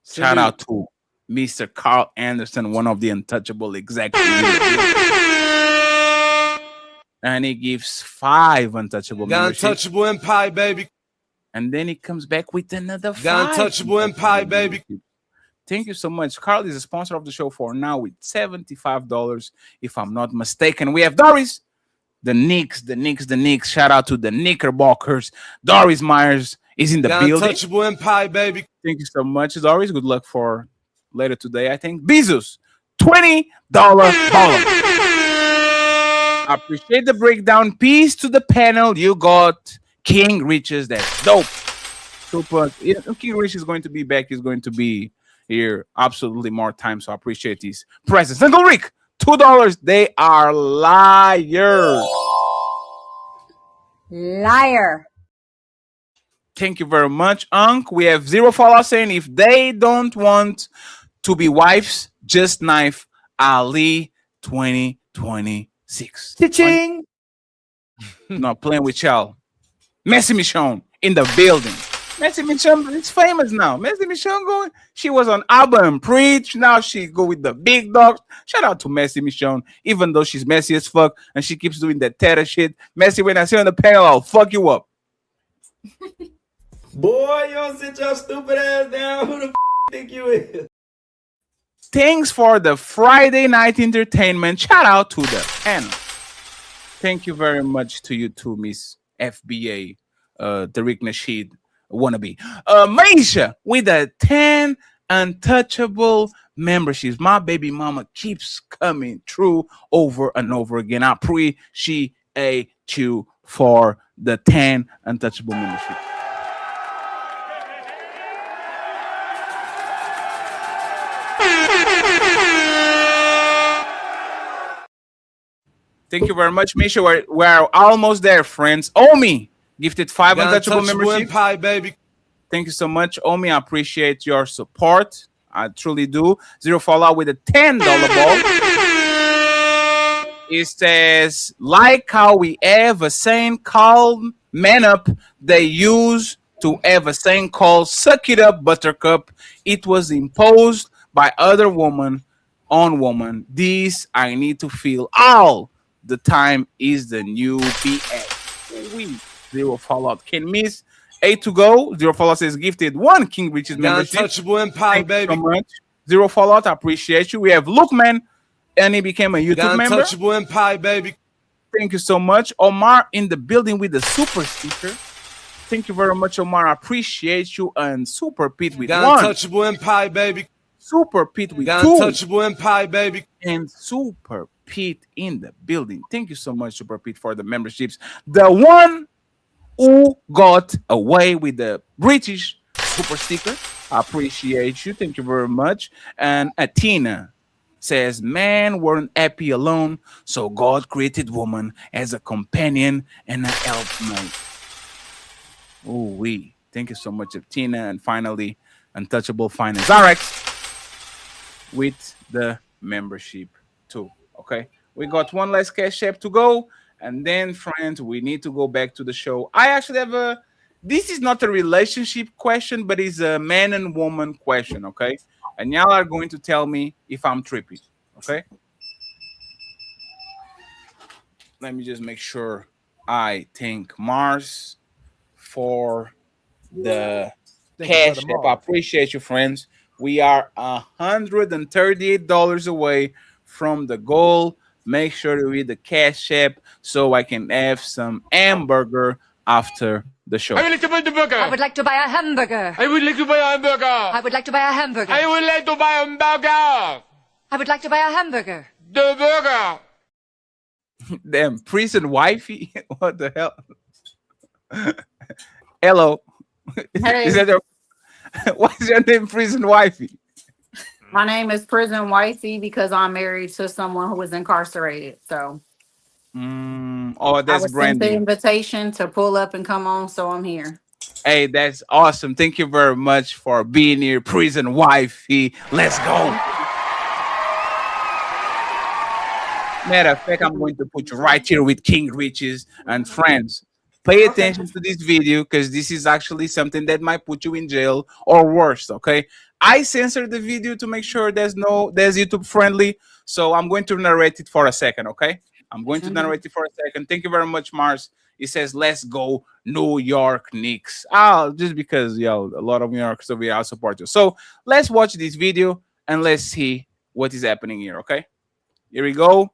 Shout out to Mr. Carl Anderson, one of the Untouchable executives. And he gives 5 Untouchable The Untouchable Empire, baby. And then he comes back with another 5. The Untouchable Empire, baby. Thank you so much. Carl is a sponsor of the show for now with $75, if I'm not mistaken. We have Doris, the Knicks. Shout out to the Knickerbockers. Doris Myers is in the building. Untouchable Empire, baby. Thank you so much, Doris. Good luck for later today, I think. Bezos, $20 dollar. I appreciate the breakdown. Peace to the panel. You got King Riches. That's dope. Super. Yeah, King Rich is going to be back. He's going to be here absolutely more time. So I appreciate these presents. Uncle Rick, $2. They are liars. Liar. Thank you very much, Unc. We have Zero Fallout saying if they don't want to be wives, just knife Ali 2026. Cha-ching. Not playing with y'all. Messi Michonne in the building. Messi Michonne is famous now. Messi Michonne going. She was on Abba and Preach. Now she go with the big dogs. Shout out to Messi Michonne. Even though she's messy as fuck and she keeps doing that terror shit. Messi, when I see you on the panel, I'll fuck you up. Boy, you don't sit your stupid ass down. Who the think you is? Thanks for the Friday night entertainment. Shout out to the panel. Thank you very much to you too, Miss FBA, Tariq Nasheed wannabe. Maisha with a 10 Untouchable memberships. My baby mama keeps coming true over and over again. I appreciate you for the 10 Untouchable memberships. Thank you very much, Misha. We're almost there, friends. Omi gifted 5 Untouchable memberships. Empire, baby. Thank you so much, Omi. I appreciate your support. I truly do. Zero Fallout with a $10 ball. It says, like how we have a saying called man up, they use to have a saying called suck it up, buttercup. It was imposed by other woman on woman. This I need to feel all the time is the new BS. We Zero Fallout can miss. 8 to go. Zero Fallout says gifted 1 King Riches membership. Untouchable Empire, baby. So much. Zero Fallout, I appreciate you. We have Lookman, and he became a YouTube member. Untouchable Empire, baby. Thank you so much. Omar in the building with the super sticker. Thank you very much, Omar. I appreciate you. And Super Pete with 1 Untouchable Empire, baby. Super Pete with Got 2. Untouchable Empire, baby. And Super Pete in the building. Thank you so much, Super Pete, for the memberships. The one who got away with the British super sticker. I appreciate you. Thank you very much. And Athena says, man weren't happy alone, so God created woman as a companion and a helpmate. Oh, we. Thank you so much, Athena. And finally, Untouchable Finance RX with the membership too. Okay, we got one last cash app to go, and then, friends, we need to go back to the show. I actually have a. This is not a relationship question, but it's a man and woman question. Okay, and y'all are going to tell me if I'm trippy. Okay. Let me just make sure I thank Mars for the cash app. I appreciate you, friends. We are $138 away from the goal. Make sure to read the cash app so I can have some hamburger after the show. I would like to buy the burger. I would like to buy a hamburger. I would like to buy a hamburger. I would like to buy a hamburger. I would like to buy a hamburger. I would like to buy a hamburger. The burger. Damn, prison wifey. What the hell? Hello. Hey. Is that your, what's your name, prison wifey? My name is Prison Wifey because I'm married to someone who was incarcerated. So oh, I that's was sent Brandy. the invitation to pull up and come on, so I'm here. Hey, that's awesome. Thank you very much for being here, prison wifey. Let's go. Matter of fact, I'm going to put you right here with King Riches and friends. Pay attention to this video because this is actually something that might put you in jail or worse. Okay, I censored the video to make sure there's YouTube friendly. So I'm going to narrate it for a second. Okay, I'm going to narrate it for a second. Thank you very much, Mars. It says, "Let's go, New York Knicks." Just because a lot of New Yorkers over here, I'll support you. So let's watch this video and let's see what is happening here. Okay, here we go.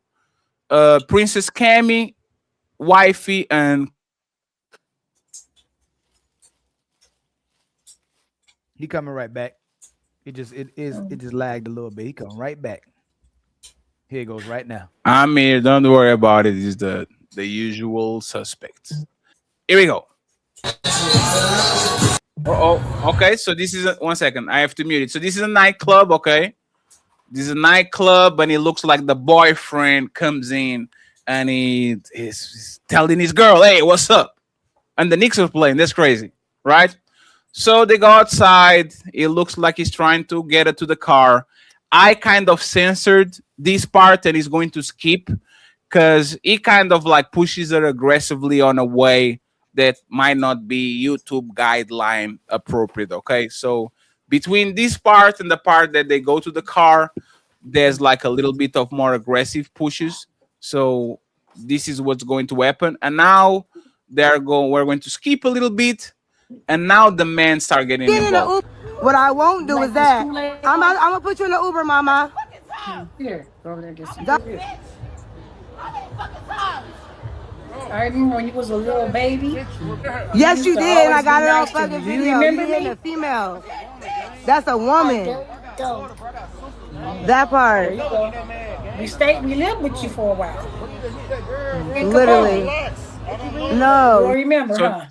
Princess Cammy, wifey, and he coming right back. It just lagged a little bit. He coming right back. Here it goes right now. I'm here. Don't worry about it. It's the usual suspects. Here we go. Okay. So this is 1 second. I have to mute it. So this is a nightclub. Okay. This is a nightclub, and it looks like the boyfriend comes in and he is telling his girl, "Hey, what's up?" And the Knicks are playing. That's crazy, right? So they go outside. It looks like he's trying to get her to the car. I kind of censored this part and he's going to skip because he kind of like pushes her aggressively on a way that might not be YouTube guideline appropriate. Okay, so between this part and the part that they go to the car, there's like a little bit of more aggressive pushes. So this is what's going to happen. And now we're going to skip a little bit. And now the men start getting involved. What I won't do is that. I'm gonna put you in the Uber, mama. Here, go over there, get some. I remember when you was a little baby. Yes, you did. I got it on nice fucking to you. video. Remember You me? a female. That's a woman. That part. There you go. We lived with you for a while. Literally. No. You remember, So- huh?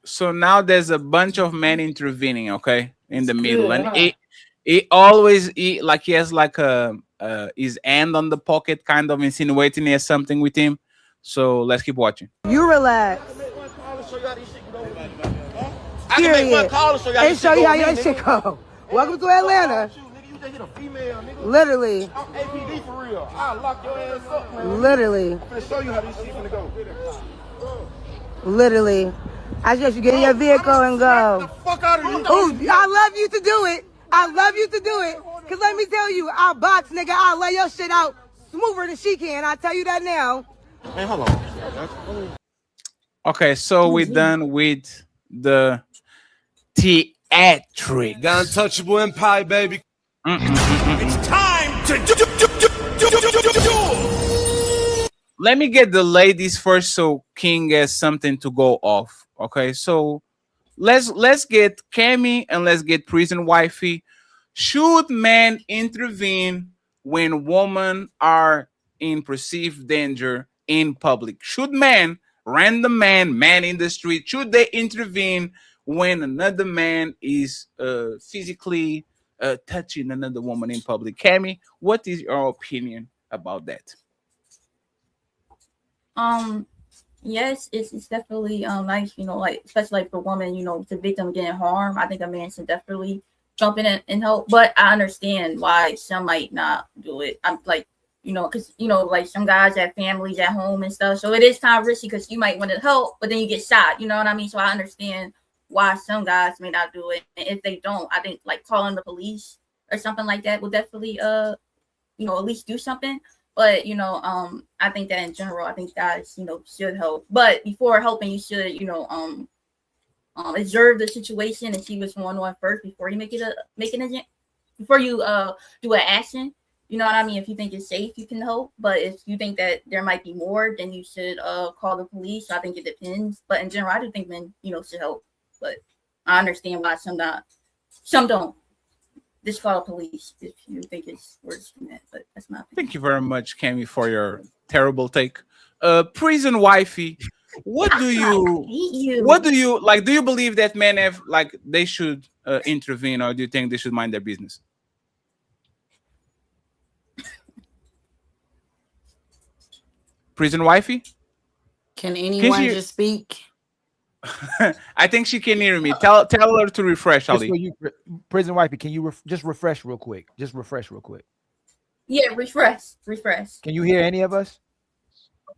So now there's a bunch of men intervening, okay, in the middle, good, and huh? he always he has like his hand on the pocket, kind of insinuating he has something with him. So let's keep watching. You relax. I can make one call and show y'all And this show shit you go how your in, shit nigga. go. Welcome to Atlanta. Literally. I'm APD for real. I'll lock your ass up, man. Literally. I'm finna show you how this shit finna go. Literally. I suggest you get in your vehicle and go. Fuck out of here. Ooh, I love you to do it. I love you to do it. Cause let me tell you, I'll box, nigga. I'll lay your shit out smoother than she can. I tell you that now. Man, hold on. Okay, so we're done with the theatrics. Got Untouchable Empire, baby. It's time to do. Let me get the ladies first so King has something to go off. Okay, so let's get Cammy and let's get prison wifey. Should men intervene when women are in perceived danger in public? Should men, random man in the street, should they intervene when another man is physically touching another woman in public? Cammy, what is your opinion about that? Yes, it's definitely nice, like especially like for women, the victim getting harmed. I think a man should definitely jump in and help, but I understand why some might not do it. I'm like, because like some guys have families at home and stuff, so it is kind of risky because you might want to help, but then you get shot. You know what I mean? So I understand why some guys may not do it, and if they don't, I think like calling the police or something like that will definitely at least do something. But I think that in general, I think guys should help, but before helping, you should observe the situation and see what's going on first before you before you do an action. You know what I mean? If you think it's safe, you can help, but if you think that there might be more, then you should call the police. So I think it depends, but in general, I do think men should help, but I understand why some don't. Just call the police if you think it's worse than that, but that's my opinion. Thank you very much, Cammy, for your terrible take. Prison wifey, what do you like? Do you believe that men have they should intervene, or do you think they should mind their business? Prison wifey, can anyone just speak? I think she can hear me. Tell her to refresh, Ali. Prison wifey, can you just refresh real quick? Just refresh real quick. Yeah, refresh. Can you hear any of us?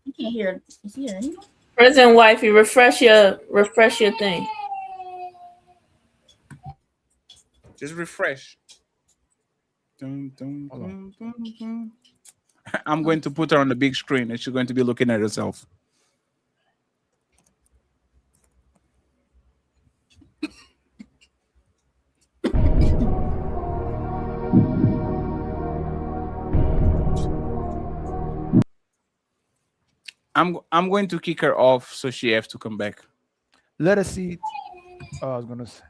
You can't hear. Is he anyone? Prison wifey, refresh your thing. Just refresh. I'm going to put her on the big screen, and she's going to be looking at herself. I'm going to kick her off, so she has to come back. Let us see. Oh, I was gonna say.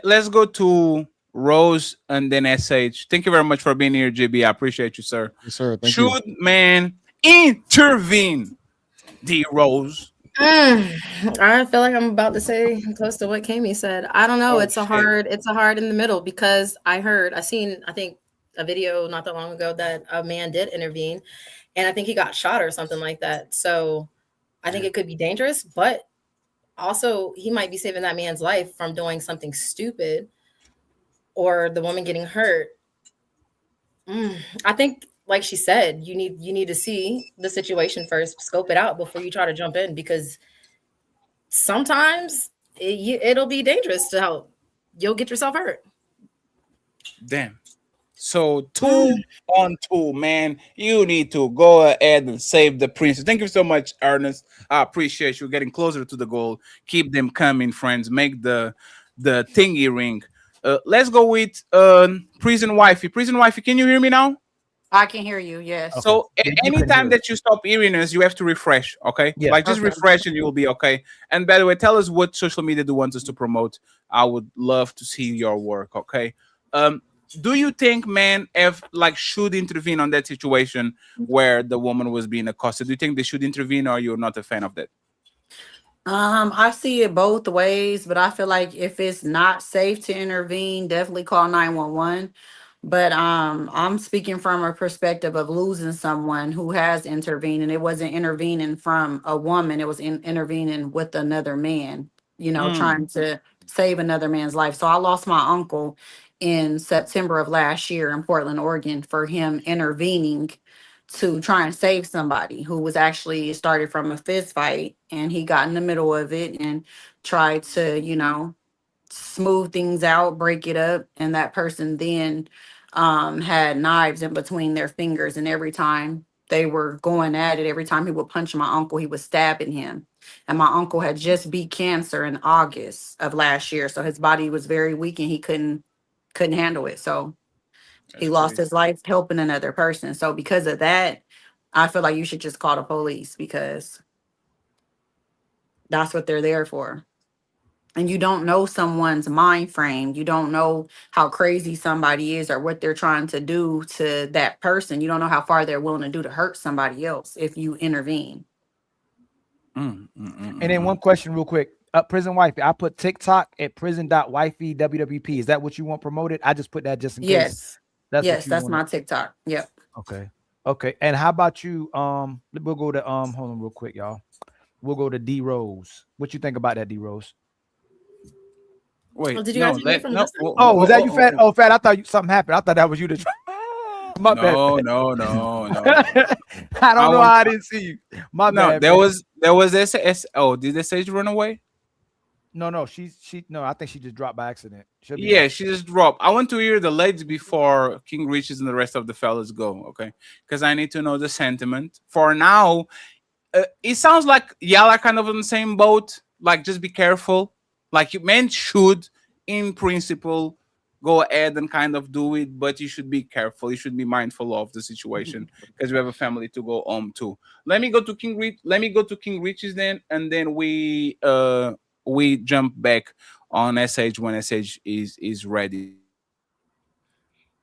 Let's go to Rose and then SH. Thank you very much for being here, JB. I appreciate you, sir. Yes, sir. Thank you. Should man intervene? D Rose. I feel like I'm about to say close to what Kami said. I don't know. It's a hard in the middle, because I think a video not that long ago that a man did intervene, and I think he got shot or something like that. So I think it could be dangerous, but also he might be saving that man's life from doing something stupid or the woman getting hurt. I think, like she said, you need to see the situation first, scope it out before you try to jump in, because sometimes it'll be dangerous to help. You'll get yourself hurt. Damn. So 2 on 2, man. You need to go ahead and save the princess. Thank you so much, Ernest. I appreciate you getting closer to the goal. Keep them coming, friends. Make the thingy ring. Let's go with prison wifey. Prison wifey, can you hear me now? I can hear you, yes. Okay. So anytime that you stop hearing us, you have to refresh, okay? Yeah, just refresh and you'll be okay. And by the way, tell us what social media do you want us to promote. I would love to see your work, okay? Do you think men should intervene on that situation where the woman was being accosted? Do you think they should intervene, or you're not a fan of that? I see it both ways, but I feel like if it's not safe to intervene, definitely call 911. But I'm speaking from a perspective of losing someone who has intervened, and it wasn't intervening from a woman. It was intervening with another man, trying to save another man's life. So I lost my uncle in September of last year in Portland, Oregon, for him intervening to try and save somebody who was actually started from a fist fight, and he got in the middle of it and tried to, smooth things out, break it up, and that person then had knives in between their fingers, and every time they were going at it, every time he would punch my uncle, he was stabbing him. And my uncle had just beat cancer in August of last year, so his body was very weak and he couldn't handle it. So He lost his life helping another person. So because of that, I feel like you should just call the police because that's what they're there for. And you don't know someone's mind frame. You don't know how crazy somebody is or what they're trying to do to that person. You don't know how far they're willing to do to hurt somebody else if you intervene. And then one question real quick. Prison wifey. I put TikTok at prison.wifey WWP. Is that what you want promoted? I just put that just in case. Yes. That's That's my TikTok. Yep. Okay. And how about you? We'll go to hold on real quick, y'all. We'll go to D Rose. What you think about that, D Rose? Wait, did you guys hear from last time? Oh, was that you, Fat? Oh, Fat, I thought something happened. I thought that was you. My bad. No. I don't know how I didn't see you. My bad. There was this. Oh, did the sage run away? No, she no, I think she just dropped by accident. She just dropped. I want to hear the ladies before King Richez and the rest of the fellas go, okay? Because I need to know the sentiment. For now, it sounds like y'all are kind of on the same boat. Like, just be careful. Like, men should, in principle, go ahead and kind of do it, but you should be careful. You should be mindful of the situation because we have a family to go home to. Let me go to King Richez then, and then we jump back on SH when SH is ready.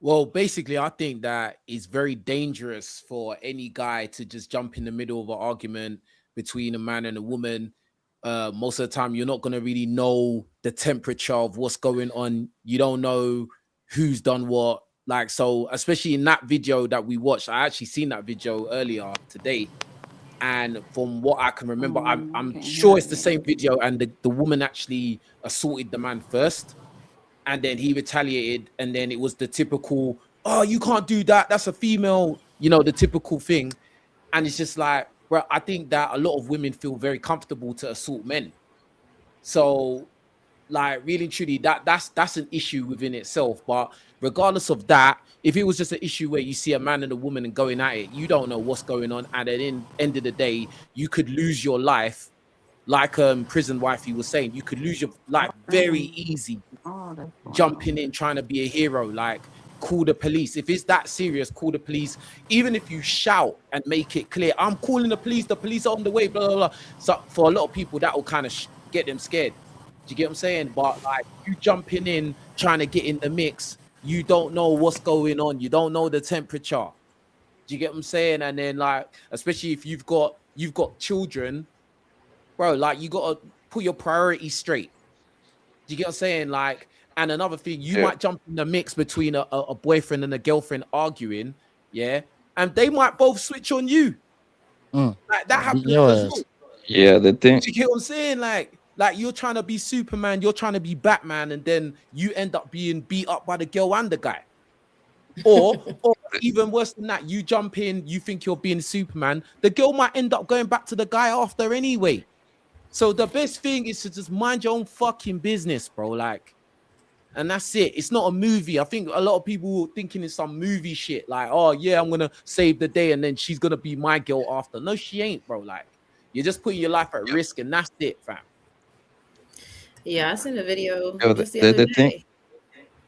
Well, basically, I think that it's very dangerous for any guy to just jump in the middle of an argument between a man and a woman. Most of the time, you're not going to really know the temperature of what's going on. You don't know who's done what. Like, so especially in that video that we watched, I actually seen that video earlier today. And from what I can remember, I'm sure it's the same video. And the woman actually assaulted the man first. And then he retaliated. And then it was the typical, oh, you can't do that. That's a female, the typical thing. And it's just like, well, I think that a lot of women feel very comfortable to assault men. So, like, really and truly, that's an issue within itself. But regardless of that, if it was just an issue where you see a man and a woman and going at it, you don't know what's going on. And at the end of the day, you could lose your life. Like Prison Wifey was saying, you could lose your life very easy jumping in, trying to be a hero. Like, call the police. If it's that serious, call the police. Even if you shout and make it clear, I'm calling the police are on the way, blah, blah, blah. So for a lot of people, that will kind of get them scared. Do you get what I'm saying? But like, you jumping in, trying to get in the mix, you don't know what's going on. You don't know the temperature. Do you get what I'm saying? And then, like, especially if you've got children, bro, like, you got to put your priorities straight. Do you get what I'm saying? Like, and another thing, you might jump in the mix between a boyfriend and a girlfriend arguing, and they might both switch on you. Like, that happens as well. Yeah, the thing. Do you get what I'm saying? Like you're trying to be Superman, you're trying to be Batman, and then you end up being beat up by the girl and the guy. Or even worse than that, you jump in, you think you're being Superman, the girl might end up going back to the guy after anyway. So the best thing is to just mind your own fucking business, bro. Like, and that's it. It's not a movie. I think a lot of people thinking it's some movie shit. Like, oh yeah, I'm gonna save the day, and then she's gonna be my girl after. No, she ain't, bro. Like, you're just putting your life at risk, and that's it, fam. Yeah, I seen a video just the other day.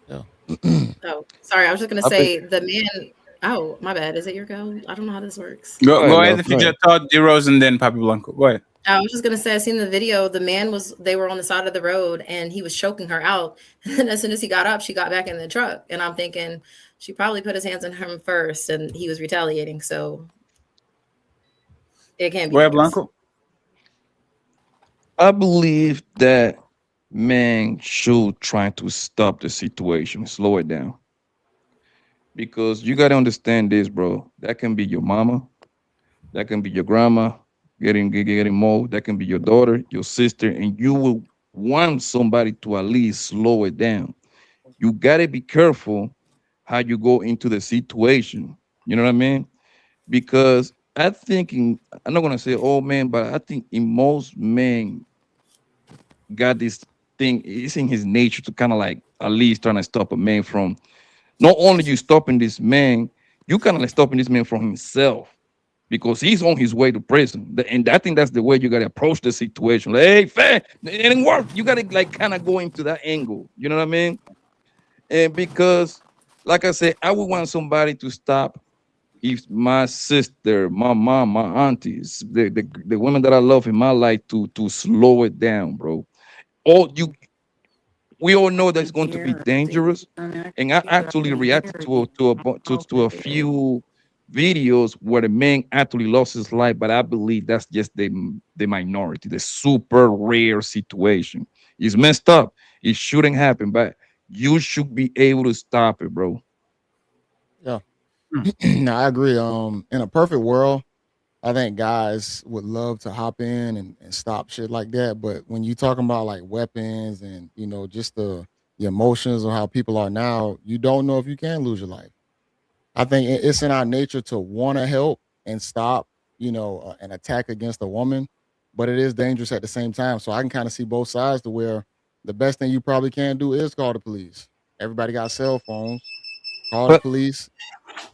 Oh, sorry. I was just gonna say the man. Oh, my bad. Is it your go? I don't know how this works. Go ahead and finish thought, D Rose, and then Papi Blanco. Go ahead. I was just gonna say, I seen the video. The man they were on the side of the road and he was choking her out. And then as soon as he got up, she got back in the truck. And I'm thinking she probably put his hands on him first and he was retaliating. So it can't be. Go ahead, Blanco. I believe that men should try to stop the situation, slow it down. Because you got to understand this, bro. That can be your mama. That can be your grandma. Getting more, that can be your daughter, your sister, and you will want somebody to at least slow it down. You gotta be careful how you go into the situation. You know what I mean? Because I'm not gonna say all men, but I think in most men got this thing, it's in his nature to kind of like at least trying to stop a man from not only you stopping this man, you kind of like stopping this man from himself. Because he's on his way to prison. And I think that's the way you got to approach the situation. Like, hey, fam, it didn't work. You got to like kind of go into that angle. You know what I mean? And because like I said, I would want somebody to stop. If my sister, my mom, my aunties, the women that I love in my life, to slow it down, bro. All you, we all know that it's going to be dangerous, and I actually reacted to a few videos where the man actually lost his life, but I believe that's just the minority, the super rare situation. It's messed up. It shouldn't happen, but you should be able to stop it, bro. Yeah. No, I agree. In a perfect world, I think guys would love to hop in and stop shit like that. But when you talking about like weapons and just the emotions of how people are now, you don't know if you can lose your life. I think it's in our nature to want to help and stop, an attack against a woman, but it is dangerous at the same time. So I can kind of see both sides to where the best thing you probably can do is call the police. Everybody got cell phones. Call the police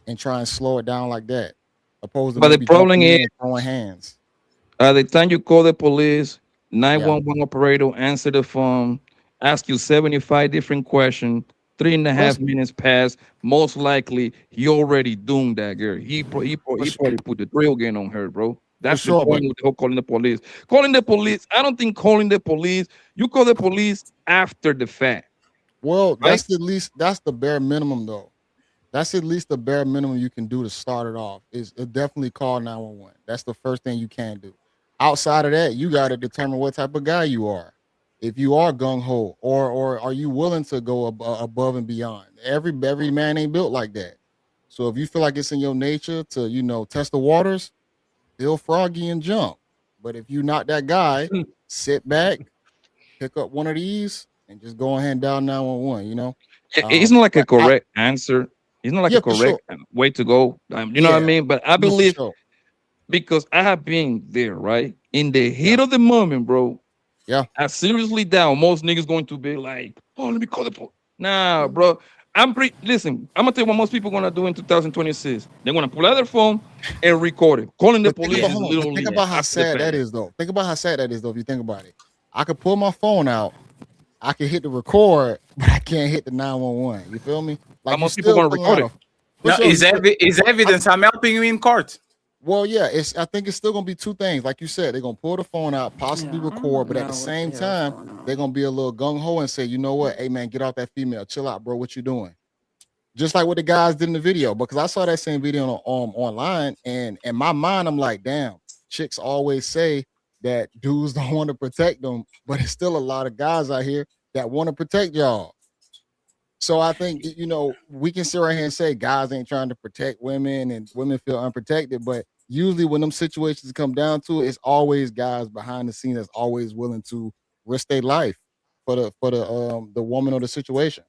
and try and slow it down like that, opposed to But the maybe problem jumping in is, and throwing hands. the time you call the police, 911 operator answer the phone, ask you 75 different questions, 3.5 minutes pass. Most likely, he already doomed that girl. He probably put the drill gun on her, bro. That's the sure, point with the whole calling the police. Calling the police, I don't think calling the police, you call the police after the fact. Well, that's the bare minimum though. That's at least the bare minimum you can do to start it off. Is definitely call 911. That's the first thing you can do. Outside of that, you got to determine what type of guy you are. If you are gung ho, or are you willing to go above and beyond? Every man ain't built like that. So if you feel like it's in your nature to test the waters, feel froggy and jump. But if you're not that guy, sit back, pick up one of these, and just go ahead and dial 911. It's not like a But correct answer. It's not like a for sure. correct way to go. You know what I mean? But I No, for believe, sure. because I have been there, right? In the heat of the moment, bro. Yeah. I seriously doubt most niggas going to be like, oh, let me call the police. Nah, bro. Listen, I'm gonna tell you what most people gonna do in 2026. They're gonna pull out their phone and record it. Calling the police is literally. Think about how sad that is, though. Think about how sad that is, though. If you think about it, I could pull my phone out, I can hit the record, but I can't hit the 911. You feel me? Like most people gonna record it. No, is evidence. I'm helping you in court. Well, yeah, I think it's still gonna be two things. Like you said, they're gonna pull the phone out, possibly record, but at the same time, they're gonna be a little gung ho and say, you know what, hey man, get off that female, chill out, bro. What you doing? Just like what the guys did in the video, because I saw that same video online, and in my mind, I'm like, damn, chicks always say that dudes don't want to protect them, but it's still a lot of guys out here that want to protect y'all. So I think, we can sit right here and say guys ain't trying to protect women and women feel unprotected, but usually when them situations come down to it, it's always guys behind the scene that's always willing to risk their life for the woman or the situation.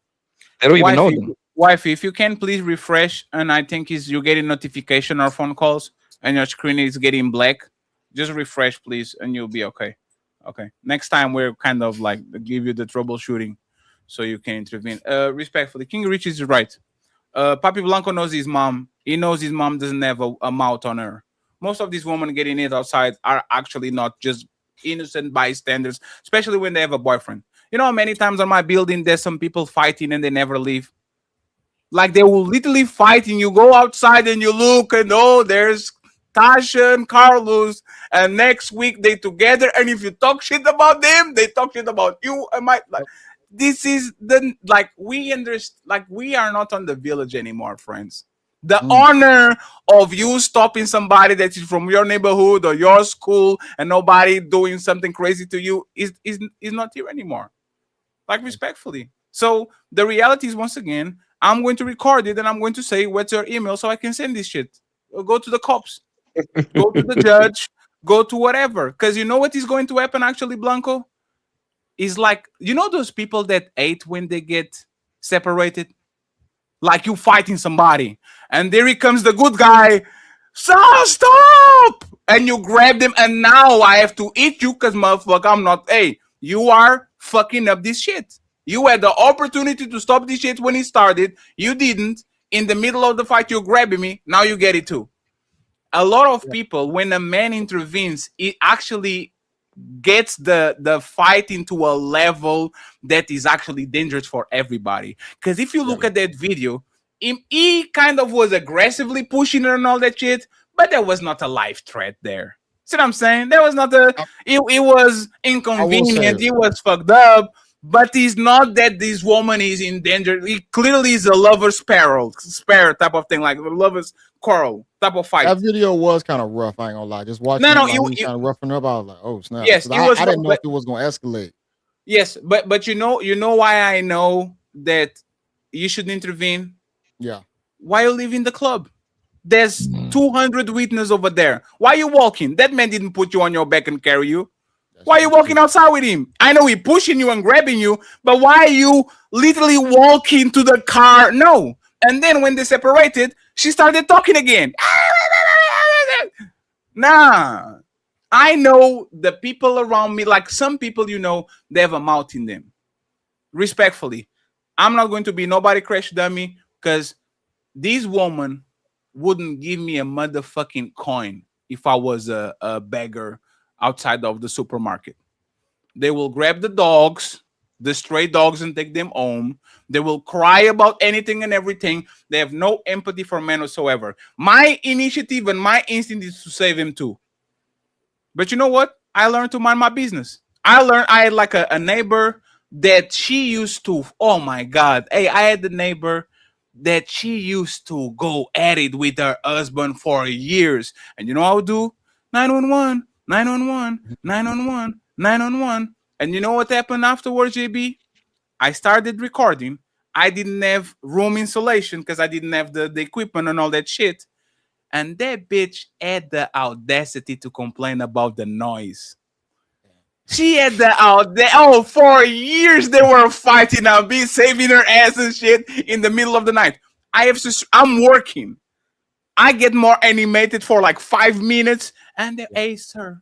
I don't even know them. Wifey, if you can please refresh, and I think you're getting notification or phone calls and your screen is getting black. Just refresh, please, and you'll be okay. Okay. Next time we're kind of like give you the troubleshooting so you can intervene. Respectfully, King Richeez is right. Papi Blanco knows his mom. He knows his mom doesn't have a mouth on her. Most of these women getting it outside are actually not just innocent bystanders, especially when they have a boyfriend. You know how many times on my building there's some people fighting and they never leave? Like they will literally fight, and you go outside and you look and there's Tasha and Carlos, and next week they together, and if you talk shit about them, they talk shit about you. This is we understand, we are not on the village anymore, friends. The honor of you stopping somebody that is from your neighborhood or your school and nobody doing something crazy to you is not here anymore. Respectfully. So the reality is, once again, I'm going to record it and I'm going to say, what's your email so I can send this shit? Go to the cops, go to the judge, go to whatever. Because you know what is going to happen actually, Blanco? Is those people that hate when they get separated? Like you fighting somebody and there he comes the good guy. So stop! And you grab them and now I have to eat you because motherfucker, I'm not. Hey, you are fucking up this shit. You had the opportunity to stop this shit when it started. You didn't. In the middle of the fight, you're grabbing me. Now you get it too. A lot of people, when a man intervenes, it actually gets the fight into a level that is actually dangerous for everybody. Because if you look at that video, he kind of was aggressively pushing her and all that shit, but there was not a life threat there. See what I'm saying? There was not a. It was inconvenient. It was fucked up. But it's not that this woman is in danger. It clearly is a lover's spare type of thing, like a lover's quarrel type of fight. That video was kind of rough. I ain't gonna lie. Just watching it kind of roughing up. I was like, oh snap. Yes, I didn't know if it was gonna escalate. Yes, but you know why I know that you should intervene. Yeah. Why you leaving the club? There's 200 witnesses over there. Why you walking? That man didn't put you on your back and carry you. Why are you walking outside with him? I know he pushing you and grabbing you, but why are you literally walking to the car? No. And then when they separated, she started talking again. Nah. I know the people around me, like some people, you know, they have a mouth in them. Respectfully. I'm not going to be nobody crash dummy because this woman wouldn't give me a motherfucking coin if I was a beggar outside of the supermarket. They will grab the dogs, the stray dogs, and take them home. They will cry about anything and everything. They have no empathy for men whatsoever. My initiative and my instinct is to save him too. But you know what? I learned to mind my business. I had like a neighbor that she used to, oh my God. Hey, I had the neighbor that she used to go at it with her husband for years. And you know what I would do? 911. 911, 911, 911. And you know what happened afterwards, JB? I started recording. I didn't have room insulation because I didn't have the equipment and all that shit. And that bitch had the audacity to complain about the noise. She had the audacity. Oh, for years they were fighting. I'll be saving her ass and shit in the middle of the night. I'm working. I get more animated for like 5 minutes, and hey, sir,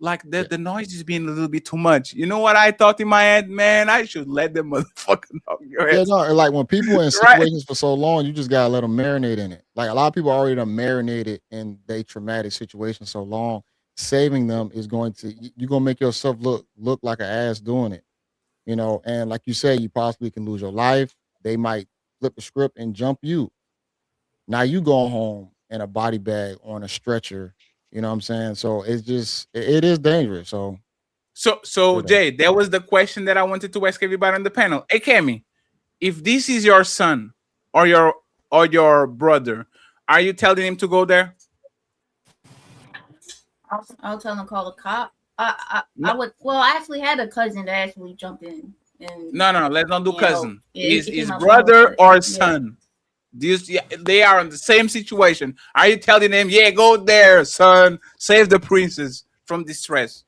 like the noise is being a little bit too much. You know what I thought in my head, man? I should let them motherfucking knock your head. Yeah, no, like when people in situations for so long, you just gotta let them marinate in it. Like a lot of people already done marinated in their traumatic situation so long. Saving them is going to you're gonna make yourself look like an ass doing it, you know. And like you said, you possibly can lose your life. They might flip the script and jump you. Now you go home in a body bag on a stretcher, you know what I'm saying? So it's just, it is dangerous. So Jay, that was the question that I wanted to ask everybody on the panel. Hey, Cammy, if this is your son or your brother, are you telling him to go there? I'll tell him to call the cop. I would. Well, I actually had a cousin that actually jumped in. And, no, let's not do cousin. Is brother or son? They are in the same situation. Are you telling them, yeah, go there, son, save the princess from distress?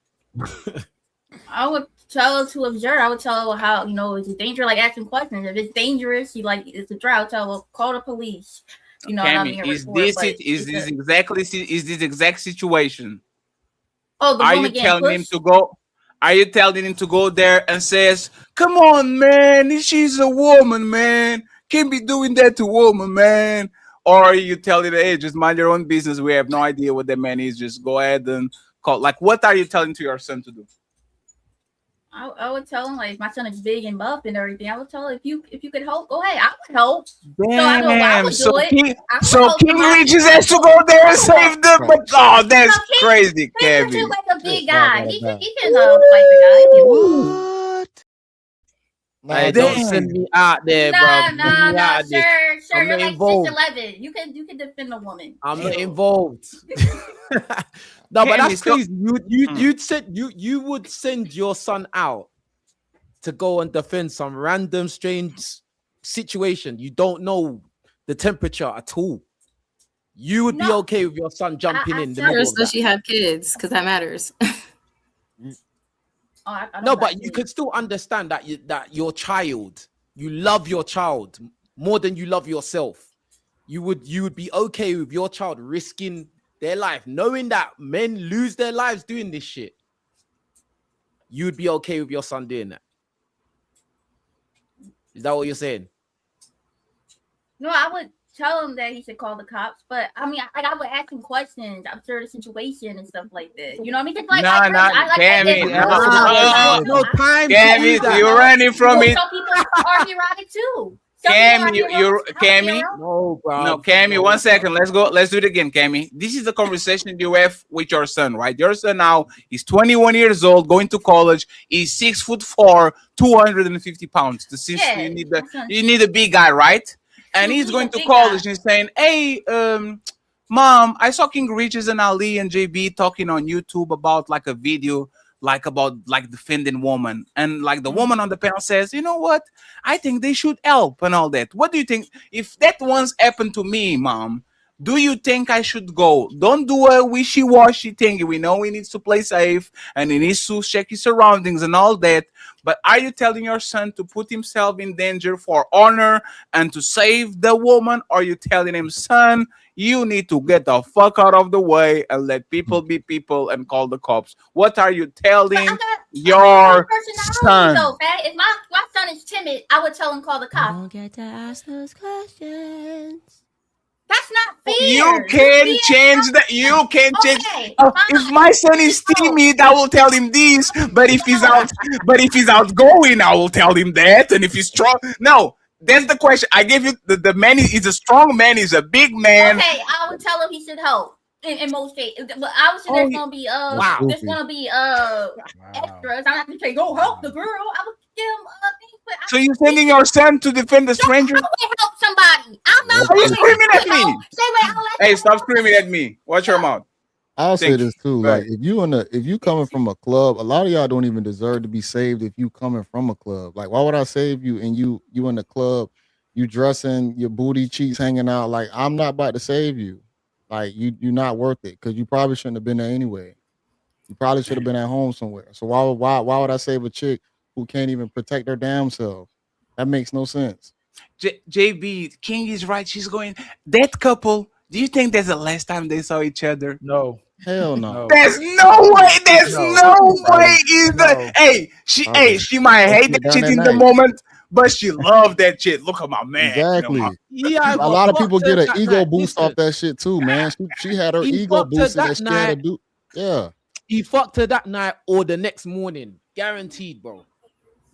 I would tell her to observe. I would tell her how, you know, it's dangerous, like asking questions. If it's dangerous, it's a drought. Tell her, call the police. You know, Cammy, is this exact situation? Oh, are you telling him to go? Are you telling him to go there and says, come on, man, she's a woman, man. Can't be doing that to a woman, man. Or are you telling her, hey, just mind your own business. We have no idea what that man is. Just go ahead and call. Like, what are you telling to your son to do? I would tell him, like, my son is big and buff and everything. I would tell him, if you could help, go ahead. I would help. Damn. So King Richez has to go there and save them. But oh, that's crazy, Kevin. He's like a big guy. He can fight the guy. What? Hey, don't send me out there, bro. Nah, sure. You're like 6'11". You can defend a woman. I'm not involved. No, but that's crazy. You would send your son out to go and defend some random strange situation. You don't know the temperature at all. You would be okay with your son jumping in the middle of that. She have kids, because that matters. No, but you could still understand that your child, you love your child more than you love yourself. You would be okay with your child risking their life, knowing that men lose their lives doing this shit. You would be okay with your son doing that. Is that what you're saying? No, I would tell him that he should call the cops, but I mean, I would ask him questions, observe the situation and stuff like that. You know what I mean? Just like, no time. Gabby, you're running from it. Some people are neurotic too. Cammy, you're Cammy. No, bro. No, Cammy, 1 second. Let's go. Let's do it again, Cammy. This is the conversation you have with your son, right? Your son now is 21 years old, going to college. He's 6'4", 250 pounds. You need a big guy, right? And he's going to college and saying, "Hey, Mom, I saw King Riches and Ali and JB talking on YouTube about like a video." About defending woman, and like the woman on the panel says, you know what, I think they should help and all that. What do you think if that once happened to me, Mom? Do you think I should go? Don't do a wishy-washy thing. We know he needs to play safe and he needs to check his surroundings and all that, but are you telling your son to put himself in danger for honor and to save the woman? Or are you telling him, son, you need to get the fuck out of the way and let people be people and call the cops? What are you telling your son? So, if my son is timid, I would tell him call the cops. Don't get to ask those questions. That's not fair. You can change that. You can change. If my son is timid, I will tell him this. But if he's outgoing, I will tell him that. And if he's strong, no. That's the question. I gave you the man is a strong man. He's a big man. Okay, I would tell him he should help in most cases. But obviously, there's gonna be there's gonna be extras. I'm not gonna say go help the girl. I would give him things. So you're sending your son to defend the stranger? I would help somebody. I'm not. Are you screaming at me? Say Hey, stop screaming at me. Watch your mouth. I'll say this too. Like if you coming from a club, a lot of y'all don't even deserve to be saved if you coming from a club. Like, why would I save you and you in the club, you dressing, your booty cheeks hanging out? Like, I'm not about to save you. Like, you're not worth it because you probably shouldn't have been there anyway. You probably should have been at home somewhere. So why would I save a chick who can't even protect her damn self? That makes no sense. JB, King is right. She's going, that couple, do you think that's the last time they saw each other? No. Hell no. There's no way. There's no way either. Hey, she might hate that shit in the moment, but she loved that shit. Look at my man. Exactly. Yeah, a lot of people get an ego boost off that shit too, man. She had her ego boosted that she had to do. Yeah. He fucked her that night or the next morning. Guaranteed, bro.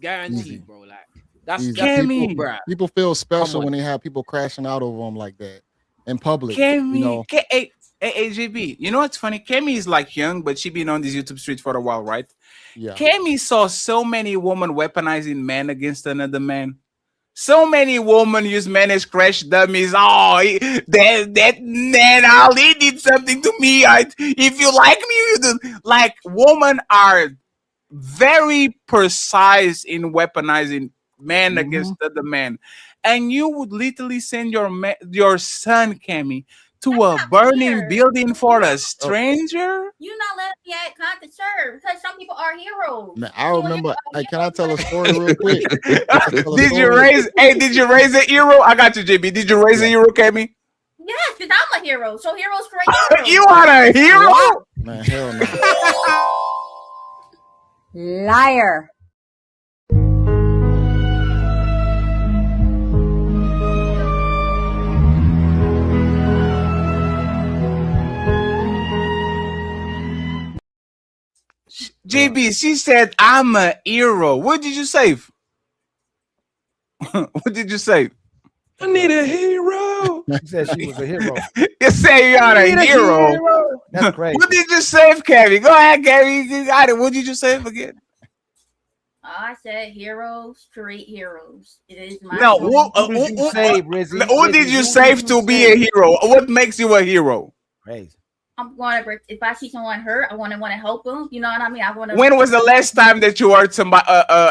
Guaranteed, bro. Like that's people feel special when they have people crashing out over them like that in public. AJB, you know what's funny? Kemi is like young, but she been on this YouTube street for a while, right? Yeah. Kemi saw so many women weaponizing men against another man. So many women use men as crash dummies. Oh, that man, Ali did something to me. If you like me, you do. Like, women are very precise in weaponizing men against other men. And you would literally send your son, Kemi, to a burning building for a stranger? You're not letting me act concerned because some people are heroes. Man, I remember. Hey, can I tell a story real quick? Did you raise a hero? I got you, JB. Did you raise a hero, Kemi? Yes, because I'm a hero. So heroes create heroes. You are a hero? Man, hell no. Liar. JB, she said, I'm a hero. What did you say? What did you say? I need a hero. She said she was a hero. You say you are a hero. That's crazy. What did you say, Kevin? Go ahead, Kevin. You got it. What did you say again? I said heroes create heroes. It is my no. Who did you save to be a hero? What makes you a hero? Crazy. I'm going to, if I see someone hurt, I want to help them. You know what I mean? I want to. When was the last time that you hurt somebody,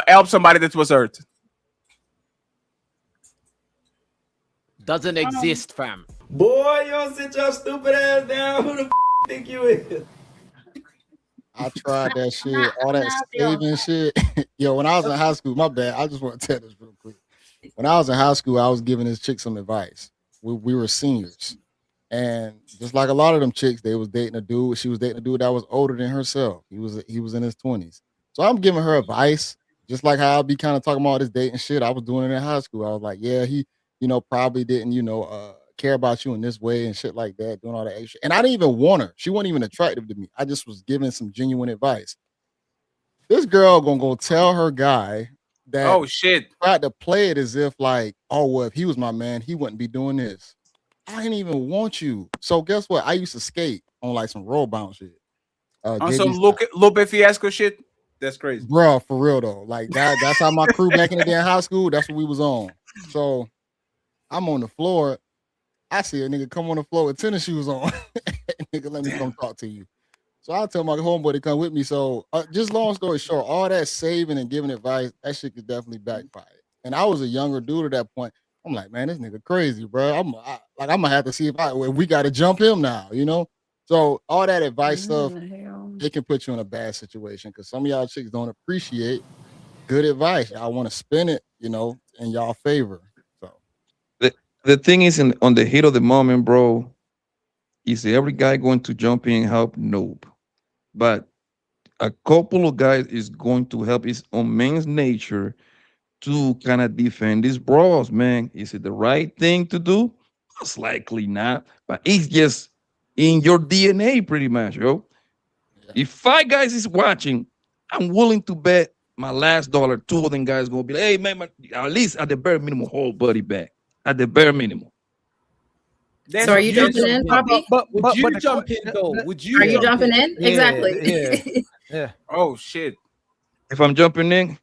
help somebody that was hurt? Doesn't exist, fam. Boy, you don't sit your stupid ass down. Who the think you is? I tried that shit, all that saving shit. Yo, when I was in high school, my bad. I just want to tell this real quick. When I was in high school, I was giving this chick some advice. We were seniors. And just like a lot of them chicks, they was dating a dude. She was dating a dude that was older than herself. He was in his 20s. So I'm giving her advice, just like how I'll be kind of talking about this dating shit. I was doing it in high school. I was like, yeah, he, probably didn't, care about you in this way and shit like that, doing all that extra. And I didn't even want her. She wasn't even attractive to me. I just was giving some genuine advice. This girl gonna go tell her guy that Oh shit. tried to play it as if like, oh well, if he was my man, he wouldn't be doing this. I didn't even want you. So guess what? I used to skate on like some roll bounce shit. On some Lupe Fiasco shit. That's crazy. Bro, for real though. Like that's how my crew back in the day in high school, that's what we was on. So I'm on the floor. I see a nigga come on the floor with tennis shoes on. Nigga, let me come talk to you. So I tell my homeboy to come with me. So just long story short, all that saving and giving advice, that shit could definitely backfire. And I was a younger dude at that point. I'm like, man, this nigga crazy, bro. I'm gonna have to see if we got to jump him now, you know? So all that advice stuff, it can put you in a bad situation because some of y'all chicks don't appreciate good advice. Y'all want to spin it, you know, in y'all favor. So the thing is, on the heat of the moment, bro, is every guy going to jump in and help? Nope. But a couple of guys is going to help. It's on man's nature to kind of defend these bros, man. Is it the right thing to do? Most likely not. But it's just in your DNA, pretty much, yo. If 5 guys is watching, I'm willing to bet my last dollar 2 of them guys gonna be like, hey man, at least at the bare minimum, hold buddy back. At the bare minimum. So are you jumping in, Poppy? Would you jump in though? Would you? Are you jumping in? Yeah, Exactly. Yeah. Oh shit. If I'm jumping in,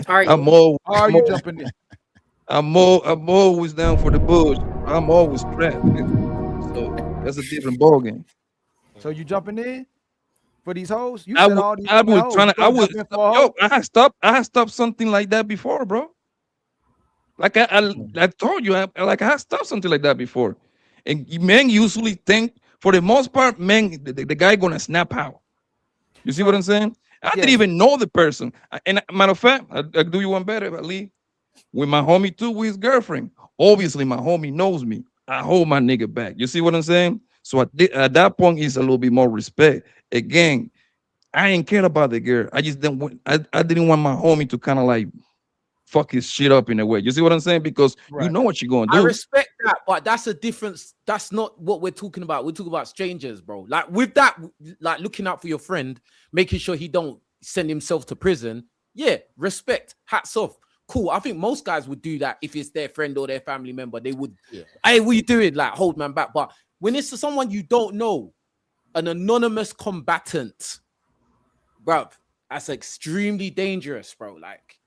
Are you? Are you jumping in? I'm always down for the bush. I'm always trapped. So that's a different ballgame. So you jumping in for these hoes? You I said would, all these I would hoes. try to, You I gonna would, jump in for a hoe? yo, I had stopped something like that before, bro. Like I told you, I had stopped something like that before. And men usually think, for the most part, men, the guy gonna snap out. You see what I'm saying? I didn't even know the person. And matter of fact, I'll do you one better, Ali. With my homie too, with his girlfriend. Obviously, my homie knows me. I hold my nigga back. You see what I'm saying? So at that point, it's a little bit more respect. Again, I ain't care about the girl. I just didn't want, I didn't want my homie to kind of like fuck his shit up in a way. You see what I'm saying? Because you know what you're gonna do. I respect that, but that's a difference. That's not what we're talking about. We're talking about strangers, bro. Like with that, like looking out for your friend, making sure he don't send himself to prison. Yeah, respect. Hats off. Cool. I think most guys would do that if it's their friend or their family member. They would, hey, what you doing? Like hold man back. But when it's someone you don't know, an anonymous combatant, bro, that's extremely dangerous, bro. Like,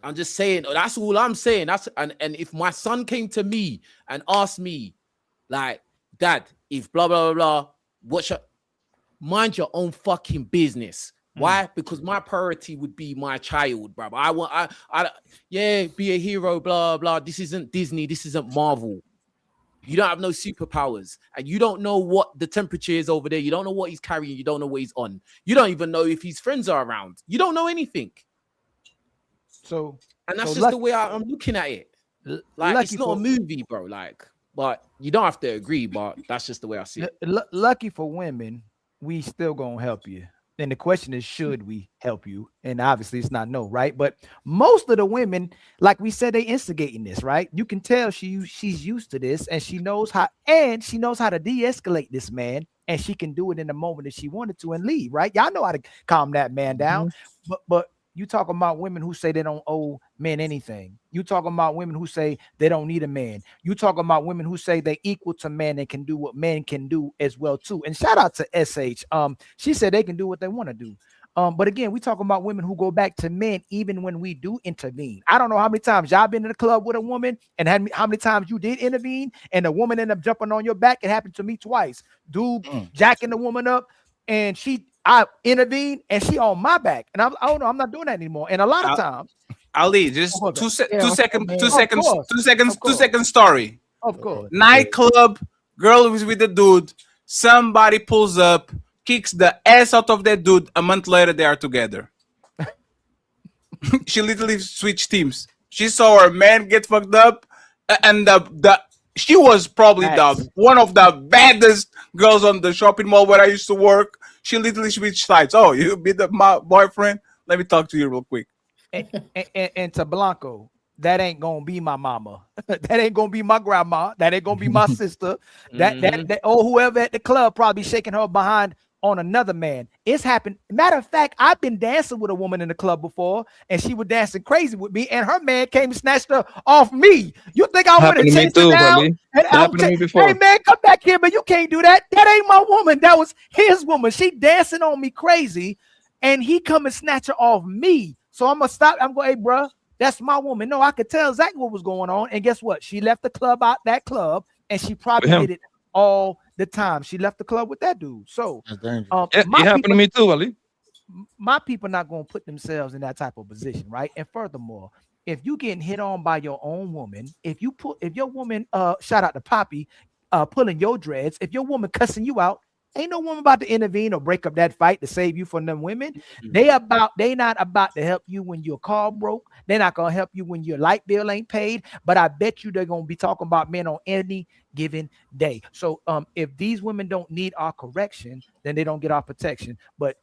I'm just saying, that's all I'm saying. And if my son came to me and asked me, like, Dad, if blah blah blah blah, mind your own fucking business. Why? Because my priority would be my child, bro. Yeah, be a hero, blah blah. This isn't Disney. This isn't Marvel. You don't have no superpowers, and you don't know what the temperature is over there. You don't know what he's carrying. You don't know what he's on. You don't even know if his friends are around. You don't know anything. So, and that's just the way I'm looking at it. Like, it's not a movie, bro. Like, but you don't have to agree. But that's just the way I see it. Lucky for women, we still gonna help you. And the question is, should we help you? And obviously it's not no, right? But most of the women, like we said, they instigating this, right? You can tell she's used to this, and she knows how to de-escalate this man, and she can do it in the moment that she wanted to and leave, right? Y'all know how to calm that man down. But you talking about women who say they don't owe men anything. You talking about women who say they don't need a man. You talking about women who say they equal to men and can do what men can do as well too. And shout out to SH. She said they can do what they want to do. But again, we talking about women who go back to men even when we do intervene. I don't know how many times y'all been in the club with a woman and how many times you did intervene and the woman ended up jumping on your back. It happened to me twice. Dude jacking the woman up, and I intervened and she on my back, and oh no, I'm not doing that anymore. And a lot of times, Ali, just two seconds story. Of course. Nightclub, girl was with the dude. Somebody pulls up, kicks the ass out of that dude. A month later, they are together. She literally switched teams. She saw her man get fucked up, and she was probably one of the baddest girls on the shopping mall where I used to work. She literally switched sides. Oh, you be my boyfriend? Let me talk to you real quick. And to Blanco, that ain't gonna be my mama. That ain't gonna be my grandma. That ain't gonna be my sister. That whoever at the club probably shaking her behind on another man. It's happened. Matter of fact, I've been dancing with a woman in the club before, and she was dancing crazy with me, and her man came and snatched her off me. You think I would have Happened to me chased her too, down? buddy. And Happened to me before. hey man, come back here, man. You can't do that. That ain't my woman. That was his woman. She dancing on me crazy, and he come and snatch her off me. So I'm gonna stop. I'm going, hey, bro, that's my woman. No, I could tell exactly what was going on. And guess what? She left the club out that club, and she probably did it all the time. She left the club with that dude. So it happened to me too, Ali. My people not going to put themselves in that type of position, right? And furthermore, if you getting hit on by your own woman, if your woman, shout out to Poppy, pulling your dreads, if your woman cussing you out, ain't no woman about to intervene or break up that fight to save you from them women. They not about to help you when your car broke. They're not gonna help you when your light bill ain't paid. But I bet you they're gonna be talking about men on any given day. So if these women don't need our correction, then they don't get our protection. But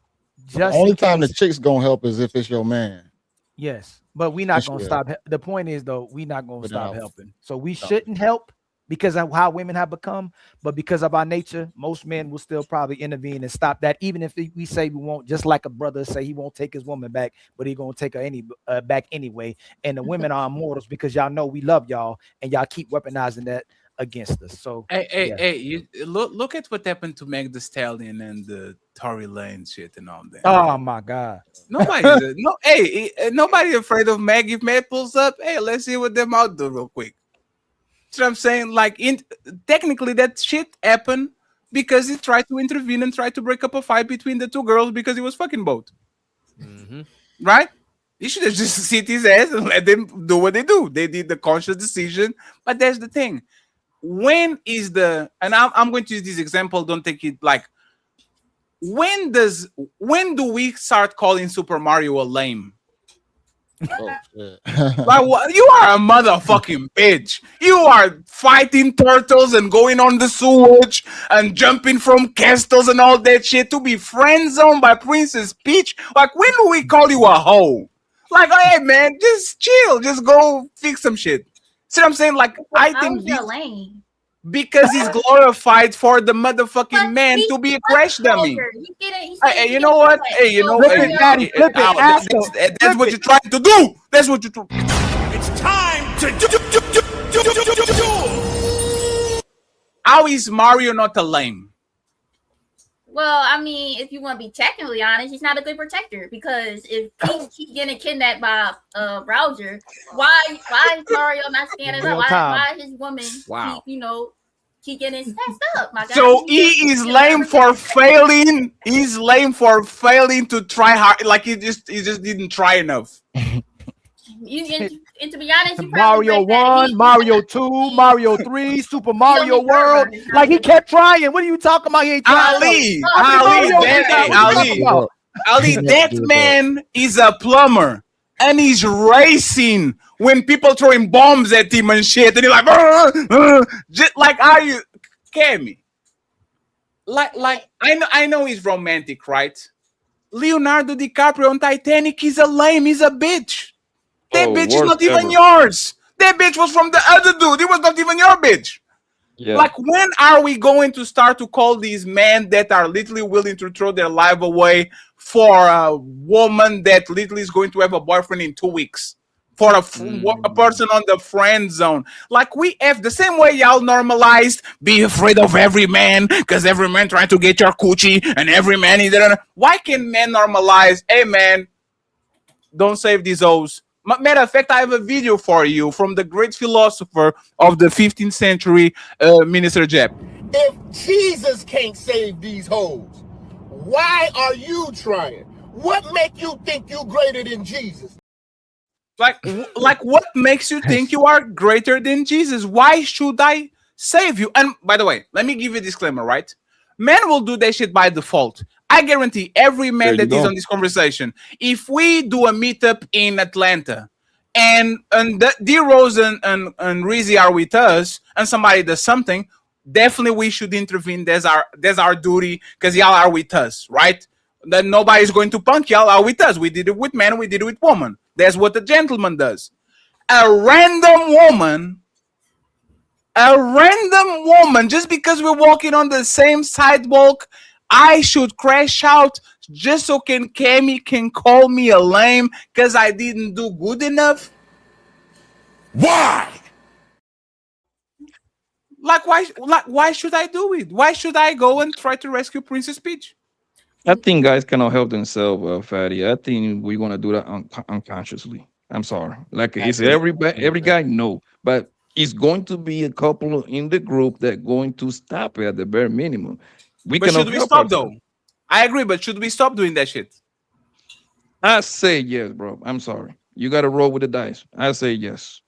just the only time the chick's gonna help is if it's your man. Yes, but we're not gonna stop. The point is though, we're not gonna stop helping. So we shouldn't help because of how women have become, but because of our nature, most men will still probably intervene and stop that, even if we say we won't. Just like a brother say he won't take his woman back, but he gonna take her back anyway. And the women are immortals because y'all know we love y'all, and y'all keep weaponizing that against us. So hey, you look at what happened to Meg Thee Stallion and the Tory Lane shit and all that. Oh my God! Nobody afraid of Meg. If Meg pulls up, hey, let's see what them out do real quick. So I'm saying, like, technically that shit happened because he tried to intervene and tried to break up a fight between the two girls because he was fucking both. Right? He should have just sit his ass and let them do what they do. They did the conscious decision. But that's the thing. When is the, and I'm going to use this example, don't take it like, when do we start calling Super Mario a lame? Oh, shit. Like, you are a motherfucking bitch. You are fighting turtles and going on the sewage and jumping from castles and all that shit to be friend zoned by Princess Peach. Like, when do we call you a hoe? Like, hey man, just chill, just go fix some shit. See what I'm saying? Like, I think because he's glorified for the motherfucking man to be a crash dummy. Hey, you know what? Hey, you know what? That's what you're trying to do. That's what you're trying. It's time to do. How is Mario not a lame? Well, I mean, if you want to be technically honest, he's not a good protector because if he's getting kidnapped by Browser, why is Mario not standing up? Why his woman keep getting snatched up? My God. So he is lame for failing. He's lame for failing to try hard. Like he just didn't try enough. And to be honest, Mario 1, Mario 2, Mario 3, Super Mario World. Like he kept trying. What are you talking about? He ain't trying. Ali, that man is a plumber and he's racing when people throwing bombs at him and shit. And he's like, just like, are you kidding me? Like I know he's romantic, right? Leonardo DiCaprio on Titanic, he's a lame, he's a bitch. That bitch is not even yours. That bitch was from the other dude. It was not even your bitch. Yeah. Like, when are we going to start to call these men that are literally willing to throw their life away for a woman that literally is going to have a boyfriend in 2 weeks? For a person on the friend zone. Like, we have the same way y'all normalized be afraid of every man because every man trying to get your coochie and every man is there. Why can men normalize, hey man, don't save these O's? Matter of fact, I have a video for you from the great philosopher of the 15th century, Minister Jeb. If Jesus can't save these hoes, why are you trying? What make you think you greater than Jesus? Like what makes you think you are greater than Jesus? Why should I save you? And by the way, let me give you a disclaimer, right? Men will do that shit by default. I guarantee every man that is on this conversation, if we do a meetup in Atlanta and D-Rose and Rizzy are with us and somebody does something, definitely we should intervene. That's our duty because y'all are with us, right? That nobody's going to punk, y'all are with us. We did it with men, we did it with women. That's what the gentleman does. A random woman, just because we're walking on the same sidewalk, I should crash out just so Cammy can call me a lame because I didn't do good enough? Why? Like why should I do it? Why should I go and try to rescue Princess Peach? I think guys cannot help themselves, Fatty. I think we're gonna do that unconsciously. I'm sorry. Like it's every guy no, but it's going to be a couple in the group that going to stop it at the bare minimum. But should we stop though? I agree, but should we stop doing that shit? I say yes, bro. I'm sorry. You got to roll with the dice. I say yes.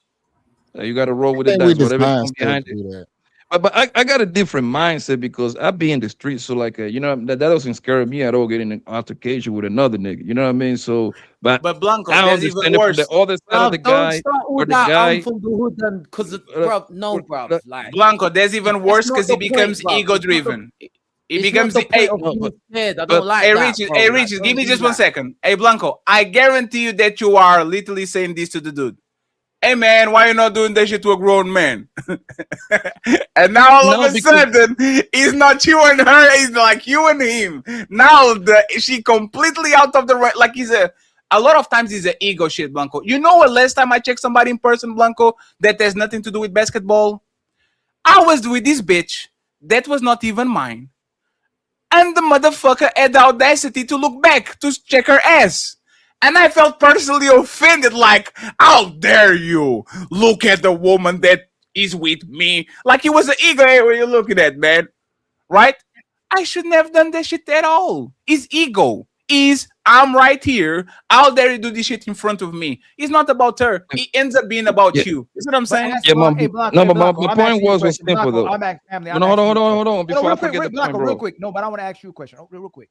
You got to roll with the dice. Whatever behind it. But I got a different mindset because I be in the street, so like you know that doesn't scare me at all. Getting an altercation with another nigga, you know what I mean? So, but Blanco, I understand it from the other side of the guy or the guy. From the hood and because bro, no, bro. Like Blanco, there's even worse because he becomes ego driven. It becomes the hey, I don't like that. Hey, Riches, give me just 1 second. Hey, Blanco, I guarantee you that you are literally saying this to the dude. Hey man, why you not doing that shit to a grown man? And now all of a sudden, it's not you and her, it's like you and him. Now she completely out of the right. Like a lot of times it's an ego shit, Blanco. You know what? Last time I checked somebody in person, Blanco, that has nothing to do with basketball, I was with this bitch that was not even mine. And the motherfucker had the audacity to look back to check her ass. And I felt personally offended, like, how dare you look at the woman that is with me? Like it was an ego. Hey, what you looking at, man? Right? I shouldn't have done that shit at all. It's ego. I'm right here. How dare you do this shit in front of me? It's not about her. It ends up being about you. You see what I'm saying? Yeah, but the point was simple though. Hold on. Before I forget the point, bro. Real quick. No, but I want to ask you a question. Real quick.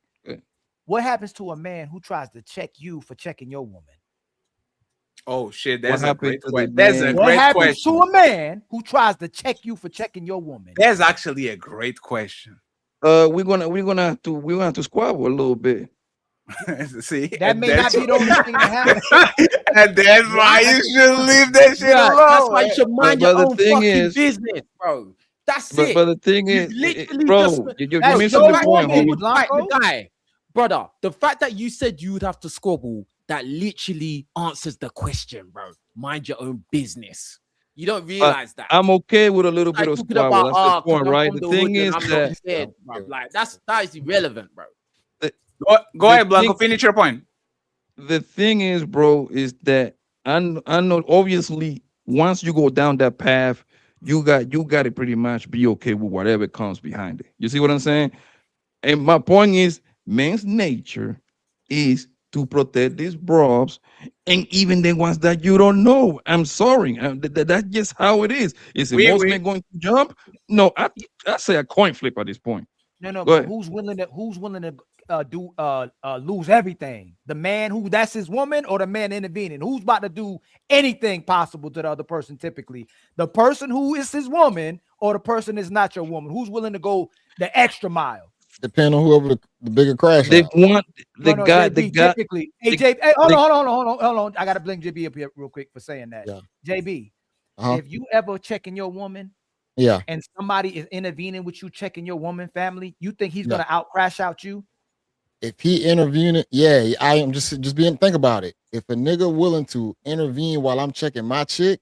What happens to a man who tries to check you for checking your woman? Oh shit, that's a great question. What happens to a man who tries to check you for checking your woman? That's actually a great question. We're gonna have to squabble a little bit. See, that may not be the only thing that happens. And that's why you should leave that shit alone. That's why you should mind your own fucking business, bro. That's it. But the thing is, bro, you're missing the point, homie. Guy, brother, the fact that you said you would have to squabble, that literally answers the question, bro. Mind your own business. You don't realize that. I'm okay with a little bit of squabble. That's the point, right? The thing is that, like, that is irrelevant, bro. Go ahead, Blanco. Finish your point. The thing is, bro, is that I know obviously once you go down that path, you got to pretty much be okay with whatever comes behind it. You see what I'm saying? And my point is, man's nature is to protect these bros, and even the ones that you don't know. I'm sorry, that's just how it is. Is it most men going to jump? No, I say a coin flip at this point. No, but who's willing to lose everything? The man that's his woman, or the man intervening? Who's about to do anything possible to the other person? Typically, the person who is his woman, or the person is not your woman. Who's willing to go the extra mile? Depend on whoever the bigger crash. They want the guy. Typically, hey, JB, hey, hold on. I gotta blame JB up here real quick for saying that. Yeah. JB, if you ever checking your woman, and somebody is intervening with you checking your woman family, you think he's gonna crash out you? If he intervening, I am just being. Think about it. If a nigga willing to intervene while I'm checking my chick,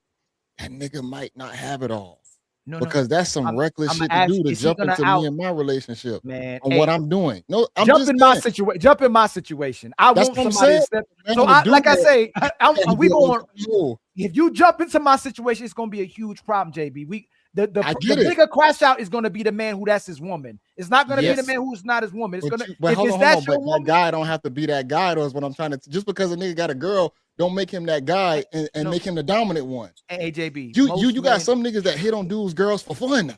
that nigga might not have it all. Because that's some reckless shit to do, to jump into me and my relationship, man, on what I'm doing. No, I'm jump in my situation. Jump in my situation. I want somebody to step. So like I say, we going. If you jump into my situation, it's gonna be a huge problem, JB. The bigger crash out is going to be the man who that's his woman. It's not going to be the man who's not his woman. It's going to. But that guy don't have to be that guy. Though, is what I'm trying to. Just because a nigga got a girl, don't make him that guy and make him the dominant one. Hey, JB, you got some niggas that hit on dudes' girls for fun.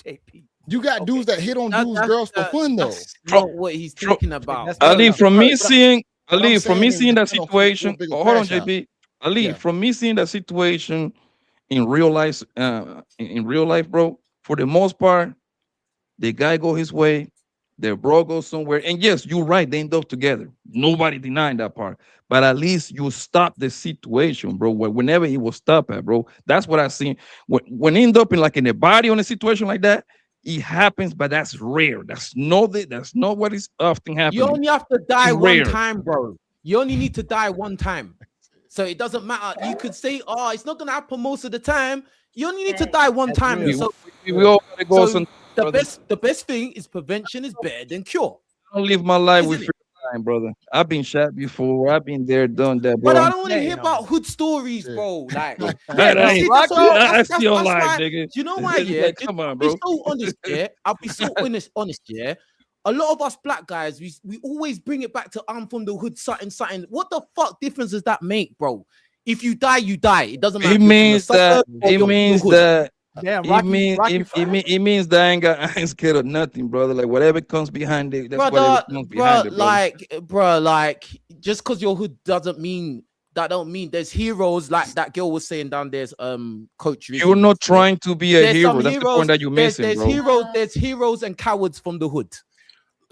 JB, you got dudes that hit on dudes' girls for fun though. That's not what he's thinking about. Ali, from me seeing that situation. Hold on, JB. Ali, from me seeing that situation. In real life, bro, for the most part, the guy go his way, their bro goes somewhere. And yes, you're right, they end up together. Nobody denying that part. But at least you stop the situation, bro. Whenever he will stop at, bro. That's what I seen. When end up in a body on a situation like that, It happens, but that's rare. That's not what is often happening. You only have to die It's one rare. time, bro. You only need to die one time. So it doesn't matter. You could say, oh, it's not gonna happen most of the time. You only need to die one time. We, So we all gotta go so some, the best thing is prevention is better than cure. I don't live my life with fear of dying, brother. I've been shot before. I've been there, done that, bro. But I don't want to hear about hood stories, bro. Like, that's your life, why, nigga. Do you know why? Yeah, Like, come on, bro. I'll be so honest, yeah. I'll be so honest, yeah. A lot of us black guys, we always bring it back to I'm from the hood, something. What the fuck difference does that make, bro? If you die, you die. It doesn't matter. It means that it means that Damn, it means that I ain't scared of nothing, brother. Like whatever comes behind it, that's whatever comes behind it, brother. Like just because your hood doesn't mean that don't mean there's heroes like that girl was saying down there's Coach Rizzy. You're not trying to be a hero. That's the point that you're missing, There's heroes and cowards from the hood.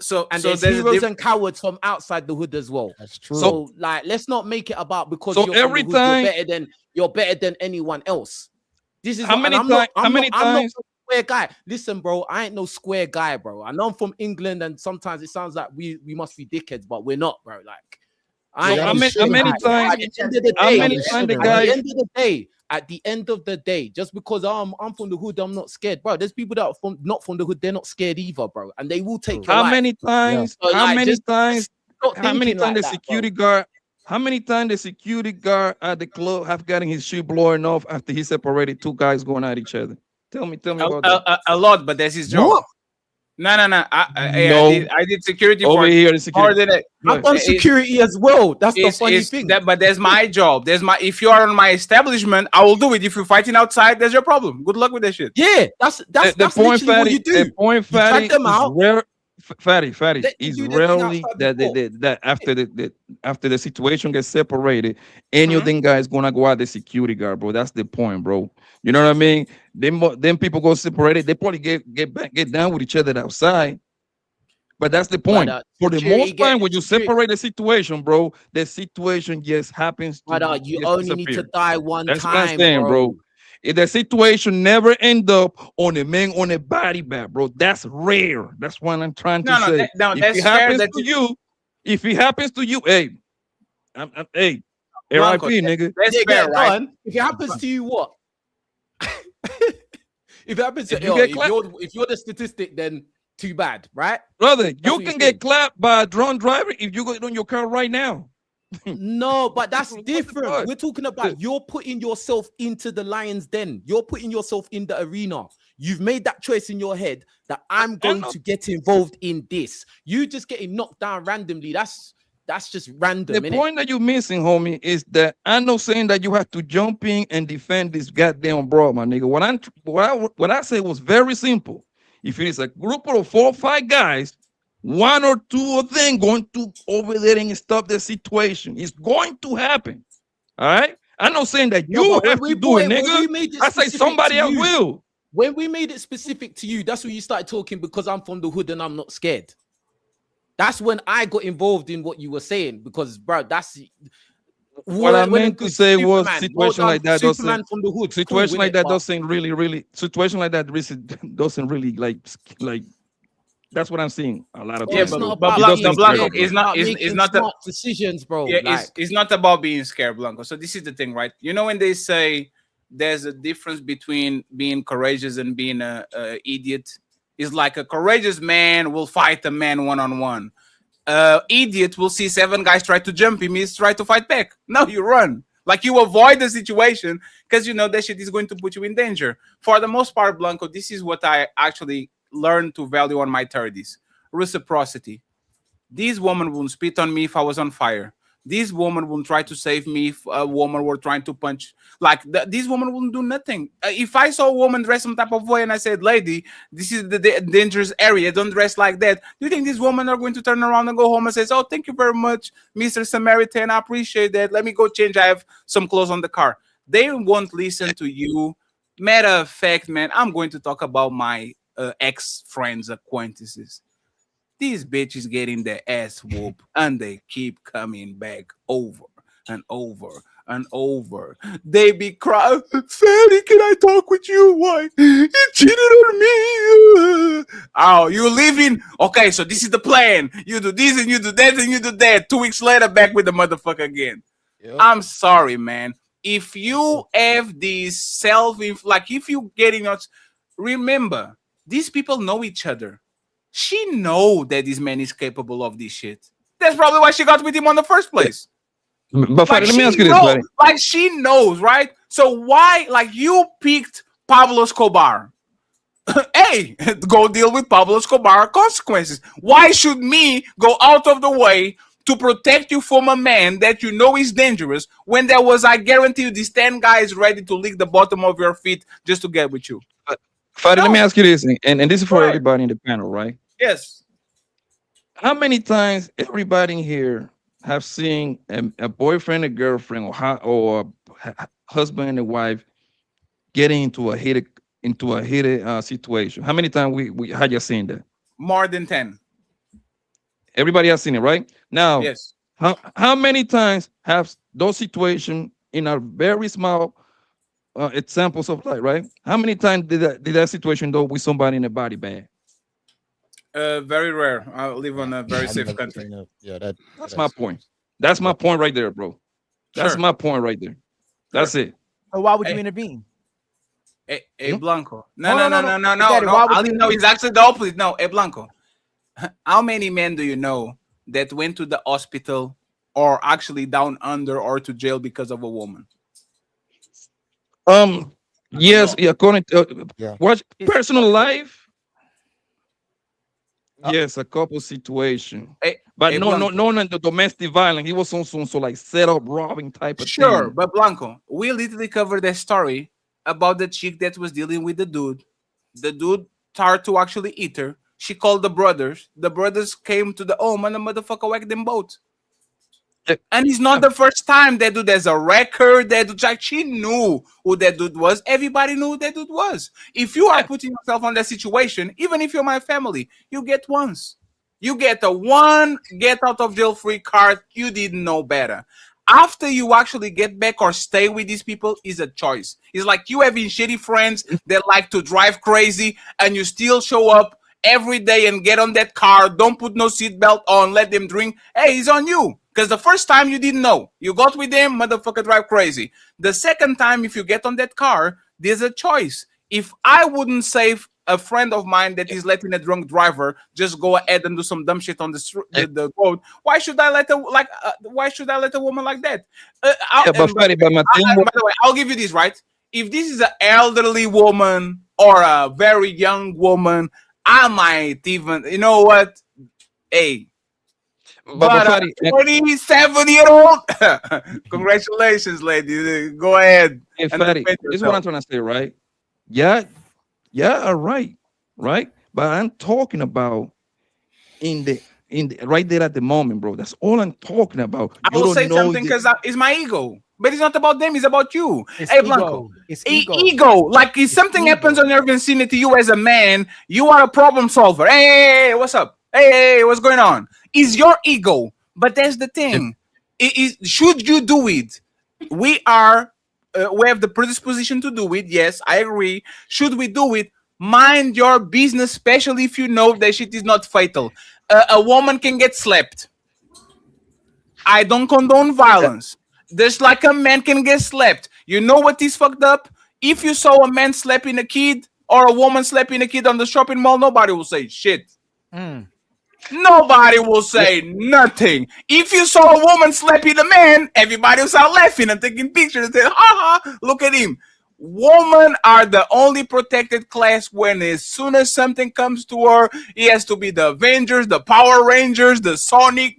And So there's heroes and cowards from outside the hood as well. That's true. So like, let's not make it about because So you're every from the hood, time you're better than anyone else. This is How many times? I'm not a square guy. Listen, bro, I ain't no square guy, bro. I know I'm from England, and sometimes it sounds like we must be dickheads, but we're not, bro. Like, how many times? At the end of the day, just because I'm from the hood, I'm not scared, bro. There's people that are not from the hood, they're not scared either, bro, and they will take your How life. many times? So, How like, many just times? stop How many thinking times the like that, security bro. guard? How many times the security guard at the club have gotten his shoe blowing off after he separated two guys going at each other? Tell me about that. A lot, but that's his job. What? No. No. I did security Over for here. The security. I've done security as well. That's the funny thing. But that's my job. If you are on my establishment, I will do it. If you're fighting outside, that's your problem. Good luck with that shit. Yeah, that's the point, literally what you do. The point, You track Fatty, them out. Fatty is do their thing rarely outside the that after the situation gets separated, any of them guys gonna go out the security guard, bro. That's the point, bro. You know what I mean? Then people go separated. They probably get down with each other outside. But that's the point. For the most part, when you separate the situation, bro, the situation just happens. You only need to die one That's time, what I'm saying, bro. If the situation never end up on a man on a body bag, bro, that's rare. That's what I'm trying to say. If it happens to you, hey, hey, RIP, nigga. That's fair, right? If it happens to you, what? If it happens to if you're the statistic, then too bad, right? Brother, you can get clapped by a drunk driver if you go on your car right now. No, but that's different. We're talking about you're putting yourself into the lion's den. You're putting yourself in the arena. You've made that choice in your head that I'm going to get involved in this. You just getting knocked down randomly. That's just random. The point that you're missing, homie, is that I'm not saying that you have to jump in and defend this goddamn bro, my nigga. What I said was very simple. If it is a group of 4 or 5 guys, 1 or 2 of them going to over there and stop the situation. It's going to happen. All right? I'm not saying that you have to do it, nigga. I say somebody else will. When we made it specific to you, that's when you started talking because I'm from the hood and I'm not scared. That's when I got involved in what you were saying because, bro, that's what I meant to say was situation like that Superman from the hood. Situation like that doesn't really situation like that doesn't really like that's what I'm seeing a lot of times. But Blanco is not smart decisions, bro. Yeah, it's not about being scared, Blanco. So this is the thing, right? You know when they say there's a difference between being courageous and being a idiot. It's like a courageous man will fight a man one-on-one. Idiot will see 7 guys try to jump him. He's try to fight back. No, you run. Like you avoid the situation because you know that shit is going to put you in danger. For the most part, Blanco, this is what I actually learned to value on my 30s. Reciprocity. These women wouldn't spit on me if I was on fire. These women wouldn't try to save me if a woman were trying to punch. Like these women wouldn't do nothing. If I saw a woman dress some type of way and I said, lady, this is the dangerous area, don't dress like that. Do you think these women are going to turn around and go home and say, oh, thank you very much, Mr. Samaritan, I appreciate that. Let me go change. I have some clothes on the car. They won't listen to you. Matter of fact, man, I'm going to talk about my ex-friends, acquaintances. These bitches getting their ass whooped and they keep coming back over and over and over. They be crying, Fatty, can I talk with you? Why? He cheated on me. Oh, you leaving? Okay, so this is the plan. You do this and you do that and you do that. 2 weeks later, back with the motherfucker again. Yep. I'm sorry, man. If you have this like if you get in your, remember, these people know each other. She know that this man is capable of this shit. That's probably why she got with him on the first place. But like let me ask you this, buddy. Like she knows, right? So why, like you picked Pablo Escobar? Hey, go deal with Pablo Escobar consequences. Why should me go out of the way to protect you from a man that you know is dangerous when there was, I guarantee you, these 10 guys ready to lick the bottom of your feet just to get with you? Fadi, let me ask you this, and this is for everybody in the panel, right? Yes. How many times everybody in here have seen a boyfriend, a girlfriend, or a husband and a wife getting into a heated situation? How many times we had you seen that? More than 10. Everybody has seen it, right? Now, yes. How many times have those situations in a very small examples of life, right? How many times did that situation go with somebody in a body bag? Very rare. I live on a very safe country. Yeah, that's my point. That's my point right there, bro. That's my point right there. That's it. So why would you intervene? Hey, Blanco. No. No, it's actually the opposite. No, hey, Blanco. How many men do you know that went to the hospital or actually down under or to jail because of a woman? Yes, according to watch personal life. Yes, a couple situation, but no, the domestic violence. He was also like set up robbing type of thing. But Blanco, we literally covered that story about the chick that was dealing with the dude. The dude started to actually eat her. She called the brothers. The brothers came to the home and the motherfucker whacked them both. And it's not the first time that dude has a record. That dude, like, she knew who that dude was. Everybody knew who that dude was. If you are putting yourself on that situation, even if you're my family, you get once. You get a one get out of jail free card. You didn't know better. After you actually get back or stay with these people is a choice. It's like you having shitty friends that like to drive crazy and you still show up every day and get on that car. Don't put no seatbelt on. Let them drink. Hey, it's on you. Because the first time you didn't know. You got with them, motherfucker drive crazy. The second time, if you get on that car, there's a choice. If I wouldn't save a friend of mine that is letting a drunk driver just go ahead and do some dumb shit on the road, why should I let a woman like that? By the way, I'll give you this, right? If this is an elderly woman or a very young woman, I might even, you know what? Hey. But a 27-year-old, congratulations, lady. Go ahead. Hey, Fatty, this is what I'm trying to say, right? Yeah, right. But I'm talking about in the right there at the moment, bro. That's all I'm talking about. I will say something because it's my ego. But it's not about them, it's about you. Hey, Blanco. It's ego. Like if something happens on your vicinity, you as a man, you are a problem solver. Hey, what's up? Hey, what's going on? Is your ego. But that's the thing. Should you do it? We have the predisposition to do it. Yes, I agree. Should we do it? Mind your business, especially if you know that shit is not fatal. A woman can get slapped. I don't condone violence. Just like a man can get slapped. You know what is fucked up? If you saw a man slapping a kid or a woman slapping a kid on the shopping mall, nobody will say shit. Nobody will say nothing. If you saw a woman slapping a man, everybody will start laughing and taking pictures and say, ha ha, look at him. Women are the only protected class when as soon as something comes to her, it has to be the Avengers, the Power Rangers, the Sonic,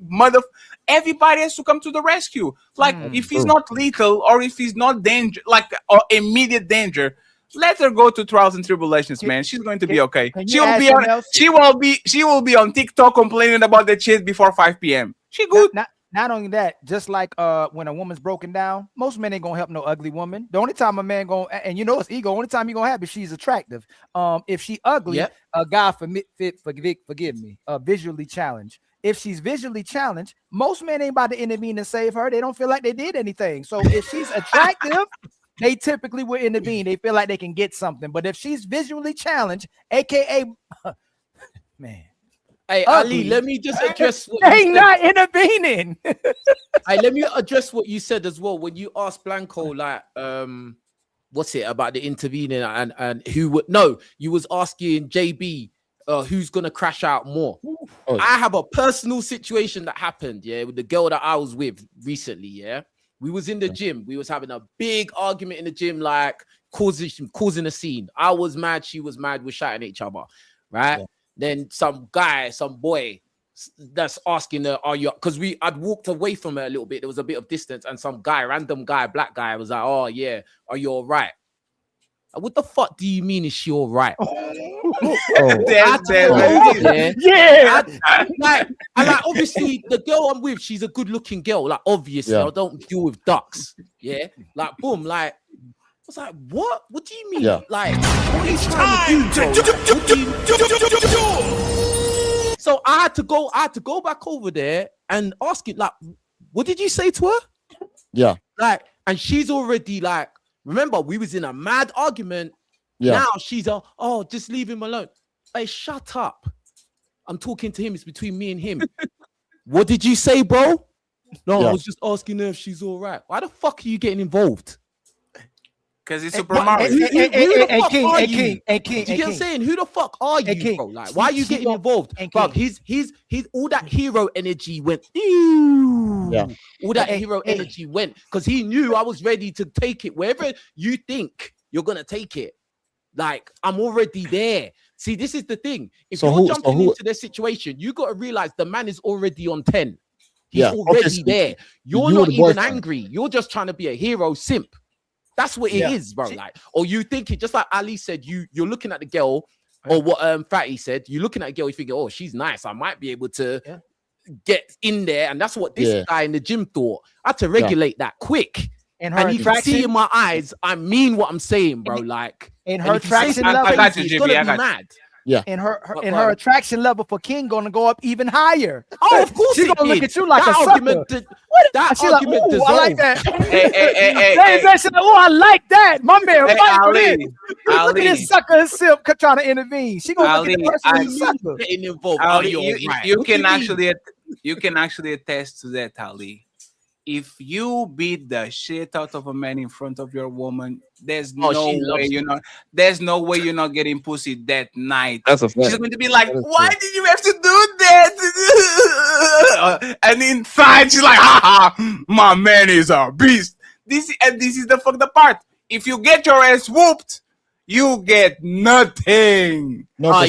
everybody has to come to the rescue. Like if he's not lethal or if he's not danger, like immediate danger, let her go to trials and tribulations, man. She's going to be okay. She will be on TikTok complaining about the shit before 5 p.m. She good. Not only that, just like when a woman's broken down, most men ain't gonna help no ugly woman. The only time a man gonna, and you know it's ego, only time he gonna have if she's attractive. If she ugly, God forgive me, visually challenged. If she's visually challenged, most men ain't about to intervene and save her. They don't feel like they did anything. So if she's attractive, they typically will intervene. They feel like they can get something. But if she's visually challenged, aka man. Hey, Ali, let me just address what they you said. not intervening. Hey, let me address what you said as well. When you asked Blanco, like, what's it about the intervening and who would no, you was asking JB who's gonna crash out more. Oh. I have a personal situation that happened, with the girl that I was with recently, We was in the gym, we was having a big argument in the gym, like causing a scene. I was mad, she was mad, we're shouting at each other, right? Then some boy that's asking her, are you, because I'd walked away from her a little bit, there was a bit of distance, and some guy, random guy, black guy, was like, oh yeah, are you all right? What the fuck do you mean, is she all right? Like, obviously the girl I'm with, she's a good looking girl, like obviously I don't deal with ducks, like boom, like I was like, what do you mean? Like, what are you trying to do? So I had to go back over there and ask it, like, what did you say to her? Like, and she's already like, remember, we was in a mad argument. Now she's just leave him alone. Hey, shut up. I'm talking to him. It's between me and him. What did you say, bro? No, I was just asking her if she's all right. Why the fuck are you getting involved? Because it's Super Mario. Who the fuck are you? Do you get what I'm saying? Who the fuck are you, bro? Like, why are you getting involved? Bro, he's all that hero energy went. All that hero energy went because he knew I was ready to take it wherever you think you're gonna take it. Like, I'm already there. See, this is the thing. If you're jumping into this situation, you got to realize the man is already on 10. He's already there. You're not even angry. You're just trying to be a hero simp. That's what it is, bro. Like, or you think it, just like Ali said, you're looking at the girl, or what Fatty said, you're looking at a girl, you thinking, oh, she's nice. I might be able to get in there. And that's what this guy in the gym thought. I had to regulate that quick. And he can see in my eyes, I mean what I'm saying, bro. Like, in her attraction level, I got you, JB. I got mad. And her attraction level for King gonna go up even higher. Oh, of course, she's gonna look at you like that a argument. That argument like, dissolved. I like that. Hey, oh, I like that. My man, Ali, look at this sucker and simp trying to intervene. She gonna look at the person who's sucker. Getting involved. You can actually attest to that, Ali. If you beat the shit out of a man in front of your woman, there's no way you're not getting pussy that night. That's a fact. She's going to be like, why did you have to do that? And inside she's like, haha, my man is a beast. This is the fucked up part. If you get your ass whooped, you get nothing. No, I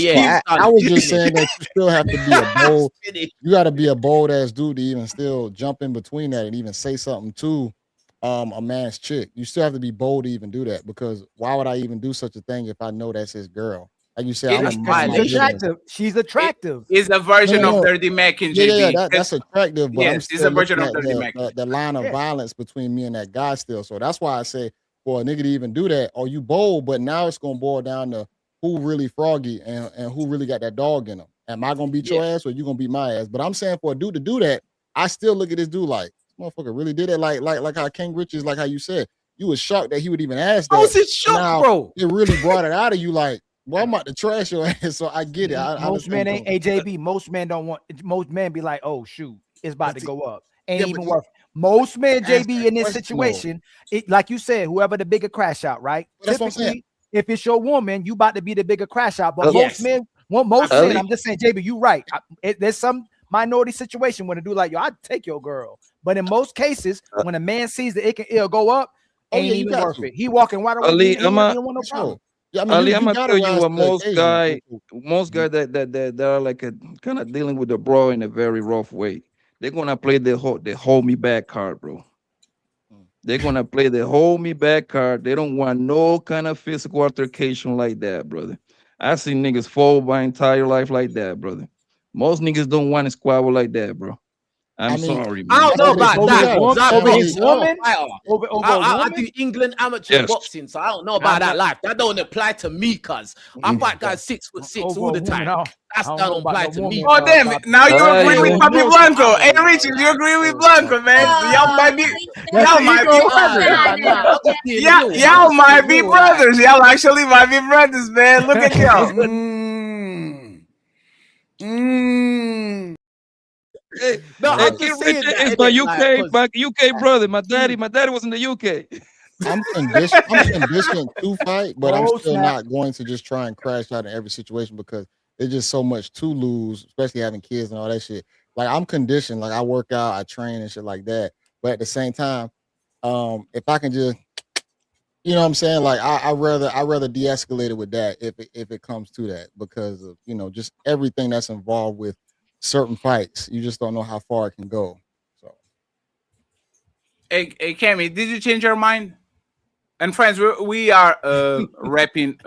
was just saying that you still have to be a bold. You got to be a bold ass dude to even still jump in between that and even say something to a man's chick. You still have to be bold to even do that, because why would I even do such a thing if I know that's his girl? Like you said, she's attractive. It's a version of Dirty Mac and JB. Yeah, that's attractive. But yes, it's a version of Dirty Mac. The line of violence between me and that guy still. So that's why I say, for a nigga to even do that, are you bold? But now it's gonna boil down to who really froggy and who really got that dog in them. Am I gonna beat your ass or you gonna beat my ass? But I'm saying, for a dude to do that, I still look at this dude like, this motherfucker really did it. Like how King Richez, like how you said, you was shocked that he would even ask that. I was in shock, bro. It really brought it out of you, like, well, I'm about to trash your ass. So I get it. Most men ain't AJB. Most men don't want. Most men be like, oh shoot, it's about to go up. Ain't even worth. Most men, JB, in this situation, like you said, whoever the bigger crash out, right? That's what I'm saying. If it's your woman, you about to be the bigger crash out. But most men, I'm just saying, JB, you right. There's some minority situation when a dude like, yo, I'd take your girl. But in most cases, when a man sees that it'll go up, ain't even worth it. He walking right away. Ali, he don't want no problem. Yeah, I mean, Ali, I'm gonna tell you what most guys that are like kind of dealing with the bro in a very rough way. They're gonna play the hold me back card, bro. They're gonna play the hold me back card. They don't want no kind of physical altercation like that, brother. I see niggas fall my entire life like that, brother. Most niggas don't want to squabble like that, bro. I'm sorry, man. I don't know about that. I do England amateur boxing, so I don't know about that life. That don't apply to me, cuz I fight guys 6'6" all the time. That don't apply to me. Oh damn! Now you agree with Papi Blanco. Hey, Richard, you agree with Blanco, man? Y'all might be y'all might be brothers. Y'all actually might be brothers, man. Look at y'all. Hey, no, hey, King Richez is my UK brother. My daddy was in the UK. I'm conditioned to fight, but I'm still not going to just try and crash out in every situation because there's just so much to lose, especially having kids and all that shit. Like I'm conditioned, like I work out, I train and shit like that. But at the same time, if I can just, you know what I'm saying? Like I rather de-escalate it with that if it comes to that because of, you know, just everything that's involved with certain fights. You just don't know how far it can go. So Hey Cammy, did you change your mind? And friends, we are wrapping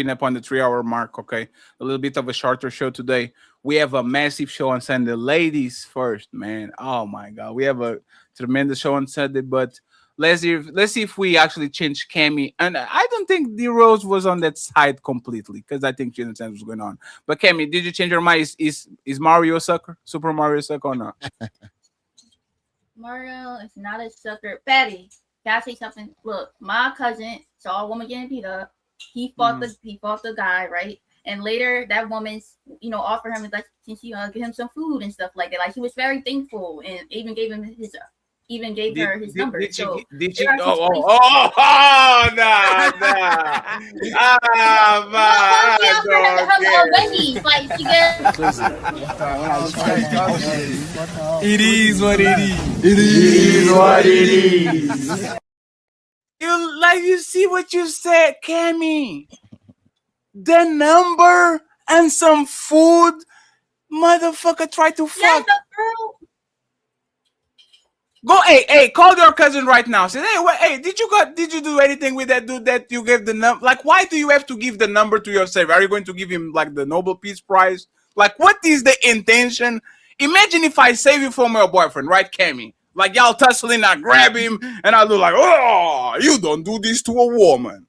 up on the 3-hour mark. Okay, a little bit of a shorter show today. We have a massive show on Sunday. Ladies first, man. Oh my God, we have a tremendous show on Sunday. But let's see if we actually change Cammy. And I don't think the Rose was on that side completely because I think she understands what's going on. But Cammy, did you change your mind? Is Mario a sucker? Super Mario a sucker or not? Mario is not a sucker. Fatty, can I say something? Look, my cousin saw a woman getting beat up. He fought the guy, right? And later that woman's, you know, offered him like, can she give him some food and stuff like that. Like he was very thankful and even gave him his her his number. Did she? Nah. Like she It is what it is. It is what it is. You see what you said, Cammy? The number and some food, motherfucker. Try to fuck. Go, hey, call your cousin right now. Say, hey, did you do anything with that dude that you gave the number? Like, why do you have to give the number to yourself? Are you going to give him like the Nobel Peace Prize? Like, what is the intention? Imagine if I save you from your boyfriend, right, Cammy? Like y'all tussling, I grab him and I look like, oh, you don't do this to a woman.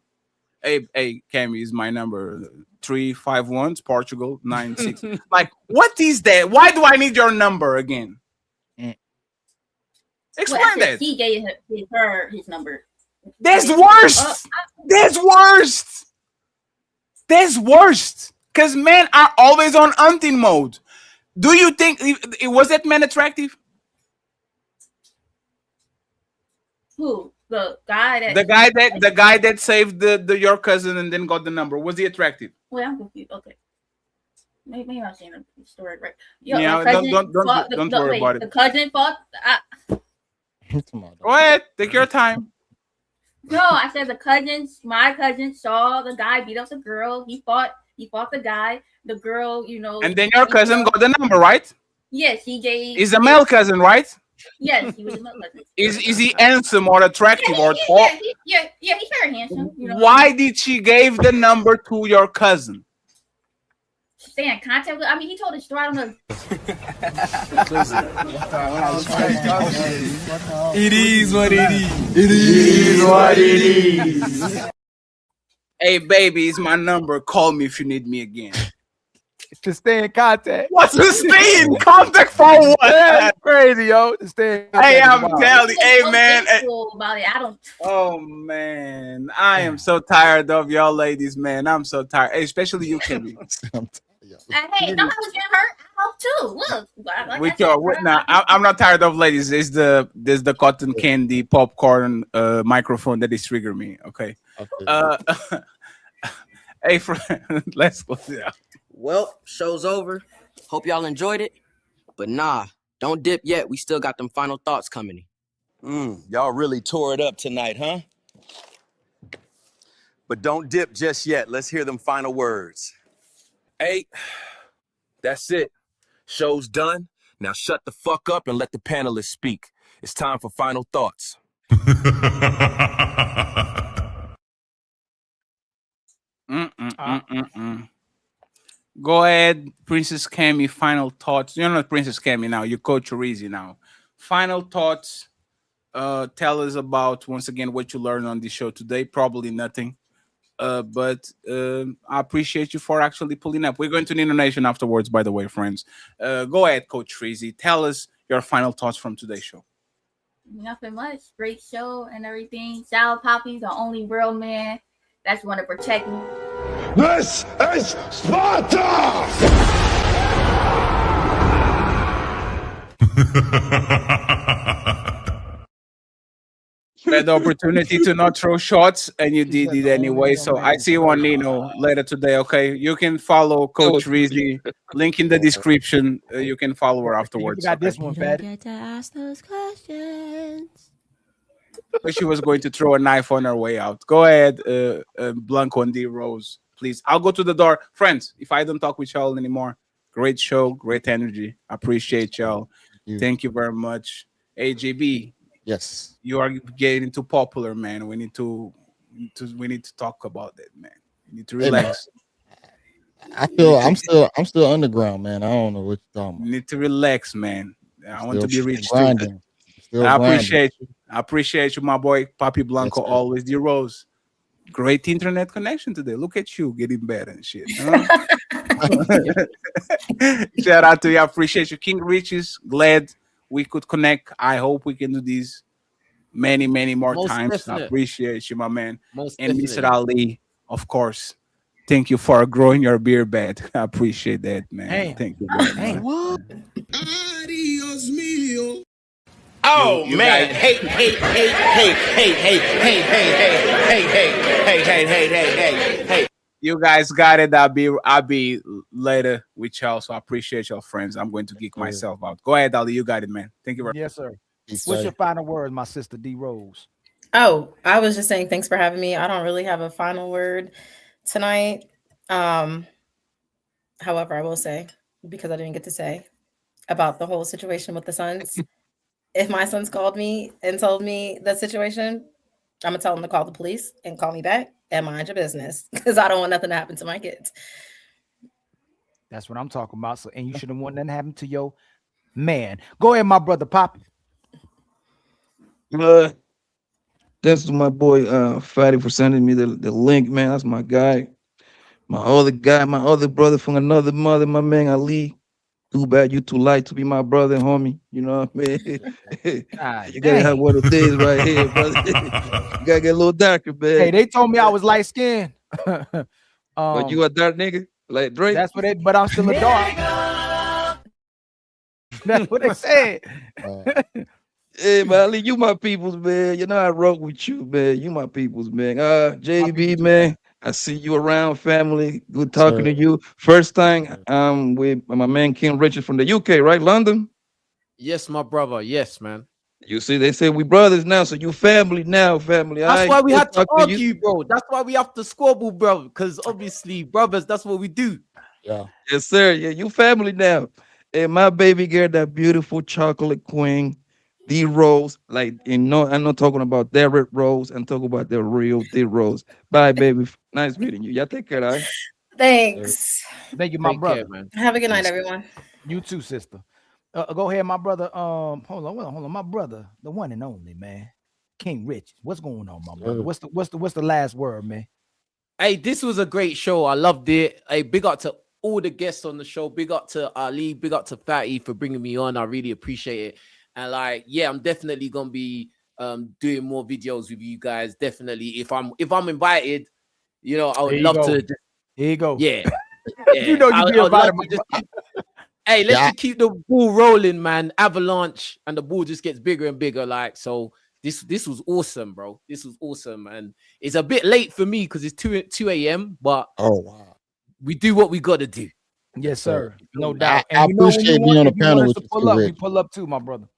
Hey, Cammy is my number 351, Portugal 96. Like, what is that? Why do I need your number again? Explain that. He gave her his number. That's worst. That's worst. That's worst. Because men are always on hunting mode. Do you think was that man attractive? Who? The guy that saved your cousin and then got the number. Was he attractive? Wait, I'm confused. Okay. Maybe I'm saying the story right. Don't worry about it. The cousin fought. Go ahead, take your time. No, I said my cousin saw the guy beat up the girl. He fought the guy. The girl, you know. And then your cousin got the number, right? Yes, he gave. He's a male cousin, right? Yes, he was a male cousin. Is he handsome or attractive or tall? Yeah, he's very handsome. You know. Why did she give the number to your cousin? Stay in contact with. I mean, he told his story. I don't know. It is what it is. It is what it is. Hey, baby, it's my number. Call me if you need me again. To stay in contact. What's to stay in contact for what? That's crazy, yo. To stay in contact. Hey, I'm telling you, hey, man. About it. I don't. Oh, man. I am so tired of y'all ladies, man. I'm so tired. Hey, especially you, Kimmy. Hey, nobody was getting hurt. I hope too. Look. With your, now, I'm not tired of ladies. There's the cotton candy popcorn microphone that is triggering me. Okay. Hey, friend, let's go. Yeah. Well, show's over. Hope y'all enjoyed it. But nah, don't dip yet. We still got them final thoughts coming in. Y'all really tore it up tonight, huh? But don't dip just yet. Let's hear them final words. Hey, that's it. Show's done. Now shut the fuck up and let the panelists speak. It's time for final thoughts. Go ahead, Princess Cammy, final thoughts. You're not Princess Cammy now. You're Coach Rizzi now. final thoughts. Tell us about, once again, what you learned on the show today. Probably nothing. But I appreciate you for actually pulling up. We're going to the Indonesian afterwards, by the way, friends. Go ahead, Coach Treasy. Tell us your final thoughts from today's show. Nothing much. Great show and everything. Shout out Poppy, the only real man that's want to protect me. This is Sparta! You had the opportunity to not throw shots, and you did it anyway. So I see you on Nino later today. Okay, you can follow Coach Rizzi. Link in the description. You can follow her afterwards. You got this one, Fat. Get to ask those questions. But she was going to throw a knife on her way out. Go ahead, Blanco and D Rose, please. I'll go to the door, friends. If I don't talk with y'all anymore, great show, great energy. Appreciate y'all. Thank you very much, AJB. Yes, you are getting too popular, man. We need to talk about that, man. You need to relax. I feel I'm still underground, man. I don't know what you're talking about. You need to relax, man. I want to be rich grinding. too. I appreciate you. I appreciate you, my boy, Papi Blanco. Yes, always D Rose. Great internet connection today. Look at you getting better and shit. Huh? Shout out to you. I appreciate you, King Riches. Glad we could connect. I hope we can do this many more Most times. definite. I appreciate you, my man. Most and definitely. Mr. Ali, of course. Thank you for growing your beer bed. I appreciate that, man. Hey. Thank you very much. What? Adios mio. Oh man! Hey, hey. You guys got it. I'll be later with y'all. So I appreciate y'all, friends. I'm going to geek myself out. Go ahead, Ali. You got it, man. Thank you very much. Yes, sir. What's your final word, my sister D Rose? Oh, I was just saying thanks for having me. I don't really have a final word tonight. However, I will say, because I didn't get to say about the whole situation with the sons. If my sons called me and told me the situation, I'm gonna tell them to call the police and call me back and mind your business, because I don't want nothing to happen to my kids. That's what I'm talking about. So, and you shouldn't want nothing happen to your man. Go ahead, my brother Poppy. That's my boy Fatty for sending me the link, man. That's my guy. My other brother from another mother, my man Ali. Too bad you too light to be my brother, homie. You know what I mean? You gotta have one of the things right here, brother. You gotta get a little darker, man. Hey, they told me I was light skinned. But you a dark nigga like Drake? That's what they. But I'm still a dark. That's what they said. Hey, man, Ali, you my peoples, man. You know I rock with you, man. You my peoples, man. JB, man. I see you around, family. Good talking to you. First time with my man King Richeez from the UK, right? London? Yes, my brother. Yes, man. You see, they say we brothers now, so you family now, family. That's why we had to argue, bro. That's why we have to squabble, bro. Because obviously, brothers, that's what we do. Yeah. Yes, sir. Yeah, you family now. And my baby girl, that beautiful chocolate queen, D Rose. Like, I'm not talking about Derek Rose. I'm talking about the real D Rose. Bye, baby. Nice meeting you. Y'all take care, all right? Thanks. Thank you, my Take brother. care, man. Have a good night, everyone. You too, sister. Go ahead, my brother. Hold on, my brother, the one and only, man, King Rich. What's going on, my brother? What's the last word, man? Hey, this was a great show. I loved it. Hey, big up to all the guests on the show. Big up to Ali. Big up to Fatty for bringing me on. I really appreciate it. And like, yeah, I'm definitely gonna be doing more videos with you guys. Definitely, if I'm invited, you know, I would love to. Here you go. Yeah, You know you be invited. Hey, let's just keep the ball rolling, man. Avalanche, and the ball just gets bigger and bigger. Like, so this was awesome, bro. This was awesome, and it's a bit late for me because it's 2 a.m. But we do what we got to do. Yes, sir. No doubt. I appreciate being on the panel with you, pull up. Rich. We pull up too, my brother.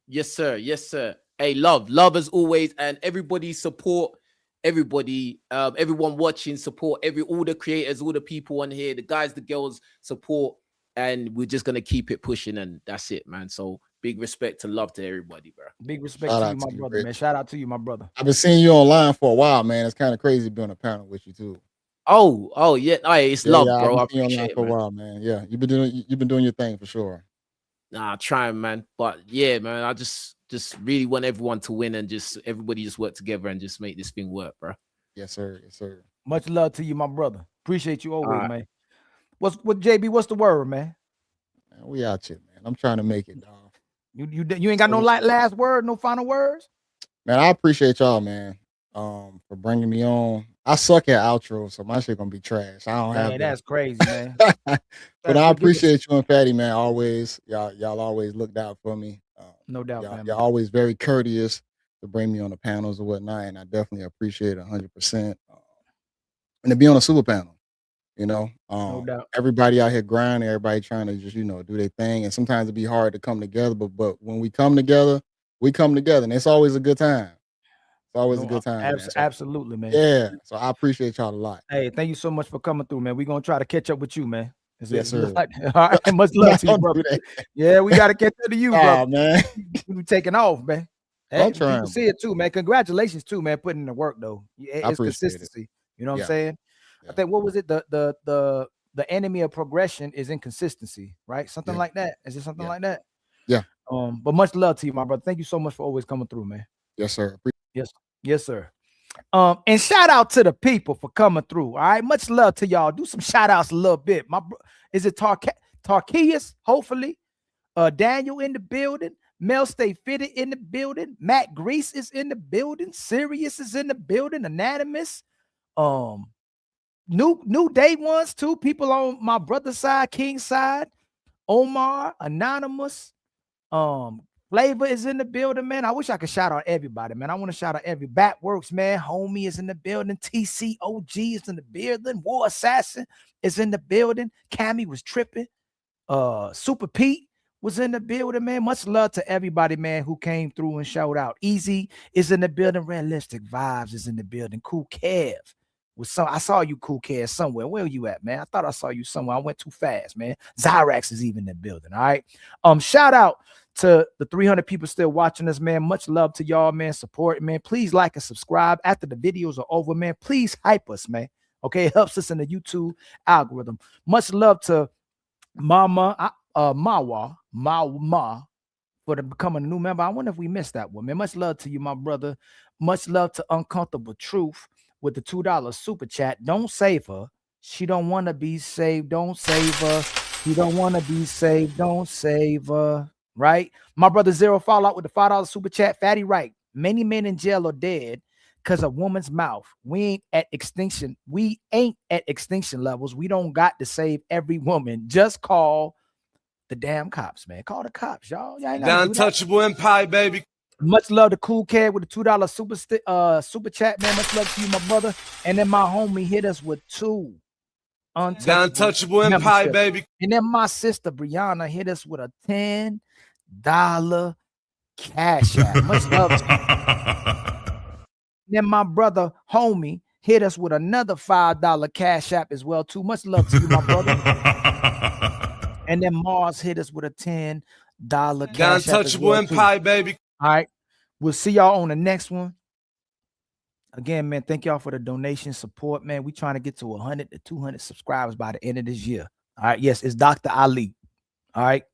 Yes, sir. Yes, sir. Hey, love as always, and everybody support everybody, everyone watching, support all the creators, all the people on here, the guys, the girls, support, and we're just gonna keep it pushing, and that's it, man. So big respect and love to everybody, bro. Big respect to you, my brother, man. Shout out to you, my brother. I've been seeing you online for a while, man. It's kind of crazy to be on a panel with you too. Oh yeah. Hey, it's love, bro. I I've been seeing you online appreciate it, for a man. while, man. Yeah, you've been doing your thing for sure. Nah, trying, man. But yeah, man, I just really want everyone to win and just everybody just work together and just make this thing work, bro. Yes, sir. Yes, sir. Much love to you, my brother. Appreciate you always, right. man. What JB? What's the word, man? We out here, man. I'm trying to make it, dog. You ain't got no last word, no final words? Man, I appreciate y'all, man, for bringing me on. I suck at outros, so my shit gonna be trash. I don't have that. That's crazy, man. But I appreciate you and Fatty, man. Always, y'all always looked out for me. No doubt, man. Y'all always very courteous to bring me on the panels or whatnot, and I definitely appreciate it 100%. And to be on a super panel, no doubt. Everybody out here grinding, everybody trying to just do their thing, and sometimes it be hard to come together. But when we come together, and it's always a good time. It's always a good time. Man. So, absolutely, man. Yeah. So I appreciate y'all a lot. Hey, thank you so much for coming through, man. We're gonna try to catch up with you, man. Yes, sir. All right, much love to you, brother. Yeah, we gotta catch up to you, bro. Man. We taking off, man. Hey, I'm trying. You see it too, man. Congratulations too, man. Putting in the work though. It's consistency. You know what I'm saying? I think what was it? The enemy of progression is inconsistency, right? Something like that. Is it something like that? Yeah. But much love to you, my brother. Thank you so much for always coming through, man. Yes, sir. Yes, sir. And shout out to the people for coming through. All right. Much love to y'all. Do some shout outs a little bit. Is it Tarkias? Hopefully. Daniel in the building. Mel Stay Fitted in the building. Matt Grease is in the building. Sirius is in the building. Anonymous. New day ones too. People on my brother's side, King's side. Omar, Anonymous. Flavor is in the building, man. I wish I could shout out everybody, man. I want to shout out every Batworks, man. Homie is in the building. TCOG is in the building. War Assassin is in the building. Cammy was tripping. Super Pete was in the building, man. Much love to everybody, man, who came through and showed out. Easy is in the building. Realistic Vibes is in the building. Cool Kev. I saw you, Cool Kev, somewhere. Where are you at, man? I thought I saw you somewhere. I went too fast, man. Zyrax is even in the building, all right? Shout out to the 300 people still watching us, man. Much love to y'all, man. Support, man. Please like and subscribe. After the videos are over, man, please hype us, man. Okay, it helps us in the YouTube algorithm. Much love to Mawa for becoming a new member. I wonder if we missed that one, man. Much love to you, my brother. Much love to Uncomfortable Truth with the $2 super chat. Don't save her. She don't want to be saved. Don't save her. She don't want to be saved. Don't save her. Right? My brother Zero Fallout with the $5 super chat. Fatty right. Many men in jail are dead because of woman's mouth. We ain't at extinction. We ain't at extinction levels. We don't got to save every woman. Just call the damn cops, man. Call the cops, y'all. Y'all ain't The untouchable empire, baby. Much love to Cool Cat with the $2 super chat, man. Much love to you, my brother. And then my homie hit us with $2 The untouchable empire, baby. And then my sister Brianna hit us with a $10 cash app. Much love to you. Then my brother homie hit us with another $5 cash app as well, too. Much love to you, my brother. And then Mars hit us with a $10 cash app. The untouchable empire, baby. All right. We'll see y'all on the next one. Again, man, thank y'all for the donation support, man. We trying to get to 100 to 200 subscribers by the end of this year. All right. Yes, it's Dr. Ali. All right.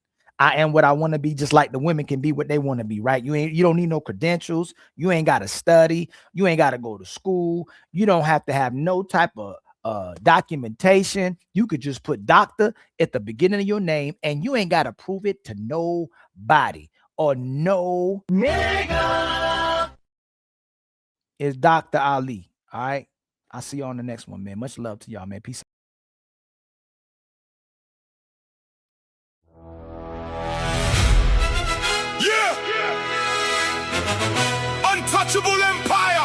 I am what I want to be, just like the women can be what they want to be, right? You don't need no credentials. You ain't got to study. You ain't got to go to school. You don't have to have no type of documentation. You could just put doctor at the beginning of your name, and you ain't got to prove it to nobody or no nigga. It's Dr. Ali. All right. I'll see you on the next one, man. Much love to y'all, man. Peace. Yeah! Untouchable empire!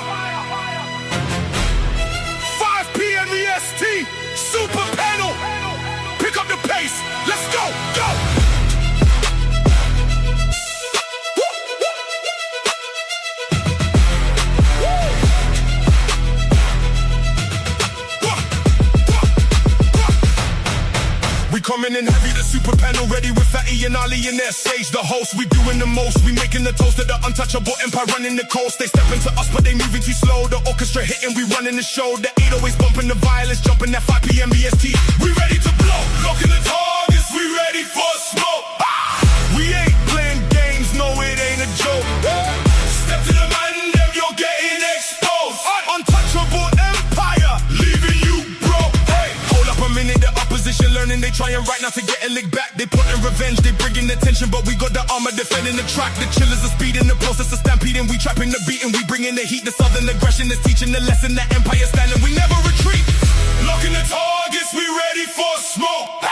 5 p.m. EST, super panel! Pick up the pace! Let's go! Go! We coming in heavy, the super panel ready with Fatty and Ali in their stage. The host, we doing the most. We making the toast to the untouchable empire running the coast. They stepping to us, but they moving too slow. The orchestra hitting, we running the show. The 808s bumping the violence, jumping at 5 p.m. EST. We ready to blow, locking the targets. We ready for smoke. We trying right now to get a lick back. They plotting revenge, they bringing attention, but we got the armor defending the track. The chillers are speeding, the process of stampeding. We trapping the beat and we bringing the heat. The southern aggression is teaching the lesson that empire standing. We never retreat. Locking the targets, we ready for smoke.